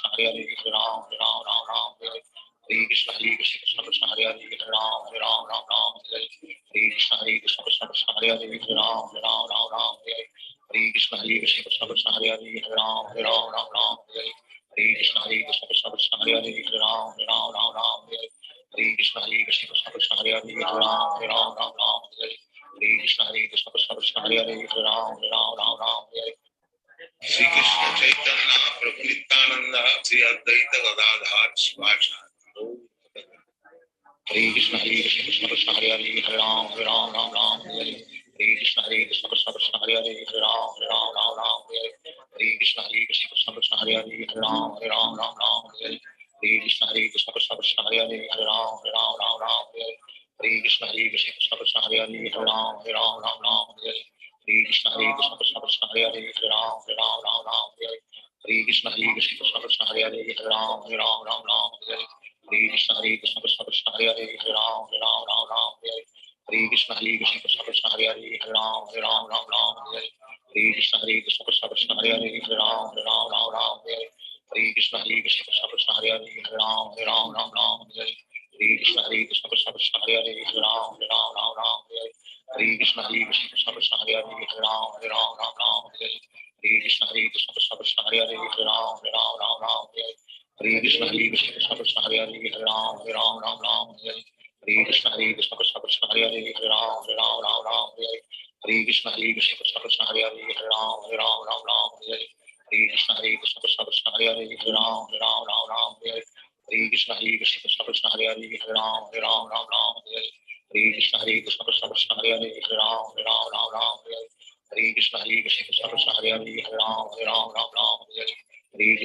B: Hare Hare Hare Ram Hare Ram Ram Ram Hare Hare Krishna Krishna Hare Hare Hare Ram Hare Ram Ram Ram Hare Hare Krishna Krishna Hare Hare Hare Ram Hare Ram Ram Ram Hare Hare Krishna Krishna Hare Hare Hare Ram Hare Ram Ram Ram Hare Hare Krishna Krishna Hare Hare Hare Ram Hare Ram Ram Ram Hare Hare Krishna Krishna Hare Hare Hare Ram Hare Ram Ram Ram Hare Hare Krishna Krishna Hare Hare Hare Ram Hare Ram Ram Ram Hare Hare Krishna Krishna Hare Hare Hare Ram Hare Ram Ram Ram Hare Shri Krishna Chaitanya Prabhu Nityananda Shri Advaita Gadadhar Shivasana Hare Krishna Krishna Hare Hare Hare Ram Hare Ram Ram Ram Hare Hare Krishna Krishna Hare Hare Hare Ram Hare Ram Ram Ram Hare Hare Krishna Krishna Hare Hare Hare Ram Hare Ram Ram Ram Hare Hare Krishna Krishna Hare Hare Hare Ram Hare Ram Ram Ram Hare Hare Krishna Krishna Hare Hare Hare Ram Hare Ram Ram Ram Hare Hare Krishna Krishna Hare Hare Hare Ram Hare Ram Ram Ram Hare Hare Krishna Krishna Hare Hare Hare Ram Hare Ram Ram Ram Hare Hare Krishna Krishna Hare Hare Hare Ram Hare Ram Ram Ram Hare Hare Krishna Krishna Hare Hare Hare Ram Hare Ram Ram Ram Hare Hare Krishna Krishna Hare Hare Hare Ram Hare Ram Ram Ram Hare Hare Krishna Krishna Hare Hare Hare Ram Hare Ram Ram Ram Hare Hare Krishna Krishna Hare Hare Hare Ram Hare Ram Ram Ram Hare Hare Krishna Krishna Hare Hare Hare Ram Hare Ram Ram Ram Hare Hare Krishna Krishna Hare Hare Hare Ram Hare Ram Ram Ram Hare Hare Krishna Krishna Hare Hare Hare Ram Hare Ram Ram Ram Hare Hare Krishna Krishna Hare Hare Hare Ram Hare Ram Ram Ram Hare Hare Krishna Krishna Hare Hare Hare Ram Hare Ram Ram Ram Hare Hare Krishna Krishna Hare Hare Hare Ram Hare Ram Ram Ram Hare Hare Krishna Krishna Hare Hare Hare Ram Hare Ram Ram Ram Hare Hare Krishna Krishna Hare Hare Hare Ram Hare Ram Ram Ram Hare Hare Krishna Krishna Hare Hare Hare Ram Hare Ram Ram Ram Hare Hare Krishna Krishna Hare Hare Hare Ram Hare Ram Ram Ram Hare Hare Krishna Krishna Hare Hare Hare Ram Hare Ram Ram Ram Hare Hare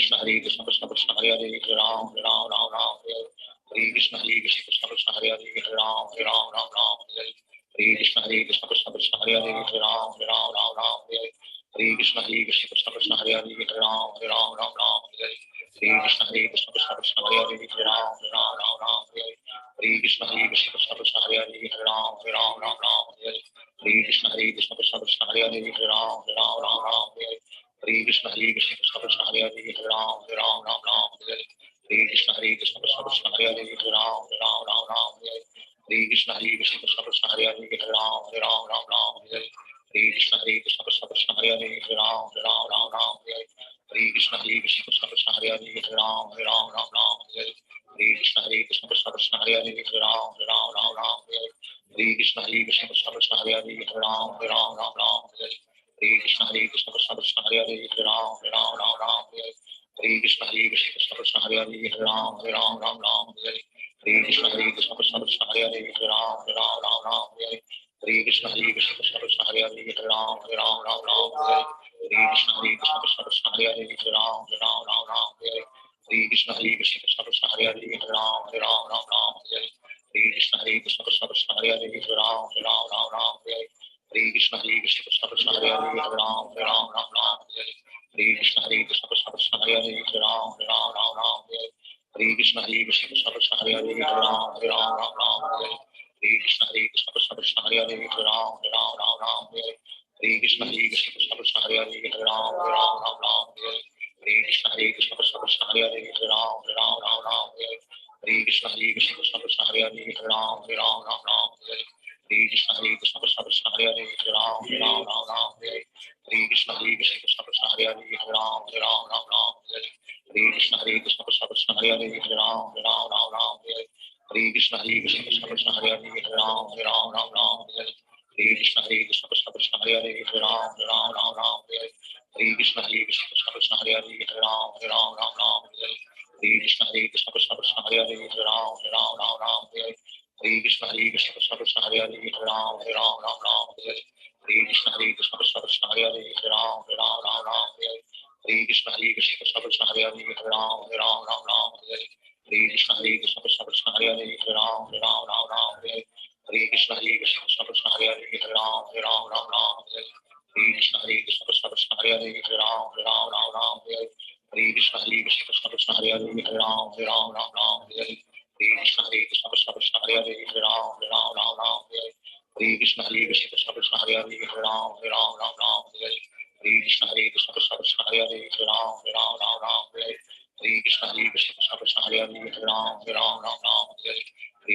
B: Krishna Krishna Hare Hare Hare Ram Hare Ram Ram Ram Hare Hare Krishna Krishna Hare Hare Hare Ram Hare Ram Ram Ram Hare Hare Krishna Krishna Hare Hare Hare Ram Hare Ram Ram Ram Hare Hare Krishna Krishna Hare Hare Hare Ram Hare Ram Ram Ram Hare Hare Krishna Krishna Hare Hare Hare Ram Hare Ram Ram Ram Hare Hare Krishna Krishna Hare Hare Hare Ram Hare Ram Ram Ram Hare Hare Krishna Krishna Hare Hare Hare Ram Hare Ram Ram Ram Hare Hare Krishna Krishna Hare Hare Hare Ram Hare Ram Ram Ram Hare Hare Krishna Krishna Hare Hare Hare Ram Hare Ram Ram Ram Hare Hare Krishna Krishna Hare Hare Hare Ram Hare Ram Ram Ram Hare Hare Krishna Krishna Hare Hare Hare Ram Hare Ram Ram Ram Hare Hare Krishna Krishna Hare Hare Hare Ram Hare Ram Ram Ram Hare Hare Krishna Krishna Hare Hare Hare Ram Hare Ram Ram Ram Hare Hare Krishna Krishna Hare Hare Hare Ram Hare Ram Ram Ram Hare Hare Krishna Krishna Hare Hare Hare Ram Hare Ram Ram Ram Hare Hare Krishna Krishna Hare Hare Hare Ram Hare Ram Ram Ram Hare Hare Krishna Krishna Hare Hare Hare Ram Hare Ram Ram Ram Hare Hare Krishna Krishna Hare Hare Hare Ram Hare Ram Ram Ram Hare Hare Krishna Krishna Hare Hare Hare Ram Hare Ram Ram Ram Hare Hare Krishna Krishna Hare Hare Hare Ram Hare Ram Ram Ram Hare Hare Krishna Krishna Hare Hare Hare Ram Hare Ram Ram Ram Hare Hare Krishna Krishna Hare Hare Hare Ram Hare Ram Ram Ram Hare Hare Krishna Krishna Hare Hare Hare Ram Hare Ram Ram Ram Hare Hare Krishna Krishna Hare Hare Hare Ram Hare Ram Ram Ram Hare Hare Krishna Krishna Hare Hare Hare Ram Hare Ram Ram Ram Hare Hare Krishna Krishna Hare Hare Hare Ram Hare Ram Ram Ram Hare Hare Krishna Krishna Hare Hare Hare Ram Hare Ram Ram Ram Hare Hare Krishna Krishna Hare Hare Hare Ram Hare Ram Ram Ram Hare Hare Hare Hare Ram Hare Ram Ram Ram Hare Hare Krishna Hare Krishna Krishna Krishna Hare Hare Hare Ram Hare Ram Ram Ram Hare Hare Krishna Hare Krishna Krishna Krishna Hare Hare Hare Ram Hare Ram Ram Ram Hare Hare Krishna Hare Krishna Krishna Krishna Hare Hare Hare Ram Hare Ram Ram Ram Hare Hare Krishna Hare Krishna Krishna Krishna Hare Hare Hare Ram Hare Ram Ram Ram Hare Hare Krishna Hare Krishna Krishna Krishna Hare Hare Hare Ram Hare Ram Ram Ram Hare Hare Krishna Hare Krishna Krishna Krishna Hare Hare Hare Ram Hare Ram Ram Ram Hare Hare Krishna Hare Krishna Krishna Krishna Hare Hare Hare Ram Hare Ram Ram Ram Hare Hare Krishna Hare Krishna Krishna Krishna Hare Hare Hare Ram Hare Ram Ram Ram Hare Hare Krishna Hare Krishna Krishna Krishna Hare Hare Hare Ram Hare Ram Ram Ram Hare Hare Krishna Hare Krishna Krishna Krishna Hare Hare Hare Ram Hare Ram Ram Ram Hare Hare Krishna Hare Krishna Krishna Krishna Hare Hare Hare Ram Hare Ram Ram Ram Hare Hare Krishna Hare Krishna Krishna Krishna Hare Hare Hare Ram Hare Ram Ram Ram Hare Hare Krishna Hare Krishna Krishna Krishna Hare Hare Hare Ram Hare Ram Ram Ram Hare Hare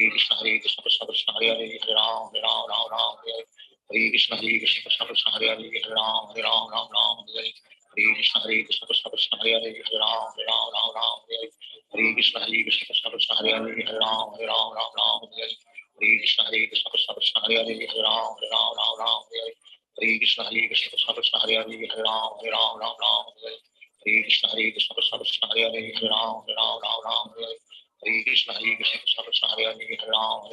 B: Krishna Hare Krishna Krishna Krishna Hare Hare Hare Ram Hare Ram Ram Ram Hare Hare Krishna Hare Krishna Krishna Krishna Hare Hare Hare Ram Hare Ram Ram Ram Hare Hare Krishna Hare Krishna Krishna Krishna Hare Hare Hare Ram Hare Ram Ram Ram Hare Hare Krishna Hare Krishna Krishna Krishna Hare Hare Hare Ram Hare Ram Ram Ram Hare Hare Krishna Hare Krishna Krishna Krishna Hare Hare Hare Ram Hare Ram Ram Ram Hare Hare Krishna Hare Krishna Krishna Krishna Hare Hare Hare Ram Hare Ram Ram Ram Hare Hare Krishna Hare Krishna Krishna Krishna Hare Hare Hare Ram Hare Ram Ram Ram Hare Hare Krishna Hare Krishna Krishna Krishna Hare Hare Hare Ram Hare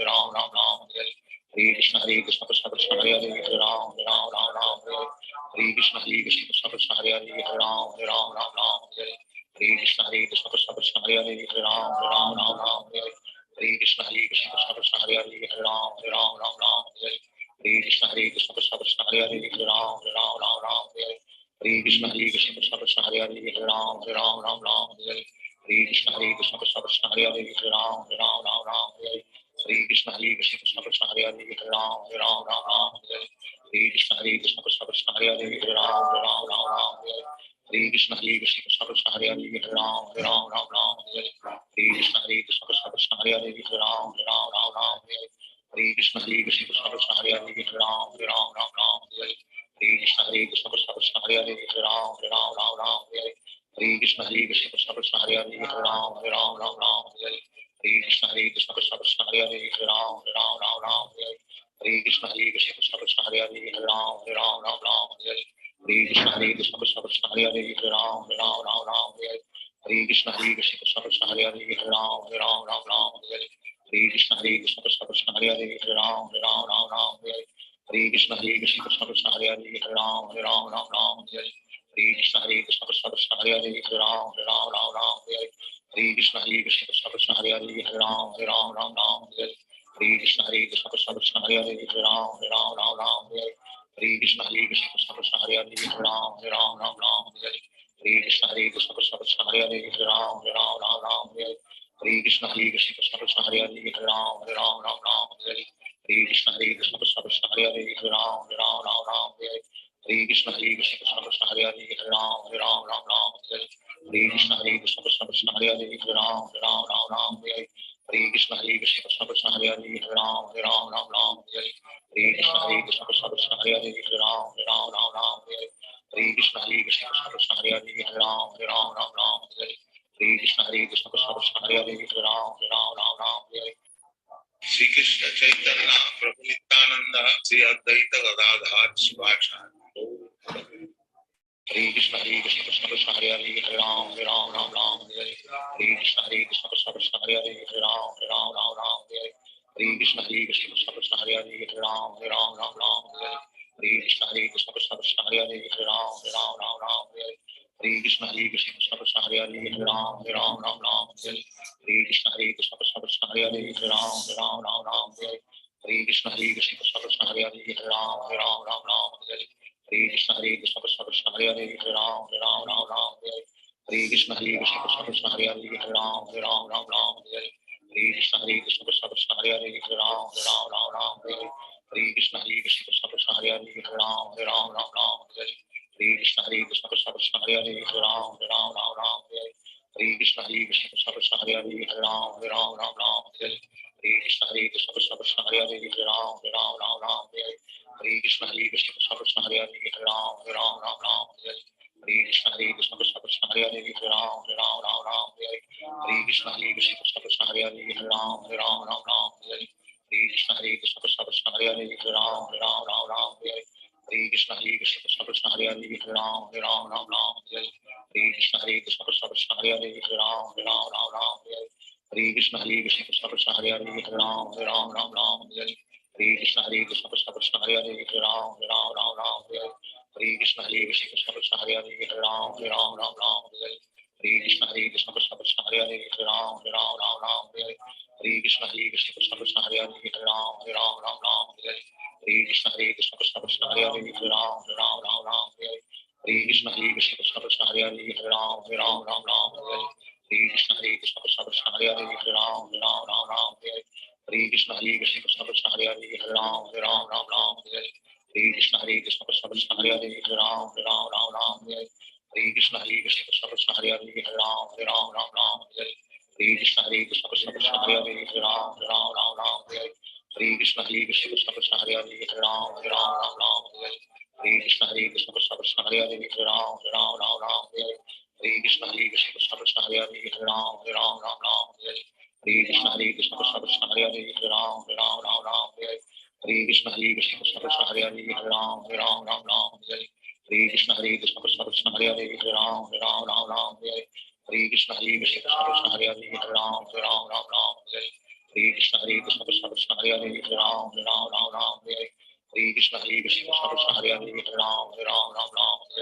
B: Ram Ram Ram Hare Hare Krishna Hare Krishna Krishna Krishna Hare Hare Hare Ram Hare Ram Ram Ram Hare Hare Krishna Hare Krishna Krishna Krishna Hare Hare Hare Ram Hare Ram Ram Ram Hare Hare Krishna Hare Krishna Krishna Krishna Hare Hare Hare Ram Hare Ram Ram Ram Hare Hare Krishna Hare Krishna Krishna Krishna Hare Hare Hare Ram Hare Ram Ram Ram Hare Hare Krishna Hare Krishna Krishna Krishna Hare Hare Hare Ram Hare Ram Ram Ram Hare Hare Krishna Hare Krishna Krishna Krishna Hare Hare Hare Ram Hare Ram Ram Ram Hare Hare Krishna Hare Krishna Krishna Krishna Hare Hare Hare Ram Hare Ram Ram Ram Hare Hare Krishna Hare Krishna Krishna Krishna Hare Hare Hare Ram Hare Ram Ram Ram Hare Hare Krishna Hare Krishna Krishna Krishna Hare Hare Hare Ram Hare Ram Ram Ram Hare Hare Krishna Hare Krishna Krishna Krishna Hare Hare Hare Ram Hare Ram Ram Ram Hare Hare Krishna Hare Krishna Krishna Krishna Hare Hare Hare Ram Hare Ram Ram Ram Hare Hare Krishna Hare Krishna Krishna Krishna Hare Hare Hare Ram Hare Ram Ram Ram Hare Hare Krishna Hare Krishna Krishna Krishna Hare Hare Hare Ram Hare Ram Ram Ram Hare Hare Krishna Hare Krishna Krishna Krishna Hare Hare Hare Ram Hare Ram Ram Ram Hare Hare Krishna Hare Krishna Krishna Krishna Hare Hare Hare Ram Hare Ram Ram Ram Hare Hare Krishna Hare Krishna Krishna Krishna Hare Hare Hare Ram Hare Ram Ram Ram Hare Hare Krishna Hare Krishna Krishna Krishna Hare Hare Hare Ram Hare Ram Ram Ram Hare Hare Krishna Hare Krishna Krishna Krishna Hare Hare Hare Ram Hare Ram Ram Ram Hare Hare Krishna Hare Krishna Krishna Krishna Hare Hare Hare Ram Hare Ram Ram Ram Hare Hare Krishna Hare Krishna Krishna Krishna Hare Hare Hare Ram Hare Ram Ram Ram Hare Hare Krishna Hare Krishna Krishna Krishna Hare Hare Hare Ram Hare Ram Ram Ram Hare Hare Krishna Hare Krishna Krishna Krishna Hare Hare Hare Ram Hare Ram Ram Ram Hare Hare Krishna Hare Krishna Krishna Krishna Hare Hare Hare Ram Hare Ram Ram Ram Hare Hare Krishna Hare Krishna Krishna Krishna Hare Hare Hare Ram Hare Ram Ram Ram Hare Hare Krishna Hare Krishna Krishna Krishna Hare Hare Hare Ram Hare Ram Ram Ram Hare Hare Krishna Hare Krishna Krishna Krishna Hare Hare Hare Ram Hare Ram Ram Ram Hare Hare Krishna Hare Krishna Krishna Krishna Hare Hare Hare Ram Hare Ram Ram Ram Hare Hare Krishna Hare Krishna Krishna Krishna Hare Hare Hare Ram Hare Ram Ram Ram Hare Hare Krishna Hare Krishna Krishna Krishna Hare Hare Hare Ram Hare Ram Ram Ram Hare Hare Krishna Hare Krishna Krishna Krishna Hare Hare Hare Ram Hare Ram Ram Ram Hare Hare Krishna Hare Krishna Krishna Krishna Hare Hare Hare Ram Hare Ram Ram Ram Hare Hare Krishna Hare Krishna Krishna Krishna Hare Hare Hare Ram Hare Ram Ram Ram Hare Hare Krishna Hare Krishna Krishna Krishna Hare Hare Hare Ram Hare Ram Ram Ram Hare Hare Krishna Hare Krishna Krishna Krishna Hare Hare Hare Ram Hare Ram Ram Ram Hare Hare Krishna Hare Krishna Krishna Krishna Hare Hare Hare Ram Hare Ram Ram Ram Hare Shri Krishna Chaitanya Prabhu Nityananda Sri Advaita Gadadhar Shivacharya Hare Krishna Krishna Krishna Hare Hare Hare Ram Hare Ram Ram Ram Hare Hare Krishna Krishna Krishna Krishna Hare Hare Hare Ram Hare Ram Ram Ram Hare Hare Krishna Krishna Krishna Krishna Hare Hare Hare Ram Hare Ram Ram Ram Hare Hare Krishna Krishna Krishna Krishna Hare Hare Hare Ram Hare Ram Ram Ram Hare Hare Krishna Krishna Krishna Krishna Hare Hare Hare Ram Hare Ram Ram Ram Hare Hare Krishna Krishna Krishna Krishna Hare Hare Hare Ram Hare Ram Ram Ram Hare Hare Krishna Krishna Krishna Krishna Hare Hare Hare Ram Hare Ram Ram Ram Hare Hare Krishna Krishna Krishna Krishna Hare Hare Hare Ram Hare Ram Ram Ram Hare Hare Krishna Krishna Krishna Krishna Hare Hare Hare Ram Hare Ram Ram Ram Hare Hare Krishna Krishna Krishna Krishna Hare Hare Hare Ram Hare Ram Ram Ram Hare Hare Krishna Krishna Krishna Krishna Hare Hare Hare Ram Hare Ram Ram Ram Hare Hare Krishna Krishna Krishna Krishna Hare Hare Hare Ram Hare Ram Ram Ram Hare Hare Krishna Krishna Krishna Krishna Hare Hare Hare Ram Hare Ram Ram Ram Hare Hare Krishna Krishna Krishna Krishna Hare Hare Hare Ram Hare Ram Ram Ram Hare Hare Krishna Krishna Krishna Krishna Hare Hare Hare Ram Hare Ram Ram Ram Hare Hare Krishna Krishna Krishna Krishna Hare Hare Hare Ram Hare Ram Ram Ram Hare Hare Krishna Hare Krishna Hare Hare Hare Ram Ram Ram Hare Hare Krishna Hare Krishna Hare Hare Ram Ram Hare Hare Krishna Hare Krishna Hare Hare Ram Ram Hare Hare Krishna Hare Krishna Hare Hare Ram Ram Hare Hare Krishna Hare Krishna Hare Hare Ram Ram Hare Hare Krishna Hare Krishna Hare Hare Ram Ram Hare Hare Krishna Hare Krishna Hare Hare Ram Ram Hare Hare Krishna Hare Krishna Hare Hare Ram Ram Hare Hare Krishna Hare Krishna Hare Hare Ram Ram Hare Hare Krishna Hare Krishna Hare Hare Ram Ram Hare Hare Krishna Hare Krishna Hare Hare Ram Ram Hare Hare Krishna Hare Krishna Hare Hare Ram Ram Hare Hare Krishna Hare Krishna Hare Hare Ram Ram Hare Hare Krishna Hare Krishna Hare Hare Ram Ram Hare Hare Krishna Hare Krishna Hare Hare Ram Ram Hare Hare Krishna Hare Krishna Hare Hare Ram Ram Hare Hare Krishna Hare Krishna Hare Hare Ram Ram Hare Hare Krishna Hare Krishna Hare Hare Ram Ram Hare Hare Krishna Hare Krishna Hare Hare Ram Ram Hare Hare Krishna Hare Krishna Hare Hare Ram Ram Hare Hare Krishna Hare Krishna Hare Hare Ram Ram Hare Hare Krishna Hare Krishna Hare Hare Ram Ram Hare Hare Krishna Hare Krishna Hare Hare Ram Ram Hare Hare Krishna Hare Krishna Hare Hare Ram Ram Hare Hare Krishna Hare Krishna Hare Hare Ram Ram Hare Hare Krishna Hare Krishna Hare Hare Ram Ram Hare Hare Krishna Hare Krishna Hare Hare Ram Ram Hare Hare Krishna Hare Krishna Hare Hare Ram Ram Hare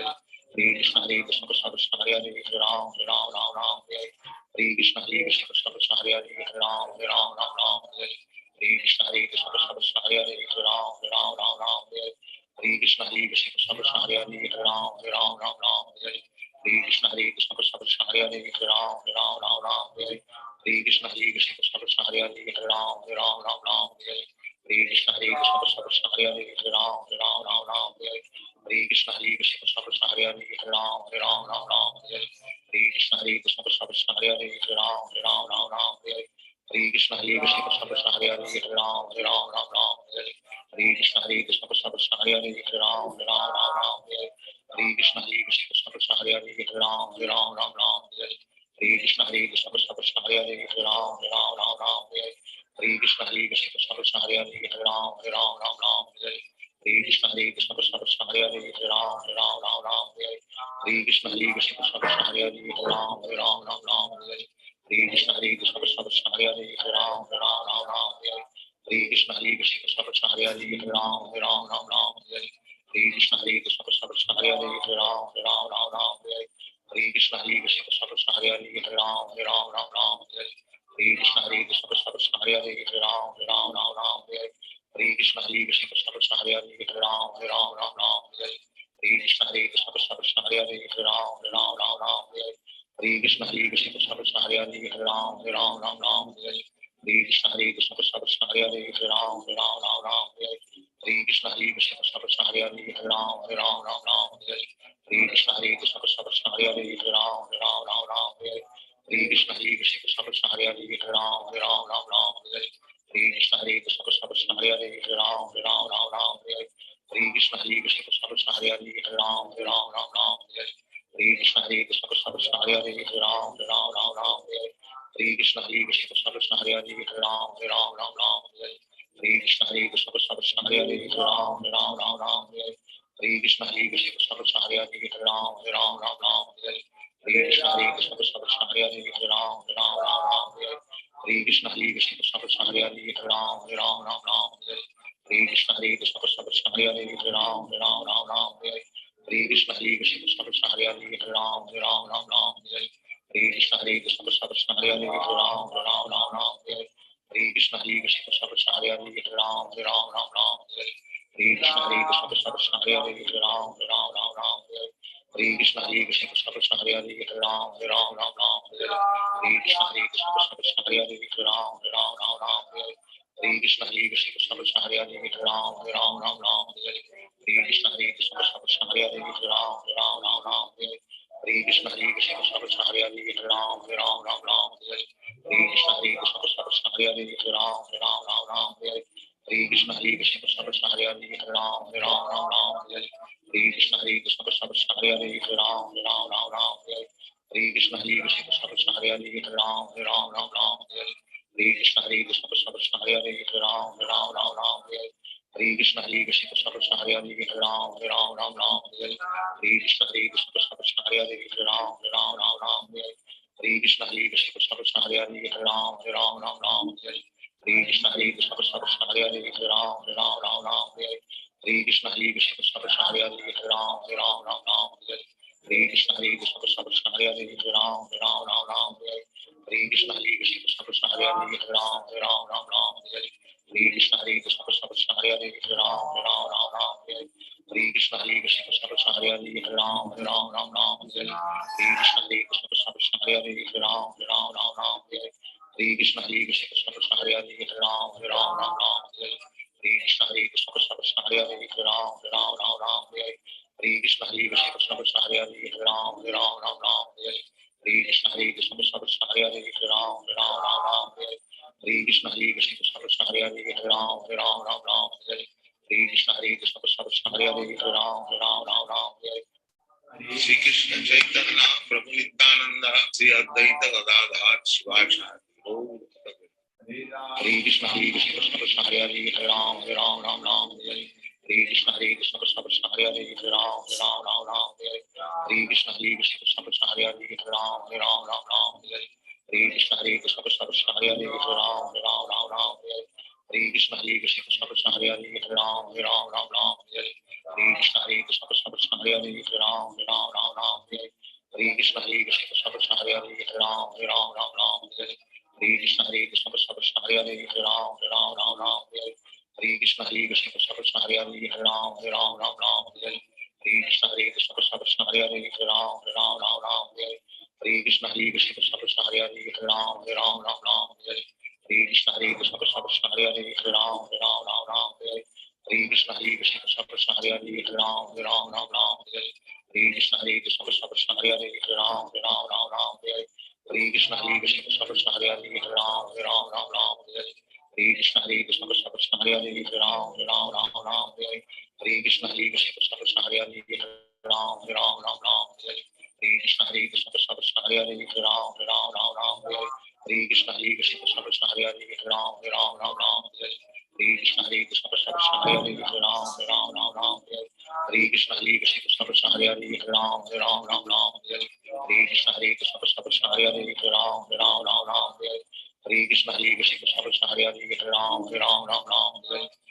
B: Hare Krishna Hare Krishna Hare Hare Ram Ram Hare Hare Krishna Hare Krishna Hare Hare Ram Ram Hare Hare Krishna Hare Krishna Hare Hare Ram Ram Hare Hare Krishna Hare Krishna Hare Hare Ram Ram Hare Hare Krishna Hare Krishna Hare Hare Ram Ram Hare Hare Krishna Hare Krishna Hare Hare Ram Ram Hare Hare Krishna Hare Krishna Hare Hare Ram Ram Hare Hare Krishna Hare Krishna Hare Hare Ram Ram Hare Hare Krishna Hare Krishna Hare Hare Ram Ram Hare Hare Krishna Hare Krishna Hare Hare Ram Ram Hare Hare Krishna Hare Krishna Hare Hare Ram Ram Hare Hare Krishna Hare Krishna Hare Hare Ram Ram Hare Hare Krishna Hare Krishna Hare Hare Ram Ram Hare Hare Krishna Hare Krishna Hare Hare Ram Ram Hare Hare Krishna Hare Krishna Hare Hare Ram Ram Hare Hare Krishna Hare Krishna Hare Hare Ram Ram Hare Hare Krishna Hare Krishna Hare Hare Ram Ram Hare Hare Krishna Hare Krishna Hare Hare Ram Ram Hare Hare Krishna Hare Krishna Hare Hare Ram Ram Hare Hare Krishna Hare Krishna Hare Hare Ram Ram Hare Hare Krishna Hare Krishna Hare Hare Ram Ram Hare Hare Krishna Hare Krishna Hare Hare Ram Ram Hare Hare Krishna Hare Krishna Hare Hare Ram Ram Hare Hare Krishna Hare Krishna Hare Hare Ram Ram Hare Hare Krishna Hare Krishna Hare Hare Ram Ram Hare Hare Krishna Hare Krishna Hare Hare Ram Ram Hare Hare Krishna Hare Krishna Hare Hare Ram Ram Hare Hare Krishna Hare Krishna Hare Hare Ram Ram Hare Hare Krishna Hare Krishna Hare Hare Ram Ram Hare Hare Krishna Hare Krishna Hare Hare Ram Ram Hare Hare Krishna Hare Krishna Hare Hare Ram Ram Hare Hare Krishna Hare Krishna Hare Hare Ram Ram Hare Hare Krishna Hare Krishna Hare Hare Ram Ram Hare Hare Krishna Hare Krishna Hare Hare Ram Ram Hare Hare Krishna Hare Krishna Hare Hare Ram Ram Hare Hare Krishna Hare Krishna Hare Hare Ram Ram Hare Hare Krishna Hare Krishna Hare Hare Ram Ram Hare Hare Krishna Hare Krishna Hare Hare Ram Ram Hare Hare Krishna Hare Krishna Hare Hare Ram Ram Hare Hare Krishna Hare Krishna Hare Hare Ram Ram Hare Hare Krishna Hare Krishna Hare Hare Ram Ram Hare Hare Krishna Hare Krishna Hare Hare Ram Ram Hare Hare Krishna Hare Krishna Hare Hare Ram Ram Hare Hare Krishna Hare Krishna Hare Hare Ram Ram Hare Hare Krishna Hare Krishna Hare Hare Ram Ram Hare Hare Krishna Hare Krishna Hare Hare Ram Ram Hare Hare Krishna Hare Krishna Hare Hare Ram Ram Hare Hare Krishna Hare Krishna Hare Hare Hare Ram Ram Ram Hare Hare Hare Krishna Krishna Krishna Hare Hare Hare Ram Ram Hare Hare Hare Krishna Krishna Krishna Hare Hare Hare Ram Ram Hare Hare Hare Krishna Krishna Krishna Hare Hare Hare Ram Ram Hare Hare Hare Krishna Krishna Krishna Hare Hare Hare Ram Ram Hare Hare Hare Krishna Krishna Krishna Hare Hare Hare Ram Ram Hare Hare Hare Krishna Krishna Krishna Hare Hare Hare Ram Ram Hare Hare Hare Krishna Krishna Krishna Hare Hare Hare Ram Ram Hare Hare Hare Krishna Krishna Krishna Hare Hare Hare Ram Ram Hare Hare Hare Krishna Krishna Krishna Krishna Hare Hare Hare Ram Ram Hare Hare Hare Krishna Krishna Krishna Krishna Hare Hare Hare Ram Ram Hare Hare Hare Krishna Krishna Krishna Krishna Hare Hare Hare Ram Ram Hare Hare Hare Krishna Krishna Krishna Krishna Hare Hare Hare Ram Ram Hare Hare Hare Krishna Krishna Krishna Krishna Hare Hare Hare Ram Ram Hare Hare Hare Krishna Krishna Krishna Krishna Hare Hare Hare Ram Ram Hare Hare Hare Krishna Krishna Krishna Krishna Hare Hare Hare Ram Ram Hare Hare Hare Krishna Krishna Krishna Krishna Hare Hare Hare Ram Ram Hare Hare Hare Krishna Krishna Krishna Krishna Hare Hare Hare Ram Hare Hare Shri Krishna Chaitanya Prabhu Nityananda Sri Advaita Gadadhar Shivacharya Hare Krishna Krishna Krishna Hare Hare Hare Ram Ram Hare Hare Hare Krishna Krishna Krishna Hare Hare Hare Ram Ram Hare Hare Hare Krishna Krishna Krishna Hare Hare Hare Ram Ram Hare Hare Hare Krishna Krishna Krishna Krishna Hare Hare Hare Ram Ram Hare Hare Hare Krishna Krishna Krishna Hare Hare Hare Ram Ram Hare Hare Hare Krishna Krishna Krishna Krishna Hare Hare Hare Ram Ram Hare Hare Hare Krishna Krishna Krishna Hare Hare Hare Ram Ram Hare Hare Hare Krishna Krishna Krishna Krishna Hare Hare Hare Ram Ram Hare Hare Hare Krishna Krishna Krishna Krishna Hare Hare Hare Ram Ram Hare Hare Hare Krishna Krishna Krishna Krishna Hare Hare Hare Ram Ram Hare Hare Hare Krishna Krishna Krishna Krishna Hare Hare Hare Ram Ram Hare Hare Hare Krishna Krishna Krishna Krishna Hare Hare Hare Ram Ram Hare Hare Hare Krishna Krishna Krishna Krishna Hare Hare Hare Ram Ram Hare Hare Hare Krishna Krishna Krishna Krishna Hare Hare Hare Ram Ram Hare Hare Hare Krishna Krishna Krishna Krishna Hare Hare Hare Ram Ram Hare Hare Hare Krishna Krishna Krishna Krishna Hare Hare Hare Ram Ram Hare Hare Hare Krishna Krishna Krishna Krishna Hare Hare Hare Ram Ram Hare Hare Hare Krishna Krishna Krishna Krishna Hare Hare Hare Ram Ram Hare Hare Hare Krishna Krishna Krishna Krishna Hare Hare Hare Ram Ram Hare Hare Hare Krishna Krishna Krishna Krishna Hare Hare Hare Ram Ram Hare Hare Hare Krishna Krishna Krishna Krishna Hare Hare Hare Ram Ram Hare Hare Hare Krishna Krishna Krishna Krishna Hare Hare Hare Ram Ram Hare Hare Hare Krishna Krishna Krishna Krishna Hare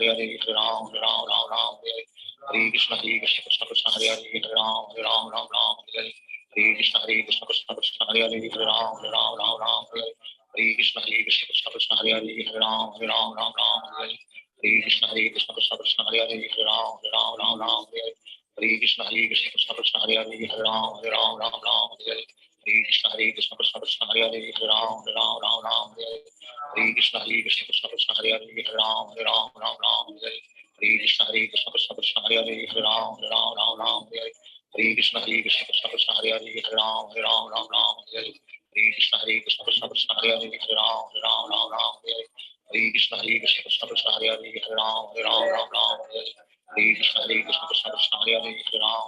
B: Hare Hare Ram Ram Hare Hare Hare Krishna Krishna Krishna Krishna Hare Hare Hare Ram Ram Hare Hare Hare Krishna Krishna Krishna Krishna Hare Hare Hare Ram Ram Hare Hare Hare Krishna Krishna Krishna Krishna Hare Hare Hare Ram Ram Hare Hare Hare Krishna Krishna Krishna Krishna Hare Hare Hare Ram Hare Hare Hare Krishna Krishna Krishna Krishna Hare Hare Hare Ram Hare Hare Hare Krishna Krishna Krishna Krishna Hare Hare Hare Ram Hare Hare Hare Krishna Krishna Krishna Krishna Hare Hare Hare Ram Hare Hare Hare Krishna Krishna Krishna Krishna Hare Hare Hare Ram Hare Hare Krishna Krishna Krishna Krishna Hare Hare Hare Ram Hare Hare Krishna Krishna Krishna Krishna Hare Hare Hare Ram Hare Hare Krishna Krishna Krishna Krishna Hare Hare Hare Ram Hare Hare Krishna Krishna Krishna Krishna Hare Hare Hare Ram Hare Hare Krishna Krishna Krishna Krishna Hare Hare Hare Ram Hare Hare Krishna Krishna Krishna Hare Hare Hare Ram Hare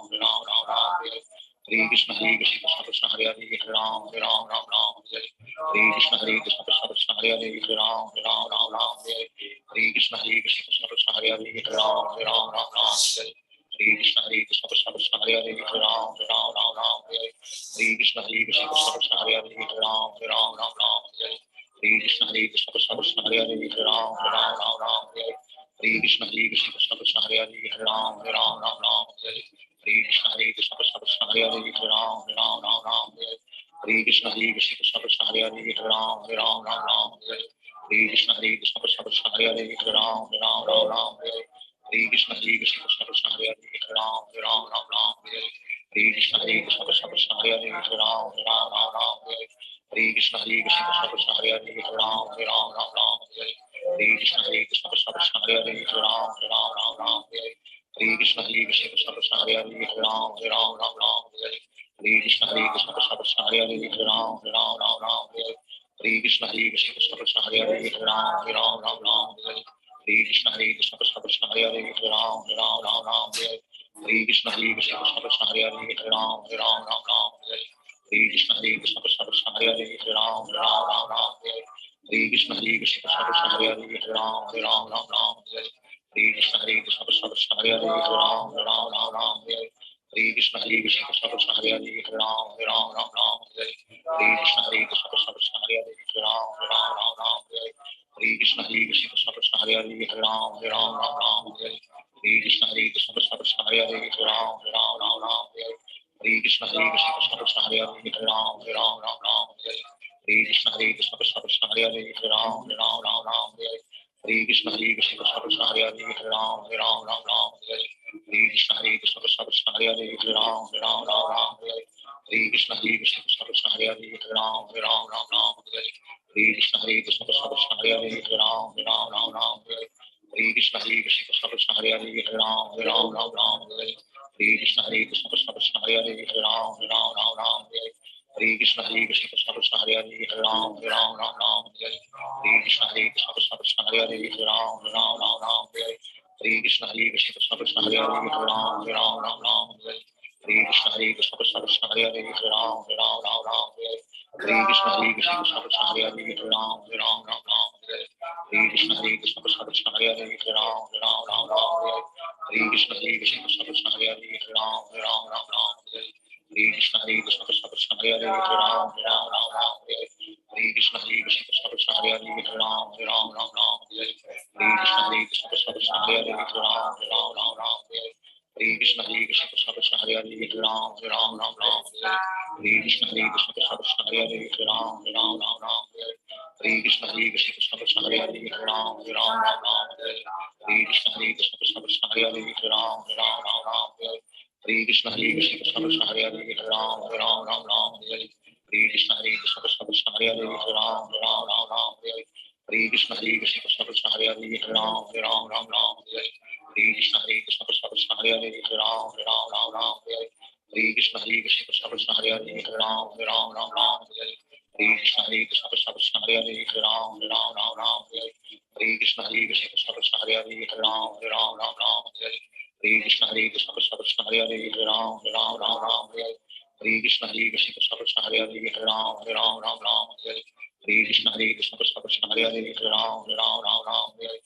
B: Hare Krishna Krishna Krishna Krishna Hare Hare Hare Ram Hare Hare Krishna Krishna Krishna Hare Hare Hare Ram Hare Hare Krishna Krishna Krishna Krishna Hare Hare Hare Ram Hare Hare Krishna Krishna Krishna Krishna Hare Hare Hare Ram Hare Hare Krishna Krishna Krishna Krishna Hare Hare Hare Ram Hare Hare Krishna Krishna Krishna Krishna Hare Hare Hare Ram Hare Hare Krishna Krishna Krishna Krishna Hare Hare Hare Ram Hare Krishna Krishna Krishna Krishna Hare Hare Hare Ram Hare Krishna Krishna Krishna Krishna Hare Hare Hare Ram Hare Krishna Krishna Krishna Krishna Hare Hare Hare Ram Hare Krishna Krishna Krishna Krishna Hare Hare Hare Ram Hare Krishna Krishna Krishna Krishna Hare Hare Hare Ram Hare Krishna Krishna Krishna Krishna Hare Hare Hare Ram Hare Krishna Krishna Krishna Krishna Hare Hare Hare Ram Hare Krishna Krishna Krishna Krishna Hare Hare Hare Ram Hare Krishna Krishna Krishna Krishna Hare Hare Hare Ram Hare Krishna Krishna Krishna Krishna Hare Hare Hare Ram Hare Krishna Krishna Krishna Krishna Hare Hare Hare Ram Hare Krishna Krishna Krishna Krishna Hare Hare Hare Ram Hare Hare Krishna Krishna Krishna Hare Hare Hare Ram Ram Ram Ram Hare Hare Krishna Krishna Krishna Hare Hare Hare Ram Ram Ram Ram Hare Hare Krishna Krishna Krishna Hare Hare Hare Ram Ram Ram Ram Hare Hare Krishna Krishna Krishna Hare Hare Hare Ram Ram Ram Ram Hare Hare Krishna Krishna Krishna Hare Hare Hare Ram Ram Ram Ram Hare Hare Krishna Krishna Krishna Hare Hare Hare Ram Ram Ram Ram Hare Hare Krishna Krishna Krishna Hare Hare Hare Ram Ram Ram Ram Hare Hare Krishna Krishna Krishna Hare Hare Hare Ram Ram Ram Ram Hare Hare Krishna Krishna Krishna Hare Hare Hare Ram Ram Ram Ram Hare Hare Krishna Krishna Krishna Hare Hare Hare Ram Ram Ram Ram Hare Hare Krishna Krishna Krishna Hare Hare Hare Ram Ram Ram Ram Hare Hare Krishna Krishna Krishna Hare Hare Hare Ram Ram Ram Ram Hare Hare Krishna Krishna Krishna Hare Hare Hare Ram Ram Ram Ram Hare Hare Krishna Krishna Krishna Hare Hare Hare Ram Ram Ram Ram Hare Hare Krishna Krishna Krishna Hare Hare Hare Ram Ram Ram Ram Hare Hare Krishna Krishna Krishna Hare Hare Hare Ram Ram Ram Ram Hare Hare Krishna Krishna Krishna Hare Hare Hare Ram Ram Ram Ram Hare Hare Krishna Krishna Krishna Hare Hare Hare Ram Ram Ram Ram Hare Hare Krishna Krishna Krishna Hare Hare Hare Ram Ram Ram Ram Hare Hare Krishna Krishna Krishna Hare Hare Hare Ram Ram Ram Ram Hare Hare Krishna Krishna Krishna Hare Hare Hare Ram Ram Ram Ram Hare Hare Krishna Krishna Krishna Hare Hare Hare Ram Ram Ram Ram Hare Hare Krishna Krishna Krishna Hare Hare Hare Ram Ram Ram Ram Hare Hare Krishna Krishna Krishna Hare Hare Hare Ram Ram Ram Ram Hare Hare Krishna Krishna Krishna Hare Hare Hare Ram Ram Ram Ram Hare Hare Krishna Krishna Krishna Hare Hare Hare Ram Ram Ram Ram Hare Hare Krishna Krishna Krishna Hare Hare Hare Ram Ram Ram Ram Hare Hare Krishna Krishna Krishna Hare Hare Hare Ram Ram Ram Ram Hare Hare Krishna Krishna Krishna Hare Hare Hare Ram Ram Ram Ram Hare Hare Krishna Krishna Krishna Hare Hare Hare Ram Ram Ram Ram Hare Hare Krishna Krishna Krishna Hare Hare Hare Ram Ram Ram Ram Hare Hare Krishna Krishna Krishna Hare Hare Hare Ram Ram Ram Ram Hare Hare Krishna Krishna Krishna Hare Hare Hare Ram Ram Ram Ram Hare Hare Krishna Krishna Krishna Hare Hare Hare Ram Ram Ram Ram Hare Hare Krishna Krishna Krishna Hare Hare Hare Ram Ram Ram Ram Hare Hare Krishna Krishna Krishna Hare Hare Hare Ram Ram Ram Ram Hare Hare Krishna Krishna Krishna Hare Hare Hare Ram Ram Ram Ram Hare Hare Krishna Krishna Krishna Hare Hare Hare Ram Ram Ram Ram Hare Hare Krishna Krishna Krishna Hare Hare Hare Ram Ram Ram Ram Hare Hare Krishna Krishna Krishna Hare Hare Hare Ram Ram Ram Ram Hare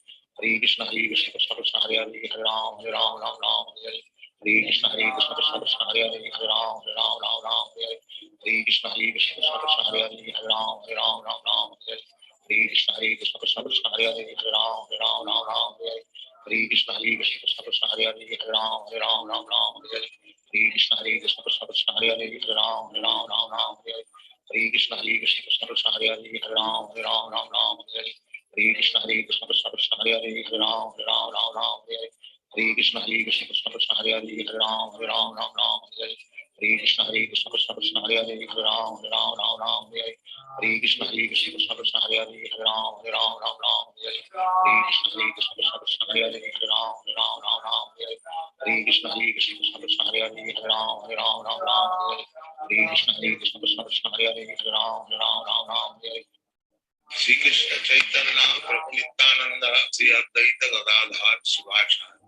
B: Hare Krishna Krishna Krishna Hare Hare Hare Ram Ram Ram Ram Hare Hare Krishna Krishna Krishna Hare Hare Hare Ram Ram Ram Ram Hare Hare Krishna Krishna Krishna Hare Hare Hare Ram Ram Ram Ram Hare Hare Krishna Krishna Krishna Hare Hare Hare Ram Ram Ram Ram Hare Hare Krishna Krishna Krishna Hare Hare Hare Ram Ram Ram Ram Hare Hare Krishna Krishna Krishna Hare Hare Hare Ram Ram Ram Ram Hare Hare Krishna Krishna Krishna Hare Hare Hare Ram Ram Ram Ram Hare Hare Krishna Krishna Krishna Hare Hare Hare Ram Ram Ram Ram Hare Hare Krishna Krishna Krishna Hare Hare Hare Ram Ram Ram Ram Hare Hare Krishna Krishna Krishna Hare Hare Hare Ram Ram Ram Ram Hare Hare Krishna Krishna Krishna Hare Hare Hare Ram Ram Ram Ram Hare Hare Krishna Krishna Krishna Hare Hare Hare Ram Ram Ram Ram Hare Hare Krishna Krishna Krishna Hare Hare Hare Ram Ram Ram Ram Hare Shri Krishna Chaitanya Prabhu Nityananda Shri Advaita Gadadhar Shivachari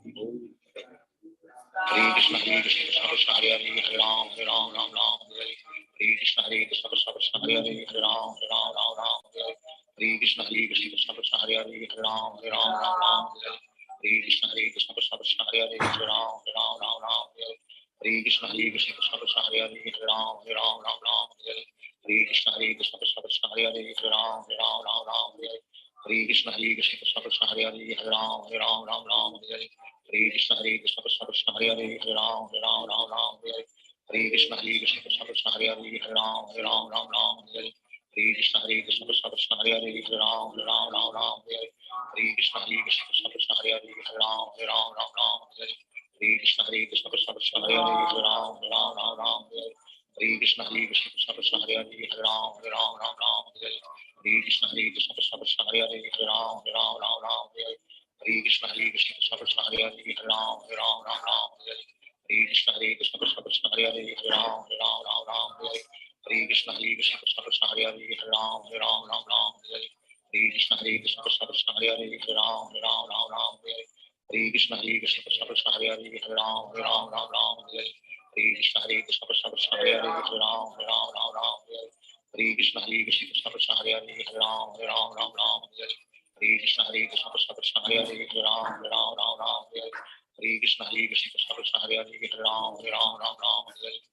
B: Hare Krishna Krishna Krishna Hare Hare Hare Ram Ram Ram Ram Hare Hare Krishna Krishna Krishna Hare Hare Hare Ram Ram Ram Ram Hare Hare Krishna Krishna Krishna Hare Hare Hare Ram Ram Ram Ram Hare Hare Krishna Krishna Krishna Hare Hare Hare Ram Ram Ram Ram Hare Hare Krishna Krishna Krishna Hare Hare Hare Ram Ram Ram Ram Hare Hare Krishna Krishna Krishna Hare Hare Hare Ram Ram Ram Ram Hare Hare Krishna Krishna Krishna Hare Hare Hare Ram Ram Ram Ram Hare Hare Krishna Krishna Krishna Hare Hare Hare Ram Ram Ram Ram Hare Hare Krishna Krishna Krishna Hare Hare Hare Ram Ram Ram Ram Hare Hare Krishna Krishna Krishna Hare Hare Hare Ram Ram Ram Ram Hare Hare Krishna Krishna Krishna Hare Hare Hare Ram Ram Ram Ram Hare Hare Krishna Krishna Krishna Hare Hare Hare Ram Ram Ram Ram Hare Hare Krishna Krishna Krishna Hare Hare Hare Ram Ram Ram Ram Hare Hare Krishna Krishna Krishna Hare Hare Hare Ram Ram Ram Ram Hare Hare Krishna Krishna Krishna Hare Hare Hare Ram Ram Ram Ram Hare Hare Krishna Krishna Krishna Hare Hare Hare Ram Ram Ram Ram Hare Hare Krishna Krishna Krishna Hare Hare Hare Ram Ram Ram Ram Hare Hare Krishna Krishna Krishna Hare Hare Hare Ram Ram Ram Ram Hare Hare Krishna Krishna Krishna Hare Hare Hare Ram Ram Ram Ram Hare Hare Krishna Hare Krishna Krishna Krishna Hare Hare Hare Ram Hare Ram Ram Ram Hare Hare Hare Krishna Hare Krishna Krishna Krishna Hare Hare Hare Ram Hare Ram Ram Ram Hare Hare Hare Krishna Hare Krishna Krishna Krishna Hare Hare Hare Ram Hare Ram Ram Ram Hare Hare Hare Krishna Hare Krishna Krishna Krishna Hare Hare Hare Ram Hare Ram Ram Ram Hare Hare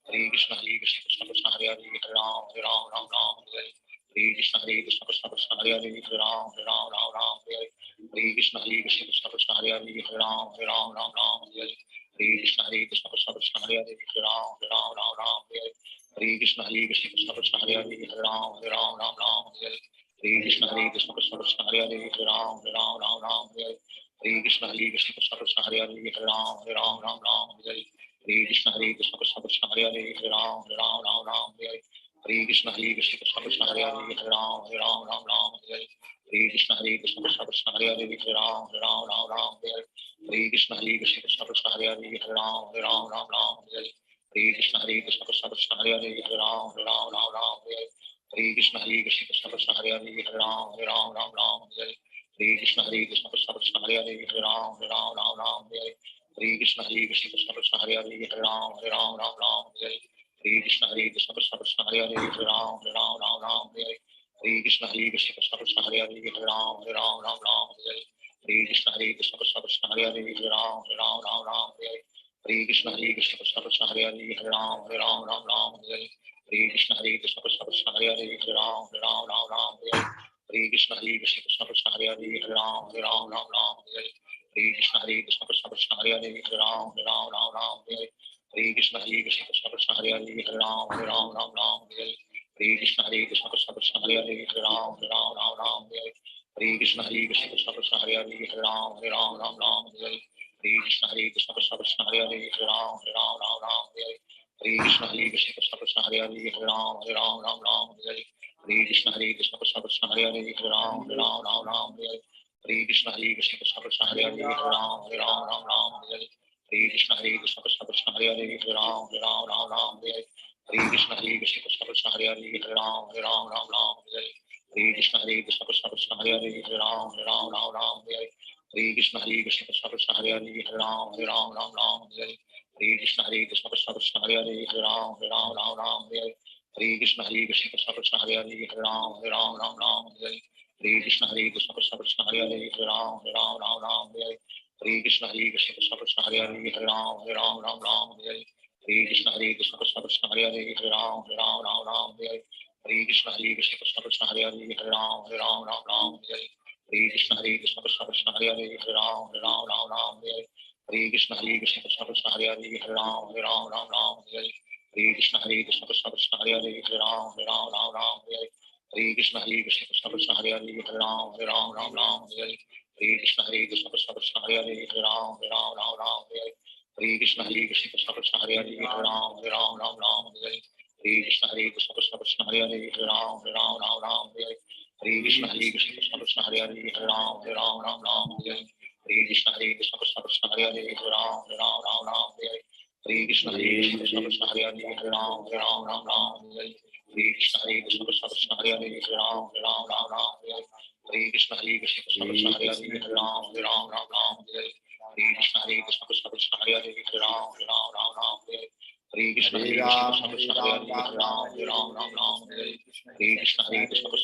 B: Hare Krishna Hare Krishna Krishna Krishna Hare Hare Hare Ram Hare Ram Ram Ram Hare Hare Hare Krishna Hare Krishna Krishna Krishna Hare Hare Hare Ram Hare Ram Ram Ram Hare Hare Hare Krishna Hare Krishna Krishna Krishna Hare Hare Hare Ram Hare Ram Ram Ram Hare Hare Hare Krishna Hare Krishna Krishna Krishna Hare Hare Hare Ram Hare Ram Ram Ram Hare Hare Hare Krishna Hare Krishna Krishna Krishna Hare Hare Hare Ram Hare Ram Ram Ram Hare Hare Hare Krishna Hare Krishna Krishna Krishna Hare Hare Hare Ram Hare Ram Ram Ram Hare Hare Hare Krishna Hare Krishna Krishna Krishna Hare Hare Hare Ram Hare Ram Ram Ram Hare Hare Hare Krishna Hare Krishna Krishna Krishna Hare Hare Hare Ram Hare Ram Ram Ram Hare Hare Hare Krishna Hare Krishna Krishna Krishna Hare Hare Hare Ram Hare Ram Ram Ram Hare Hare Hare Krishna Hare Krishna Krishna Krishna Hare Hare Hare Ram Hare Ram Ram Ram Hare Hare Hare Krishna Hare Krishna Krishna Krishna Hare Hare Hare Ram Hare Ram Ram Ram Hare Hare Hare Krishna Hare Krishna Krishna Krishna Hare Hare Hare Ram Hare Ram Ram Ram Hare Hare Hare Krishna Hare Krishna Krishna Krishna Hare Hare Hare Ram Hare Ram Ram Ram Hare Hare Hare Krishna Hare Krishna Krishna Krishna Hare Hare Hare Ram Hare Ram Ram Ram Hare Hare Hare Krishna Hare Krishna Krishna Krishna Hare Hare Hare Ram Hare Ram Ram Ram Hare Hare Hare Krishna Hare Krishna Krishna Krishna Hare Hare Hare Ram Hare Ram Ram Ram Hare Hare Hare Krishna Hare Krishna Krishna Krishna Hare Hare Hare Ram Hare Ram Ram Ram Hare Hare Hare Krishna Hare Krishna Krishna Krishna Hare Hare Hare Ram Hare Ram Ram Ram Hare Hare Hare Krishna Hare Krishna Krishna Krishna Hare Hare Hare Ram Hare Ram Ram Ram Hare Hare Hare Krishna Hare Krishna Krishna Krishna Hare Hare Hare Ram Hare Ram Ram Ram Hare Hare Hare Krishna Hare Krishna Krishna Krishna Hare Hare Hare Ram Hare Ram Ram Ram Hare Hare Hare Krishna Hare Krishna Krishna Krishna Hare Hare Hare Ram Hare Ram Ram Ram Hare Hare Hare Krishna Hare Krishna Krishna Krishna Hare Hare Hare Ram Hare Ram Ram Ram Hare Hare Hare Krishna Hare Krishna Krishna Krishna Hare Hare Hare Ram Hare Ram Ram Ram Hare Hare Hare Krishna Hare Krishna Krishna Krishna Hare Hare Hare Ram Hare Ram Ram Ram Hare Hare Hare Krishna Hare Krishna Krishna Krishna Hare Hare Hare Ram Hare Ram Ram Ram Hare Hare Hare Krishna Hare Krishna Krishna Krishna Hare Hare Hare Ram Hare Ram Ram Ram Hare Hare Hare Krishna Hare Krishna Krishna Krishna Hare Hare Hare Ram Hare Ram Ram Ram Hare Hare Hare Krishna Hare Krishna Krishna Krishna Hare Hare Hare Ram Hare Ram Ram Ram Hare Hare Hare Krishna Hare Krishna Krishna Krishna Hare Hare Hare Ram Hare Ram Ram Ram Hare Hare Hare Krishna Hare Krishna Krishna Krishna Hare Hare Hare Ram Hare Ram Ram Ram Hare Hare Hare Krishna Hare Krishna Krishna Krishna Hare Hare Hare Ram Hare Ram Ram Ram Hare Hare Hare Krishna Hare Krishna Krishna Krishna Hare Hare Hare Ram Hare Ram Ram Ram Hare Hare Hare Krishna Hare Krishna Krishna Krishna Hare Hare Hare Ram Hare Ram Ram Ram Hare Hare Hare Krishna Hare Krishna Krishna Krishna Hare Hare Hare Ram Hare Ram Ram Ram Hare Hare Hare Krishna Hare Krishna Krishna Krishna Hare Hare Hare Ram Hare Ram Ram Ram Hare Hare Hare Krishna Hare Krishna Krishna Krishna Hare Hare Hare Ram Hare Ram Ram Ram Hare Hare Hare Krishna Hare Krishna Krishna Krishna Hare Hare Hare Ram Hare Ram Ram Ram Hare Hare Hare Krishna Hare Krishna Krishna Krishna Hare Hare Hare Ram Hare Ram Ram Ram Hare Hare Hare Krishna Hare Krishna Krishna Krishna Hare Hare Hare Ram Hare Ram Ram Ram Hare Hare Hare Krishna Hare Krishna Krishna Krishna Hare Hare Hare Ram Hare Ram Ram Ram Hare Hare Hare Krishna Hare Krishna Krishna Krishna Hare Hare Hare Ram Hare Ram Ram Ram Hare Hare Hare Krishna Hare Krishna Krishna Krishna Hare Hare Hare Ram Hare Ram Ram Ram Hare Hare Hare Krishna Hare Krishna Krishna Krishna Hare Hare Hare Ram Hare Ram Ram Ram Hare Hare Hare Krishna Hare Krishna Krishna Krishna Hare Hare Hare Ram Hare Ram Ram Ram Hare Hare Hare Krishna Hare Krishna Krishna Krishna Hare Hare Hare Ram Hare Ram Ram Ram Hare Hare Hare Krishna Hare Krishna Krishna Krishna Hare Hare Hare Ram Hare Ram Ram Ram Hare Hare Hare Krishna Hare Krishna Krishna Krishna Hare Hare Hare Ram Hare Ram Ram Ram Hare Hare Hare Krishna Hare Krishna Krishna Krishna Hare Hare Hare Ram Hare Ram Ram Ram Hare Hare Hare Krishna Hare Krishna Krishna Krishna Hare Hare Hare Ram Hare Ram Ram Ram Hare Hare Hare Krishna Hare Krishna Krishna Krishna Hare Hare Hare Ram Hare Ram Ram Ram Hare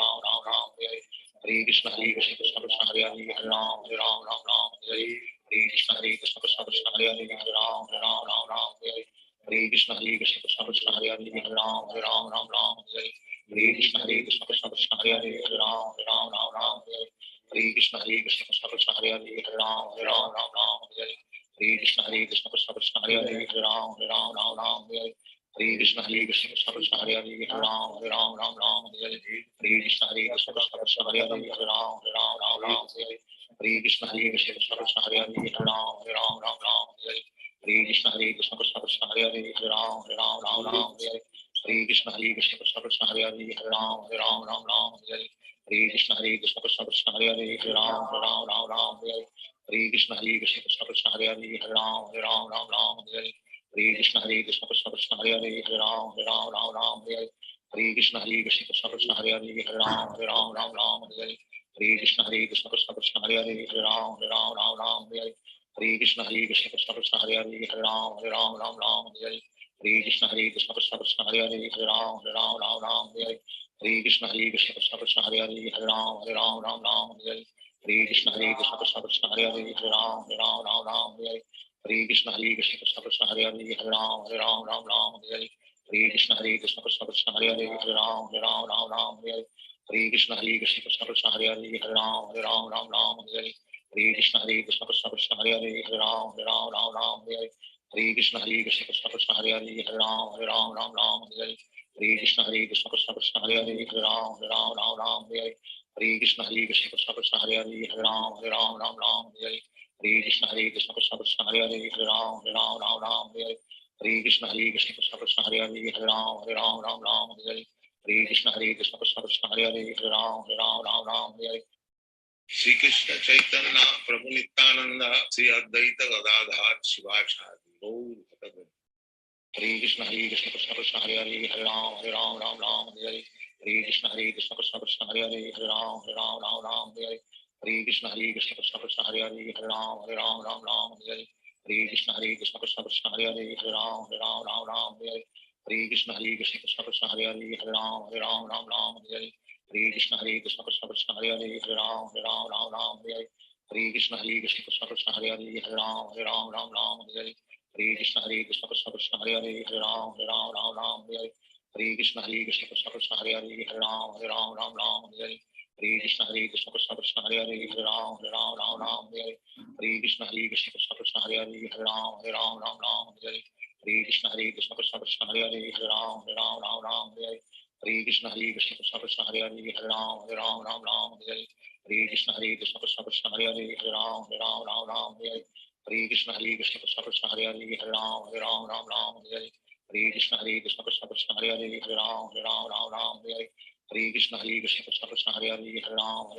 B: Hare Hare Krishna Hare Krishna Krishna Krishna Hare Hare Hare Ram Hare Ram Ram Ram Hare Hare Hare Krishna Hare Krishna Krishna Krishna Hare Hare Hare Ram Hare Ram Ram Ram Hare Hare Hare Krishna Hare Krishna Krishna Krishna Hare Hare Hare Ram Hare Ram Ram Ram Hare Hare Hare Krishna Hare Krishna Krishna Krishna Hare Hare Hare Ram Hare Ram Ram Ram Hare Hare Hare Krishna Hare Krishna Krishna Krishna Hare Hare Hare Ram Hare Ram Ram Ram Hare Hare Hare Krishna Hare Krishna Krishna Krishna Hare Hare Hare Ram Hare Ram Ram Ram Hare Hare Hare Krishna Hare Krishna Krishna Krishna Hare Hare Hare Ram Hare Ram Ram Ram Hare Hare Hare Krishna Hare Krishna Krishna Krishna Hare Hare Hare Ram Hare Ram Ram Ram Hare Hare Hare Krishna Hare Krishna Krishna Krishna Hare Hare Hare Ram Hare Ram Ram Ram Hare Hare Hare Krishna Hare Krishna Krishna Krishna Hare Hare Hare Ram Hare Ram Ram Ram Hare Hare Hare Krishna Hare Krishna Krishna Krishna Hare Hare Hare Ram Hare Ram Ram Ram Hare Hare Hare Krishna Hare Krishna Krishna Krishna Hare Hare Hare Ram Hare Ram Ram Ram Hare Hare Hare Krishna Hare Krishna Krishna Krishna Hare Hare Hare Ram Hare Ram Ram Ram Hare Hare Hare Krishna Hare Krishna Krishna Krishna Hare Hare Hare Ram Hare Ram Ram Ram Hare Hare Hare Krishna Hare Krishna Krishna Krishna Hare Hare Hare Ram Hare Ram Ram Ram Hare Hare Hare Krishna Hare Krishna Krishna Krishna Hare Hare Hare Ram Hare Ram Ram Ram Hare Hare Hare Krishna Hare Krishna Krishna Krishna Hare Hare Hare Ram Hare Ram Ram Ram Hare Hare Hare Krishna Hare Krishna Krishna Krishna Hare Hare Hare Ram Hare Ram Ram Ram Hare Hare Hare Krishna Hare Krishna Krishna Krishna Hare Hare Hare Ram Hare Ram Ram Ram Hare Hare Hare Krishna Krishna Krishna Hare Hare Hare Ram Ram Ram Hare Hare Hare Krishna Krishna Krishna Hare Hare Hare Ram Ram Hare Hare Hare Krishna Krishna Krishna Hare Hare Hare Ram Ram Hare Hare Hare Krishna Krishna Krishna Hare Hare Hare Ram Ram Hare Hare Hare Krishna Krishna Krishna Hare Hare Hare Ram Ram Hare Hare Hare Krishna Krishna Krishna Hare Hare Hare Ram Ram Hare Hare Hare Krishna Krishna Krishna Hare Hare Hare Ram Ram Hare Hare Hare Krishna Krishna Krishna Hare Hare Hare Ram Ram Hare Hare Hare Krishna Krishna Krishna Hare Hare Hare Ram Ram Hare Hare Hare Krishna Krishna Krishna Hare Hare Hare Ram Ram Hare Hare Hare Krishna Krishna Krishna Hare Hare Hare Ram Ram Hare Hare Hare Krishna Krishna Krishna Hare Hare Hare Ram Ram Hare Hare Hare Krishna Krishna Krishna Hare Hare Hare Ram Ram Hare Hare Hare Krishna Krishna Krishna Hare Hare Hare Ram Ram Hare Hare Hare Krishna Krishna Krishna Hare Hare Hare Ram Ram Hare Hare Shri Krishna Chaitanya Prabhu Nityananda Shri Advaita Gadadhar Shivasadi Gaur Bhakta Hare Krishna Krishna Krishna Hare Hare Hare Ram Ram Hare Hare Hare Krishna Krishna Krishna Hare Hare Hare Ram Ram Hare Hare Hare Krishna Krishna Krishna Hare Hare Hare Ram Hare Hare Hare Krishna Krishna Krishna Hare Hare Hare Ram Hare Hare Hare Krishna Krishna Krishna Hare Hare Hare Ram Hare Hare Hare Krishna Krishna Krishna Hare Hare Hare Ram Hare Hare Hare Krishna Krishna Krishna Hare Hare Hare Ram Hare Hare Hare Krishna Krishna Krishna Hare Hare Hare Ram Hare Hare Hare Krishna Krishna Krishna Hare Hare Hare Ram Hare Hare Hare Krishna Krishna Krishna Hare Hare Hare Ram Hare Hare Hare Krishna Krishna Krishna Hare Hare Hare Ram Hare Hare Hare Krishna Krishna Krishna Hare Hare Hare Ram Hare Hare Krishna Krishna Krishna Hare Hare Hare Ram Hare Hare Krishna Krishna Krishna Hare Hare Hare Ram Hare Hare Hare Krishna Krishna Krishna Hare Hare Hare Ram Hare Hare Krishna Krishna Krishna Hare Hare Hare Ram Hare Hare Krishna Krishna Krishna Hare Hare Hare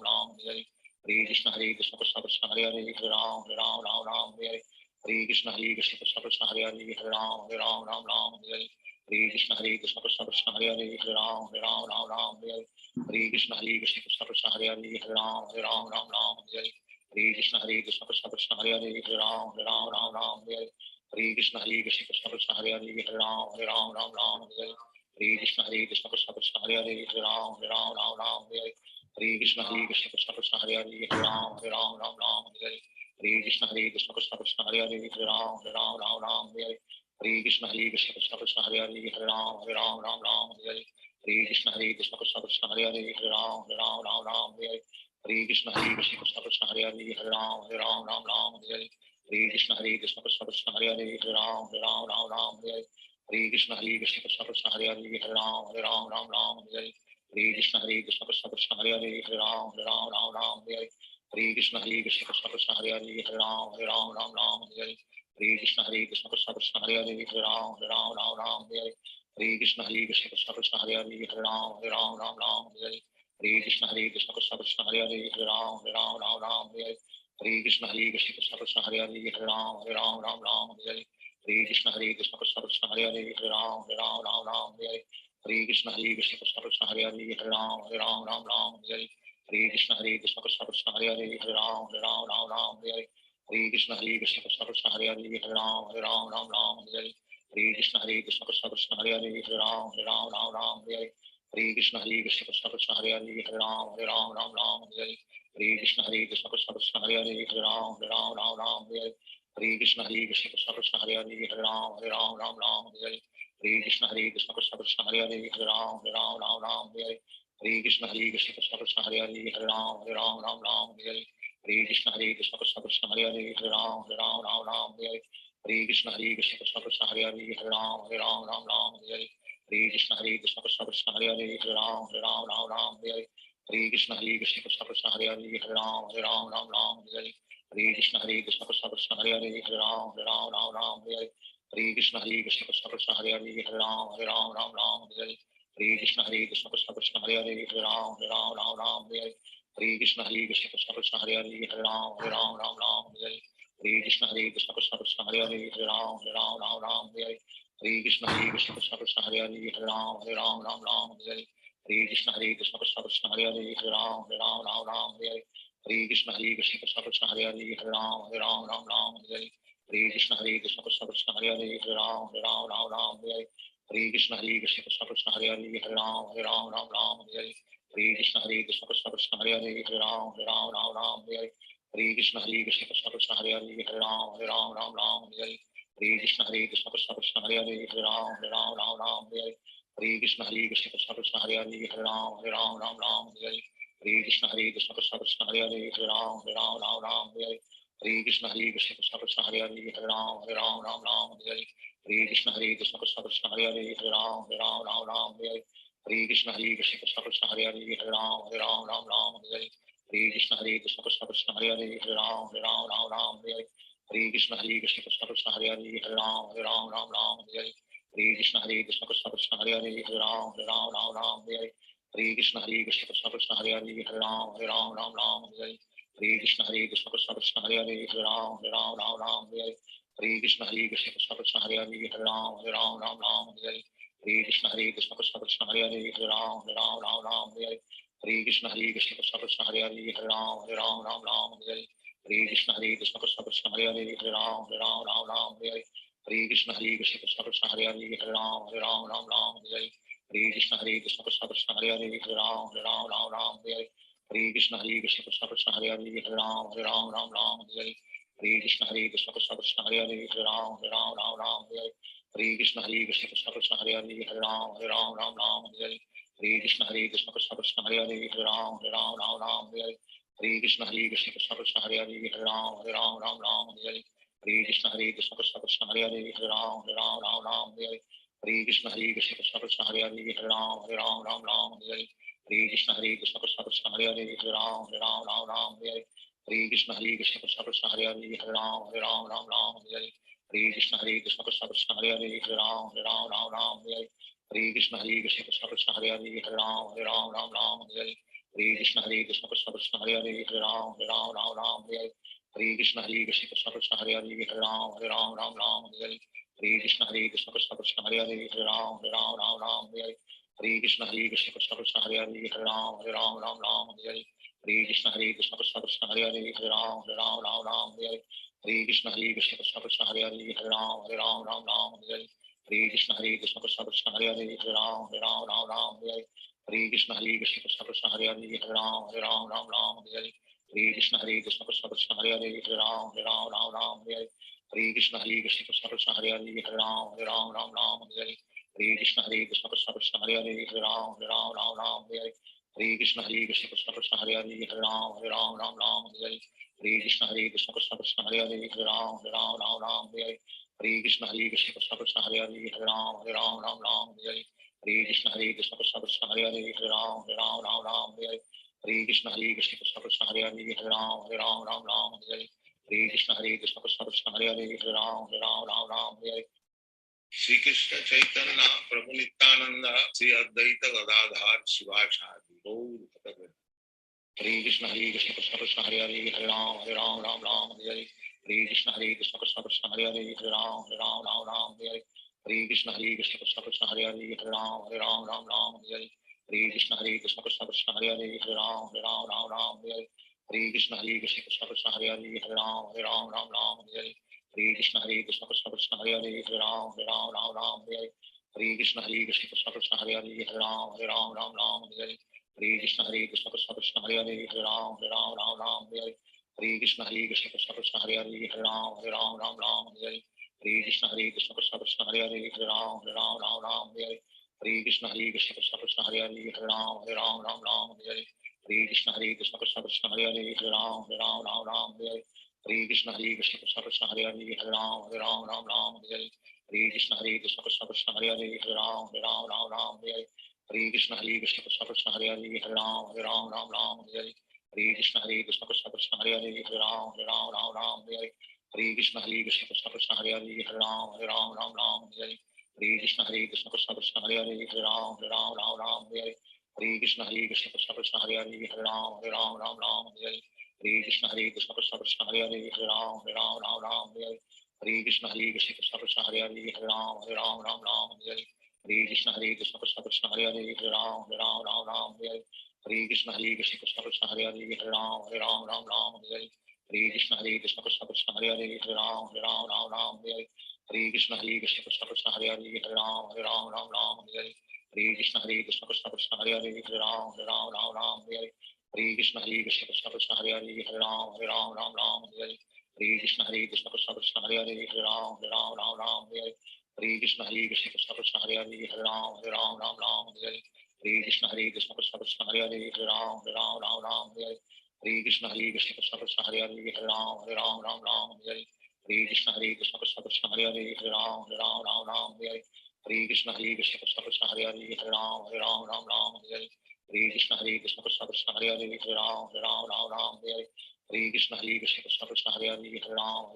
B: Ram Hare Hare Krishna Krishna Krishna Hare Hare Hare Ram Hare Hare Krishna Krishna Krishna Hare Hare Hare Ram Hare Krishna Krishna Krishna Hare Hare Hare Ram Hare Krishna Krishna Krishna Hare Hare Hare Ram Hare Krishna Krishna Krishna Hare Hare Hare Ram Hare Krishna Krishna Krishna Hare Hare Hare Ram Hare Krishna Krishna Krishna Hare Hare Hare Ram Hare Krishna Krishna Krishna Hare Hare Hare Ram Hare Krishna Krishna Krishna Hare Hare Hare Ram Hare Krishna Krishna Krishna Hare Hare Hare Ram Hare Krishna Krishna Krishna Hare Hare Hare Ram Hare Krishna Krishna Krishna Hare Hare Hare Ram Hare Krishna Krishna Krishna Hare Hare Hare Ram Hare Krishna Krishna Krishna Hare Hare Hare Ram Hare Krishna Krishna Krishna Hare Hare Hare Ram Hare Krishna Krishna Krishna Hare Hare Hare Ram Hare Krishna Krishna Krishna Hare Hare Hare Ram Hare Krishna Krishna Krishna Hare Hare Hare Ram Hare Krishna Krishna Krishna Hare Hare Hare Ram Hare Krishna Krishna Krishna Hare Hare Hare Ram Hare Krishna Krishna Krishna Hare Hare Hare Ram Hare Krishna Krishna Krishna Hare Hare Hare Ram Hare Krishna Krishna Krishna Hare Hare Hare Ram Hare Krishna Krishna Krishna Hare Hare Hare Ram Hare Krishna Krishna Krishna Hare Hare Hare Ram Hare Krishna Krishna Krishna Hare Hare Hare Ram Hare Krishna Krishna Krishna Hare Hare Hare Ram Hare Krishna Krishna Krishna Hare Hare Hare Ram Hare Krishna Krishna Krishna Hare Hare Hare Ram Hare Krishna Krishna Krishna Hare Hare Hare Ram Hare Krishna Krishna Krishna Hare Hare Hare Ram Hare Krishna Krishna Krishna Hare Hare Hare Ram Hare Krishna Krishna Krishna Hare Hare Hare Ram Hare Krishna Krishna Krishna Hare Hare Hare Ram Hare Krishna Krishna Krishna Hare Hare Hare Ram Hare Krishna Krishna Krishna Hare Hare Hare Ram Hare Krishna Krishna Krishna Hare Hare Hare Ram Hare Krishna Krishna Krishna Hare Hare Hare Ram Hare Krishna Krishna Krishna Hare Hare Hare Ram Hare Krishna Krishna Krishna Hare Hare Hare Ram Hare Hare Krishna Krishna Krishna Hare Hare Hare Ram Ram Ram Hare Hare Hare Krishna Krishna Krishna Hare Hare Hare Ram Ram Hare Hare Hare Krishna Krishna Krishna Hare Hare Hare Ram Ram Hare Hare Hare Krishna Krishna Krishna Hare Hare Hare Ram Ram Hare Hare Hare Krishna Krishna Krishna Hare Hare Hare Ram Ram Hare Hare Hare Krishna Krishna Krishna Hare Hare Hare Ram Ram Hare Hare Hare Krishna Krishna Krishna Krishna Hare Hare Hare Ram Ram Hare Hare Hare Krishna Krishna Krishna Hare Hare Hare Ram Ram Hare Hare Hare Krishna Krishna Krishna Krishna Hare Hare Hare Ram Ram Hare Hare Hare Krishna Krishna Krishna Krishna Hare Hare Hare Ram Ram Hare Hare Hare Krishna Krishna Krishna Krishna Hare Hare Hare Ram Ram Hare Hare Hare Krishna Krishna Krishna Krishna Hare Hare Hare Ram Ram Hare Hare Hare Krishna Krishna Krishna Krishna Hare Hare Hare Ram Ram Hare Hare Hare Krishna Krishna Krishna Krishna Hare Hare Hare Ram Ram Hare Hare Hare Krishna Krishna Krishna Krishna Hare Hare Hare Ram Ram Hare Hare Hare Krishna Krishna Krishna Krishna Hare Hare Hare Ram Ram Hare Hare Hare Krishna Krishna Krishna Krishna Hare Hare Hare Ram Ram Hare Hare Hare Krishna Krishna Krishna Krishna Hare Hare Hare Ram Ram Hare Hare Hare Krishna Krishna Krishna Krishna Hare Hare Hare Ram Ram Hare Hare Hare Krishna Krishna Krishna Krishna Hare Hare Hare Ram Ram Hare Hare Hare Krishna Krishna Krishna Krishna Hare Hare Hare Ram Ram Hare Hare Hare Krishna Krishna Krishna Krishna Hare Hare Hare Ram Ram Hare Hare Hare Krishna Krishna Krishna Krishna Hare Hare Hare Ram Ram Hare Hare Hare Krishna Krishna Krishna Krishna Hare Hare Hare Ram Ram Hare Hare Hare Krishna Krishna Krishna Krishna Hare Hare Hare Ram Ram Hare Hare Hare Krishna Krishna Krishna Krishna Hare Hare Hare Ram Ram Hare Hare Hare Krishna Krishna Krishna Krishna Hare Hare Hare Ram Ram Hare Hare Hare Krishna Krishna Krishna Krishna Hare Hare Hare Ram Hare Hare Hare Krishna Krishna Krishna Krishna Hare Hare Hare Ram Hare Hare Hare Krishna Krishna Krishna Krishna Hare Hare Hare Ram Hare Hare Hare Krishna Krishna Krishna Krishna Hare Hare Hare Ram Hare Hare Hare Krishna Krishna Krishna Krishna Hare Hare Hare Ram Hare Hare Hare Krishna Krishna Krishna Krishna Hare Hare Hare Ram Hare Hare Hare Krishna Krishna Krishna Krishna Hare Hare Hare Ram Hare Hare Hare Krishna Krishna Krishna Krishna Hare Hare Hare Ram Hare Hare Hare Krishna Krishna Krishna Krishna Hare Hare Hare Ram Hare Hare Krishna Krishna Krishna Krishna Hare Hare Hare Ram Hare Hare Krishna Krishna Krishna Krishna Hare Hare Hare Ram Hare Hare Krishna Krishna Krishna Krishna Hare Hare Hare Ram Hare Hare Krishna Krishna Krishna Krishna Hare Hare Hare Ram Hare Hare Krishna Krishna Krishna Krishna Hare Hare Hare Ram Hare Hare Krishna Krishna Krishna Krishna Hare Hare Hare Ram Hare Hare Krishna Krishna Krishna Krishna Hare Hare Hare Ram Hare Hare Krishna Krishna Krishna Krishna Hare Hare Hare Ram Hare Hare Krishna Krishna Krishna Krishna Hare Hare Hare Ram Hare Hare Krishna Krishna Krishna Krishna Hare Hare Hare Ram Hare Hare Krishna Krishna Krishna Krishna Hare Hare Hare Ram Hare Hare Krishna Krishna Krishna Krishna Hare Hare Hare Ram Hare Hare Krishna Krishna Krishna Krishna Hare Hare Hare Ram Hare Hare Krishna Krishna Krishna Krishna Hare Hare Hare Ram Hare Hare Krishna Krishna Krishna Krishna Hare Hare Hare Ram Hare Shri Krishna Chaitanya Prabhu Nityananda Sri Advaita Gadadhar Shivasadi Gaur Bhakta Hare Krishna Krishna Krishna Hare Hare Hare Ram Ram Hare Hare Hare Krishna Krishna Krishna Hare Hare Hare Ram Hare Hare Hare Krishna Krishna Krishna Hare Hare Hare Ram Hare Hare Hare Krishna Krishna Krishna Hare Hare Hare Ram Hare Hare Hare Krishna Krishna Krishna Hare Hare Hare Ram Hare Hare Hare Krishna Krishna Krishna Hare Hare Hare Ram Hare Hare Krishna Krishna Krishna Hare Hare Hare Ram Hare Hare Krishna Krishna Krishna Hare Hare Hare Ram Hare Hare Krishna Krishna Krishna Krishna Hare Hare Hare Ram Hare Hare Krishna Krishna Krishna Krishna Hare Hare Hare Ram Hare Hare Krishna Krishna Krishna Krishna Hare Hare Hare Ram Hare Hare Krishna Krishna Krishna Krishna Hare Hare Hare Ram Hare Hare Krishna Krishna Krishna Krishna Hare Hare Hare Ram Hare Krishna Krishna Krishna Krishna Hare Hare Hare Ram Hare Krishna Krishna Krishna Krishna Hare Hare Hare Ram Hare Krishna Krishna Krishna Krishna Hare Hare Hare Ram Hare Krishna Krishna Krishna Krishna Hare Hare Hare Ram Hare Krishna Krishna Krishna Krishna Hare Hare Hare Ram Hare Krishna Krishna Krishna Krishna Hare Hare Hare Ram Hare Krishna Krishna Krishna Krishna Hare Hare Hare Ram Hare Krishna Krishna Krishna Krishna Hare Hare Hare Ram Hare Hare Krishna Krishna Krishna Hare Hare Hare Ram Ram Ram Hare Hare Hare Krishna Krishna Krishna Hare Hare Hare Ram Ram Hare Hare Hare Krishna Krishna Krishna Hare Hare Hare Ram Ram Hare Hare Hare Krishna Krishna Krishna Hare Hare Hare Ram Ram Hare Hare Hare Krishna Krishna Krishna Hare Hare Hare Ram Ram Hare Hare Hare Krishna Krishna Krishna Hare Hare Hare Ram Ram Hare Hare Hare Krishna Krishna Krishna Hare Hare Hare Ram Ram Hare Hare Hare Krishna Krishna Krishna Hare Hare Hare Ram Ram Hare Hare Hare Krishna Krishna Krishna Krishna Hare Hare Hare Ram Ram Hare Hare Hare Krishna Krishna Krishna Krishna Hare Hare Hare Ram Ram Hare Hare Hare Krishna Krishna Krishna Krishna Hare Hare Hare Ram Ram Hare Hare Hare Krishna Krishna Krishna Krishna Hare Hare Hare Ram Ram Hare Hare Hare Krishna Krishna Krishna Krishna Hare Hare Hare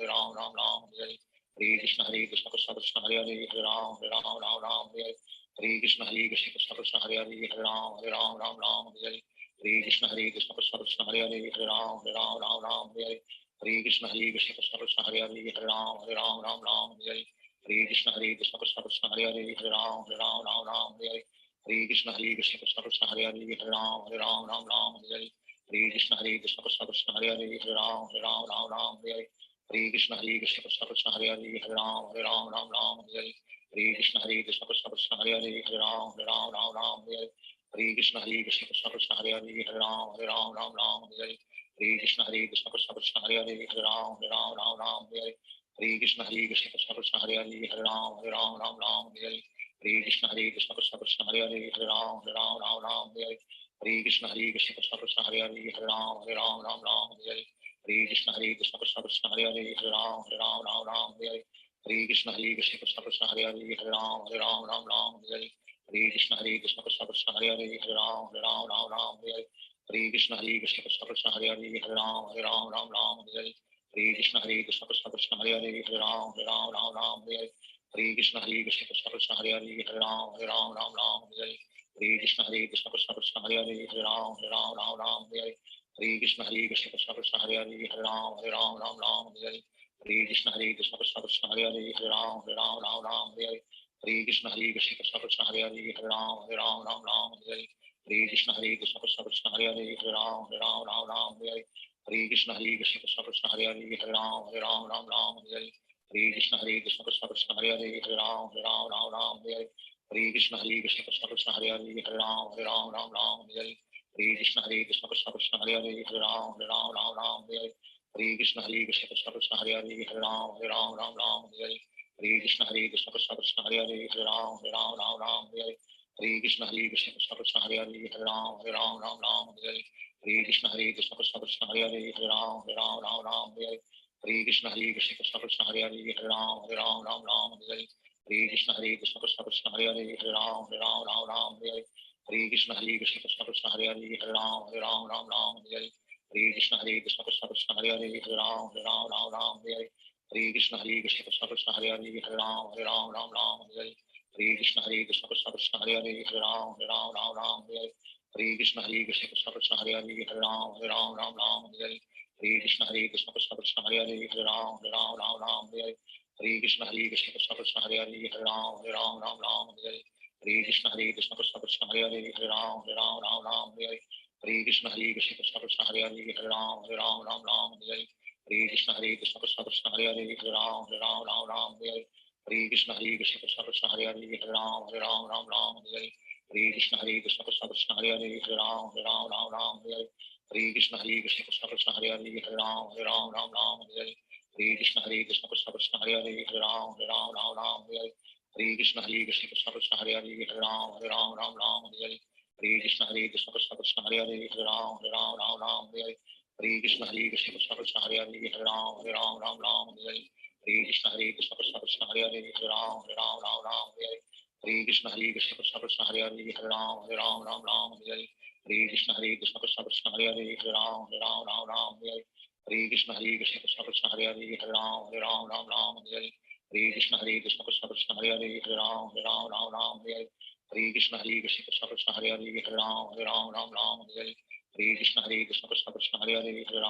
B: Ram Ram Hare Hare Hare Krishna Krishna Krishna Krishna Hare Hare Hare Ram Ram Hare Hare Hare Krishna Krishna Krishna Krishna Hare Hare Hare Ram Ram Hare Hare Hare Krishna Krishna Krishna Krishna Hare Hare Hare Ram Ram Hare Hare Hare Krishna Krishna Krishna Krishna Hare Hare Hare Ram Ram Hare Hare Hare Krishna Krishna Krishna Krishna Hare Hare Hare Ram Hare Hare Hare Krishna Krishna Krishna Krishna Hare Hare Hare Ram Hare Hare Hare Krishna Krishna Krishna Krishna Hare Hare Hare Ram Hare Hare Hare Krishna Krishna Krishna Krishna Hare Hare Hare Ram Hare Hare Hare Krishna Krishna Krishna Krishna Hare Hare Hare Ram Hare Hare Hare Krishna Krishna Krishna Krishna Hare Hare Hare Ram Hare Hare Hare Krishna Krishna Krishna Krishna Hare Hare Hare Ram Hare Hare Hare Krishna Krishna Krishna Krishna Hare Hare Hare Ram Hare Hare Krishna Krishna Krishna Krishna Hare Hare Hare Ram Hare Hare Krishna Krishna Krishna Krishna Hare Hare Hare Ram Hare Hare Krishna Krishna Krishna Krishna Hare Hare Hare Ram Hare Hare Krishna Krishna Krishna Krishna Hare Hare Hare Ram Hare Hare Krishna Krishna Krishna Krishna Hare Hare Hare Ram Hare Hare Krishna Krishna Krishna Krishna Hare Hare Hare Ram Hare Hare Krishna Krishna Krishna Krishna Hare Hare Hare Ram Hare Hare Krishna Krishna Krishna Krishna Hare Hare Hare Ram Hare Hare Krishna Krishna Krishna Krishna Hare Hare Hare Ram Hare Hare Krishna Krishna Krishna Krishna Hare Hare Hare Ram Hare Hare Krishna Krishna Krishna Krishna Hare Hare Hare Ram Hare Hare Krishna Krishna Krishna Krishna Hare Hare Hare Ram Hare Hare Krishna Krishna Krishna Krishna Hare Hare Hare Ram Hare Hare Krishna Krishna Krishna Krishna Hare Hare Hare Ram Hare Hare Krishna Krishna Krishna Krishna Hare Hare Hare Ram Hare Krishna Krishna Krishna Krishna Hare Hare Hare Ram Hare Krishna Krishna Krishna Krishna Hare Hare Hare Ram Hare Krishna Krishna Krishna Krishna Hare Hare Hare Ram Hare Krishna Krishna Krishna Krishna Hare Hare Hare Ram Hare Krishna Krishna Krishna Krishna Hare Hare Hare Ram Hare Krishna Krishna Krishna Krishna Hare Hare Hare Ram Hare Krishna Krishna Krishna Krishna Hare Hare Hare Ram Hare Krishna Krishna Krishna Krishna Hare Hare Hare Ram Hare Krishna Krishna Krishna Krishna Hare Hare Hare Ram Hare Krishna Krishna Krishna Krishna Hare Hare Hare Ram Hare Krishna Krishna Krishna Krishna Hare Hare Hare Ram Hare Krishna Krishna Krishna Krishna Hare Hare Hare Ram Hare Krishna Krishna Krishna Krishna Hare Hare Hare Ram Hare Krishna Krishna Krishna Krishna Hare Hare Hare Ram Hare Krishna Krishna Krishna Krishna Hare Hare Hare Ram Hare Krishna Krishna Krishna Krishna Hare Hare Hare Ram Hare Krishna Krishna Krishna Krishna Hare Hare Hare Ram Hare Krishna Krishna Krishna Krishna Hare Hare Hare Ram Hare Krishna Krishna Krishna Krishna Hare Hare Hare Ram Hare Krishna Krishna Krishna Krishna Hare Hare Hare Ram Hare Krishna Krishna Krishna Krishna Hare Hare Hare Ram Hare Krishna Krishna Krishna Krishna Hare Hare Hare Ram Hare Krishna Krishna Krishna Krishna Hare Hare Hare Ram Hare Krishna Krishna Krishna Krishna Hare Hare Hare Ram Hare Krishna Krishna Krishna Krishna Hare Hare Hare Ram Hare Krishna Krishna Krishna Krishna Hare Hare Hare Ram Hare Krishna Krishna Krishna Krishna Hare Hare Hare Ram Hare Krishna Krishna Krishna Krishna Hare Hare Hare Ram Hare Krishna Krishna Krishna Krishna Hare Hare Hare Ram Hare Krishna Krishna Krishna Krishna Hare Hare Hare Ram Hare Krishna Krishna Krishna Krishna Hare Hare Hare Ram Hare Krishna Krishna Krishna Krishna Hare Hare Hare Ram Hare Krishna Krishna Krishna Krishna Hare Hare Hare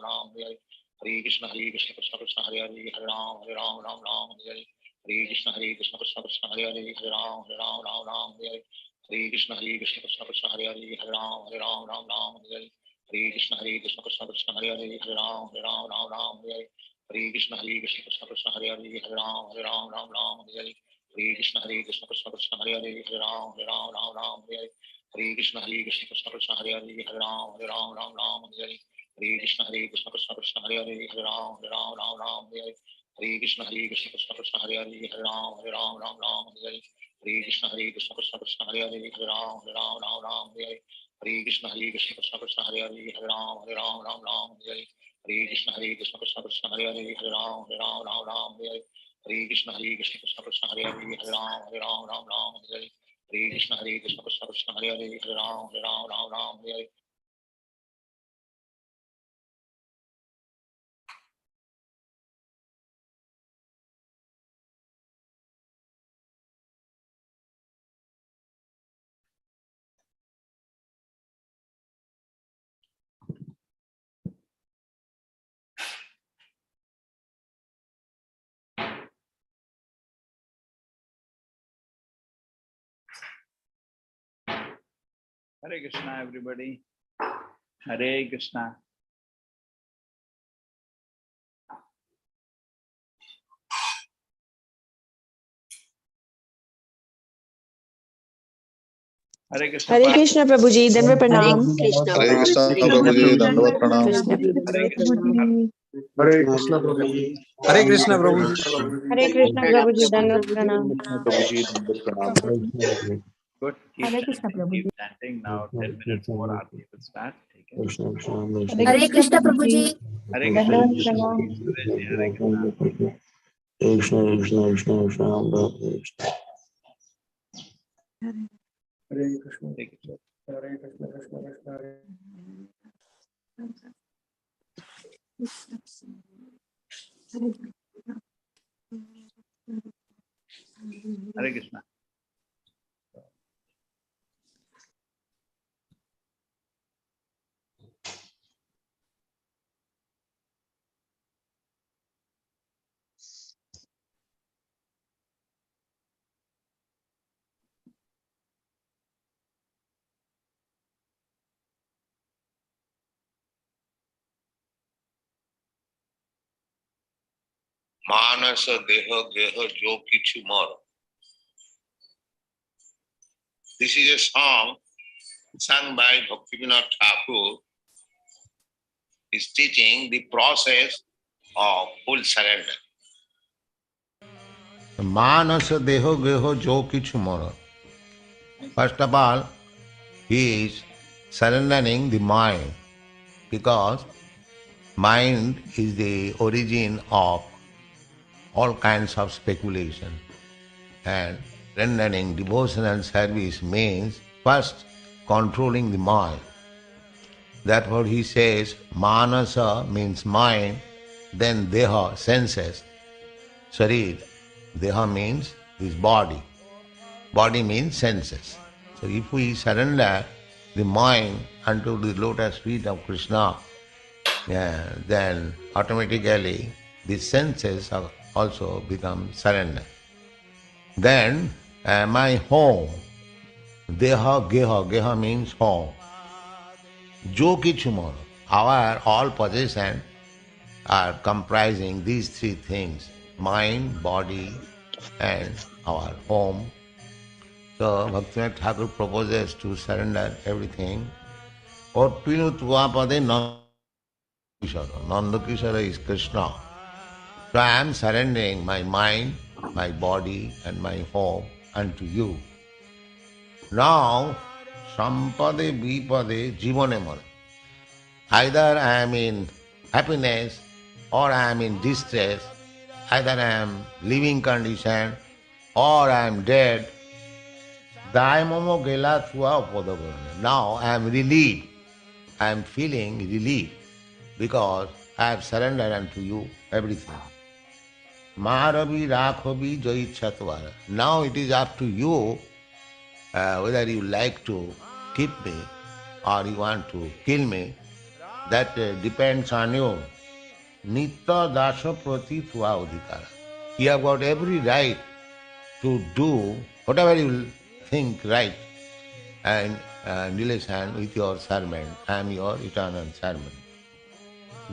B: Ram Hare Krishna Krishna Krishna Krishna Hare Hare Hare Ram Hare Krishna Krishna Krishna Hare Hare Hare Ram Ram Ram Hare Hare Hare Krishna Krishna Krishna Hare Hare Hare Ram Ram Hare Hare Hare Krishna Krishna Krishna Hare Hare Hare Ram Ram Hare Hare Hare Krishna Krishna Krishna Hare Hare Hare Ram Ram Hare Hare Hare Krishna Krishna Krishna Hare Hare Hare Ram Ram Hare Hare Hare Krishna Krishna Krishna Hare Hare Hare Ram Ram Hare Hare Hare Krishna Krishna Krishna Hare Hare Hare Ram Hare Hare Hare Krishna Krishna Krishna Hare Hare Hare Ram Hare Hare Hare Krishna Krishna Krishna Hare Hare Hare Ram Hare Hare Hare Krishna Krishna Krishna Krishna Hare Hare Hare Ram Hare Hare Hare Krishna Krishna Krishna Krishna Hare Hare Hare Ram Hare Hare Hare Krishna Krishna Krishna Krishna Hare Hare Hare Ram Hare Hare Hare Krishna Krishna Krishna Krishna Hare Hare Hare Ram Hare Hare
C: Hare Krishna, everybody. Hare Krishna. Hare Krishna.
D: Hare Krishna Prabhuji, Dandavat Pranam.
E: Hare Krishna Prabhuji, Dandavat Pranam.
D: Krishna.
E: Hare Krishna Prabhuji.
F: Hare Krishna Prabhu.
D: Hare Krishna Prabhuji, Dandavat Pranam.
E: Prabhuji, Dandavat Pranam.
C: Good.
D: Hare Krishna
C: Keep
D: Prabhuji.
C: chanting now. 10 minutes more. Aarti will start. Take it.
D: Hare Krishna Prabhuji.
C: Hare
D: Dandavat
C: Krishna.
D: Pranam.
C: Hare Krishna.
E: Krishna Krishna Krishna Krishna Hare Krishna.
C: Take it.
E: Hare Krishna Krishna Krishna Hare
C: Hare Krishna.
B: मानस देह गेह जो किछु मोर. This is a song sung by Bhaktivinoda Thakur. Is teaching the process of full surrender.
G: Manas deho geho jo kichu moro. First of all, he is surrendering the mind, because mind is the origin of all kinds of speculation. And rendering devotional service means first controlling the mind. Therefore he says, Manasa means mind, then Deha, senses, Sharir. Deha means this body. Body means senses. So if we surrender the mind unto the lotus feet of Krishna, then automatically the senses also become surrender. Then my home, Deha, Geha, Geha means home. Jo kichu moro, our all possessions are comprising these three things: mind, body, and our home. So Bhaktivinoda Thakur proposes to surrender everything. Otpinu tuapade Nandakishara. Nandakishara is Krishna. So I am surrendering my mind, my body, and my home unto you. Now, Sampade Vipade Jivane Mara. Either I am in happiness or I am in distress, either I am living condition or I am dead. Daimomo Gela Thua Podagone. Now I am relieved. I am feeling relief because I have surrendered unto you everything. Maharavi Rakhobi Joichatvara. Now it is up to you whether you like to keep me or you want to kill me. That depends on you. Nitya dasha prati tua udhikara. You have got every right to do whatever you think right and relation with your servant. I am your eternal servant.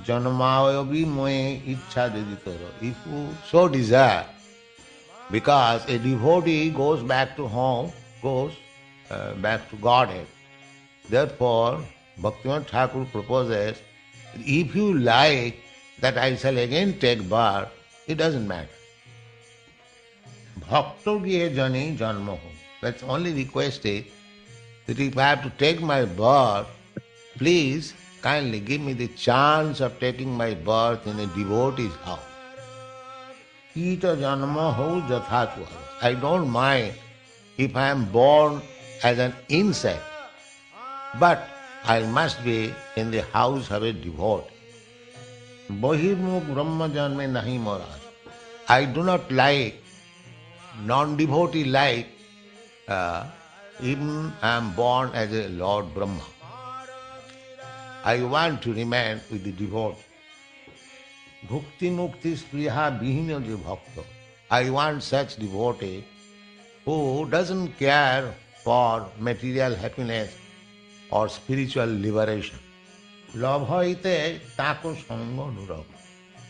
G: Janamayobi moe ichha deditoro. If you so desire, because a devotee goes back to home, goes back to Godhead. Therefore, Bhaktivinoda Thakur proposes, if you like that I shall again take birth, it doesn't matter. Bhakto giye jani janma ho. That's only request is that if I have to take my birth, please kindly give me the chance of taking my birth in a devotee's house. Kita janma ho jathachva. I don't mind if I am born as an insect, but I must be in the house of a devotee. Bahirmukh Brahma janme nahi moraj. I do not like non-devotee like even I am born as a Lord Brahma. I want to remain with the devotee. Bhukti mukti spriha bihina je bhakta. I want such devotee who doesn't care for material happiness or spiritual liberation. Labhaite tako sanga nurab.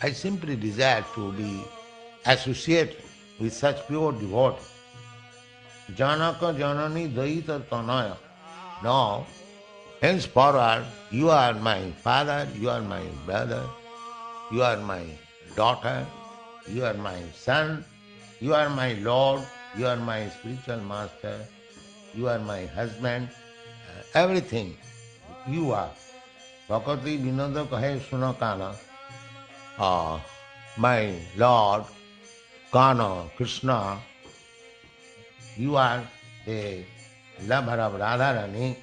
G: I simply desire to be associated with such pure devotee. Janaka janani daita tanaya. Now, henceforward, you are my father, you are my brother, you are my daughter, you are my son, you are my Lord, you are my spiritual master, you are my husband, everything you are. Bhakati Vinada kahe suna kana. My Lord, Kana, Krishna, you are the lover of Radharani,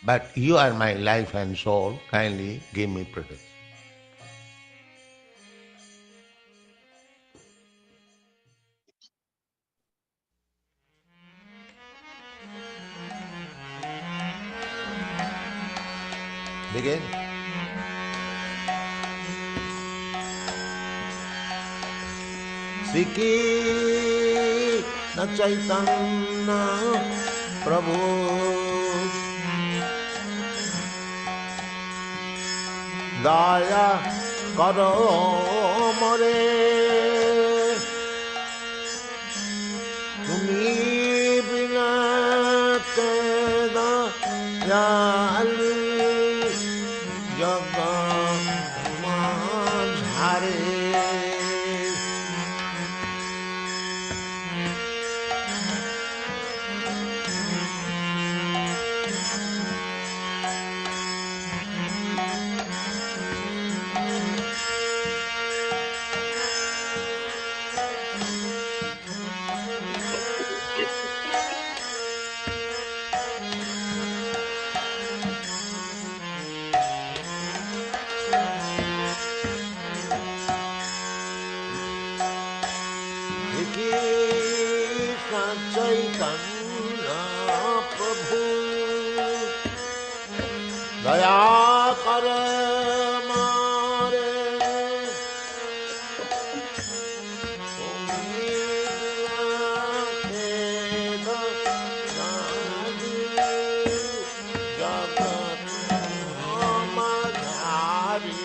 G: but you are my life and soul. Kindly give me protection. Begin. Siki na Chaitanya Prabhu Daya Karo More Tumi Bina Teda Yali Jaga Manjhare दया कर मारे जगत मझारी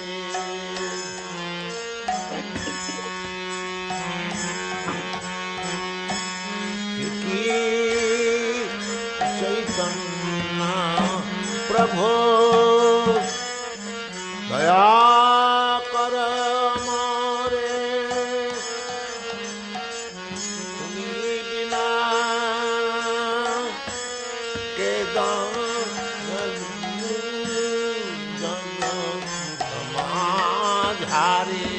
G: चैतन्य प्रभु दया कर मारे तुम्ही बिना के माझारी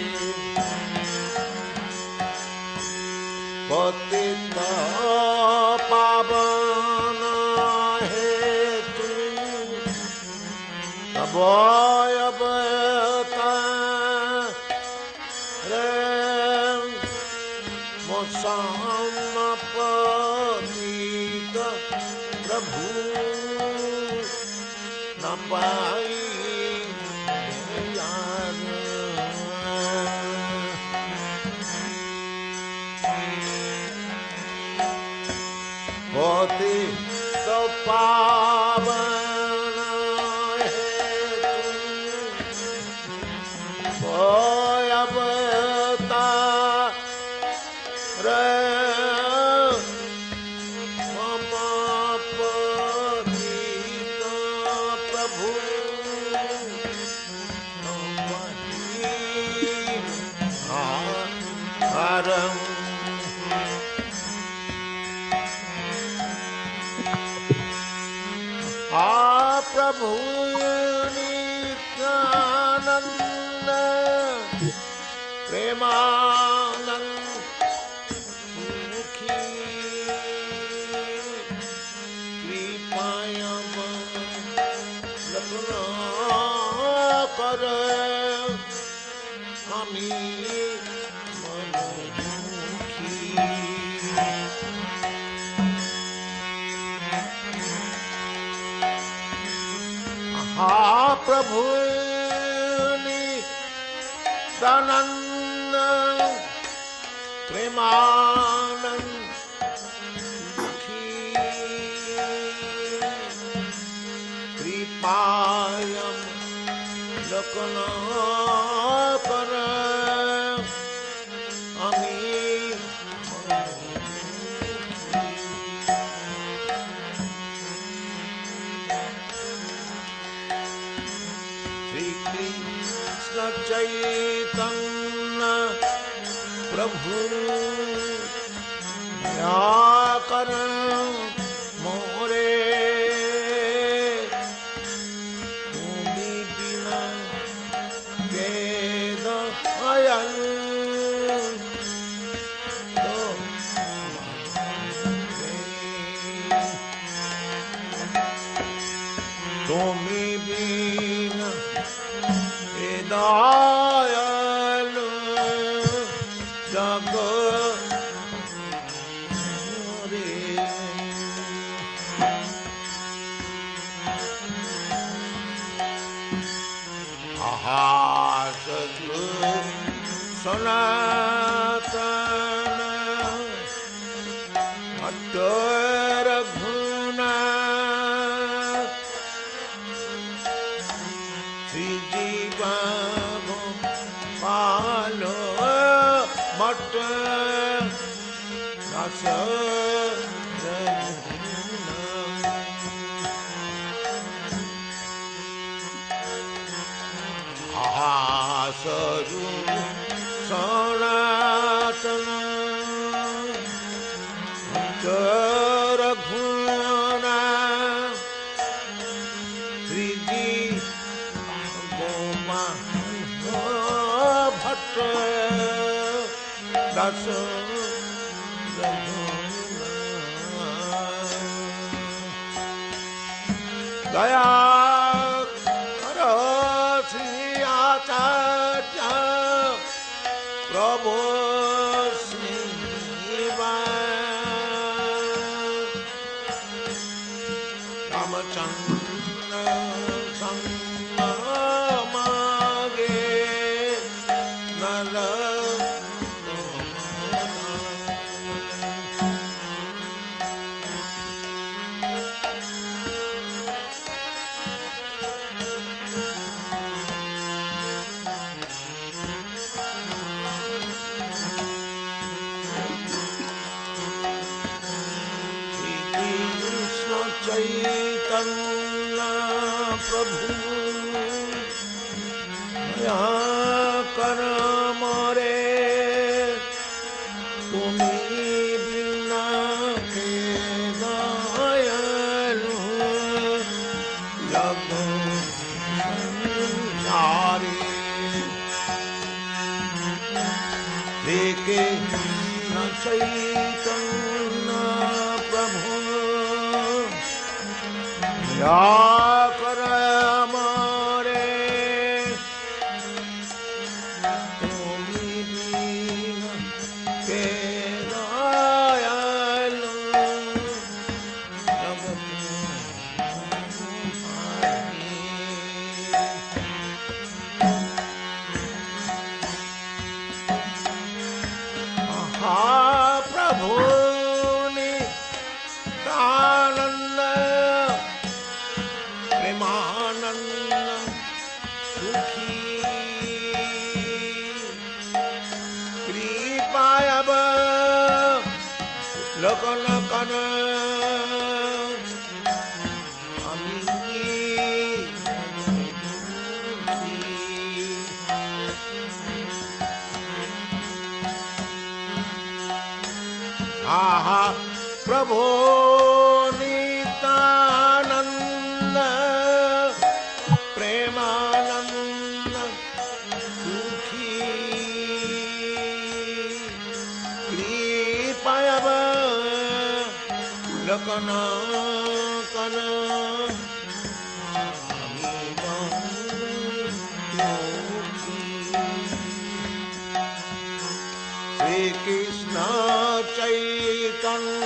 G: पतित पावन है तू Boy, Mosamapatita Prabhu Napai होती तो पावन है कोई अवतार मम पतित प्रभु हरम प्रभु नित्यानंद प्रेमानंद सुखी कृपायम लग्न कर हमी मनमुखी प्रभु नित्यानंद प्रेमानंद सुखी कृपायम लग्न कर हमी चैतन्य प्रभु दया कर मोरे तुम्ही बिना वेद अयन तुम्ही बिना दयालु जग रे सतु सनातन अटर गुना श्री जीवा पालो मट रस सरू सनातन रघुना श्री जी गोमा भट्ट दस दया करो श्री आचार्य प्रभु श्री रामचंद्र संग मागे नल चैतन्य प्रभु यहाँ कर मोरे तुम्ही बिना के दयालु जग संसारी देखे न चैतन्य प्रभु या कर मारे तुम्ही बिना के दयालु जगत प्रभु लोकन कन आहा प्रभो नित्यानंद प्रेमानंद सुखी कृपया लोकन कन श्री कृष्ण चैतन्य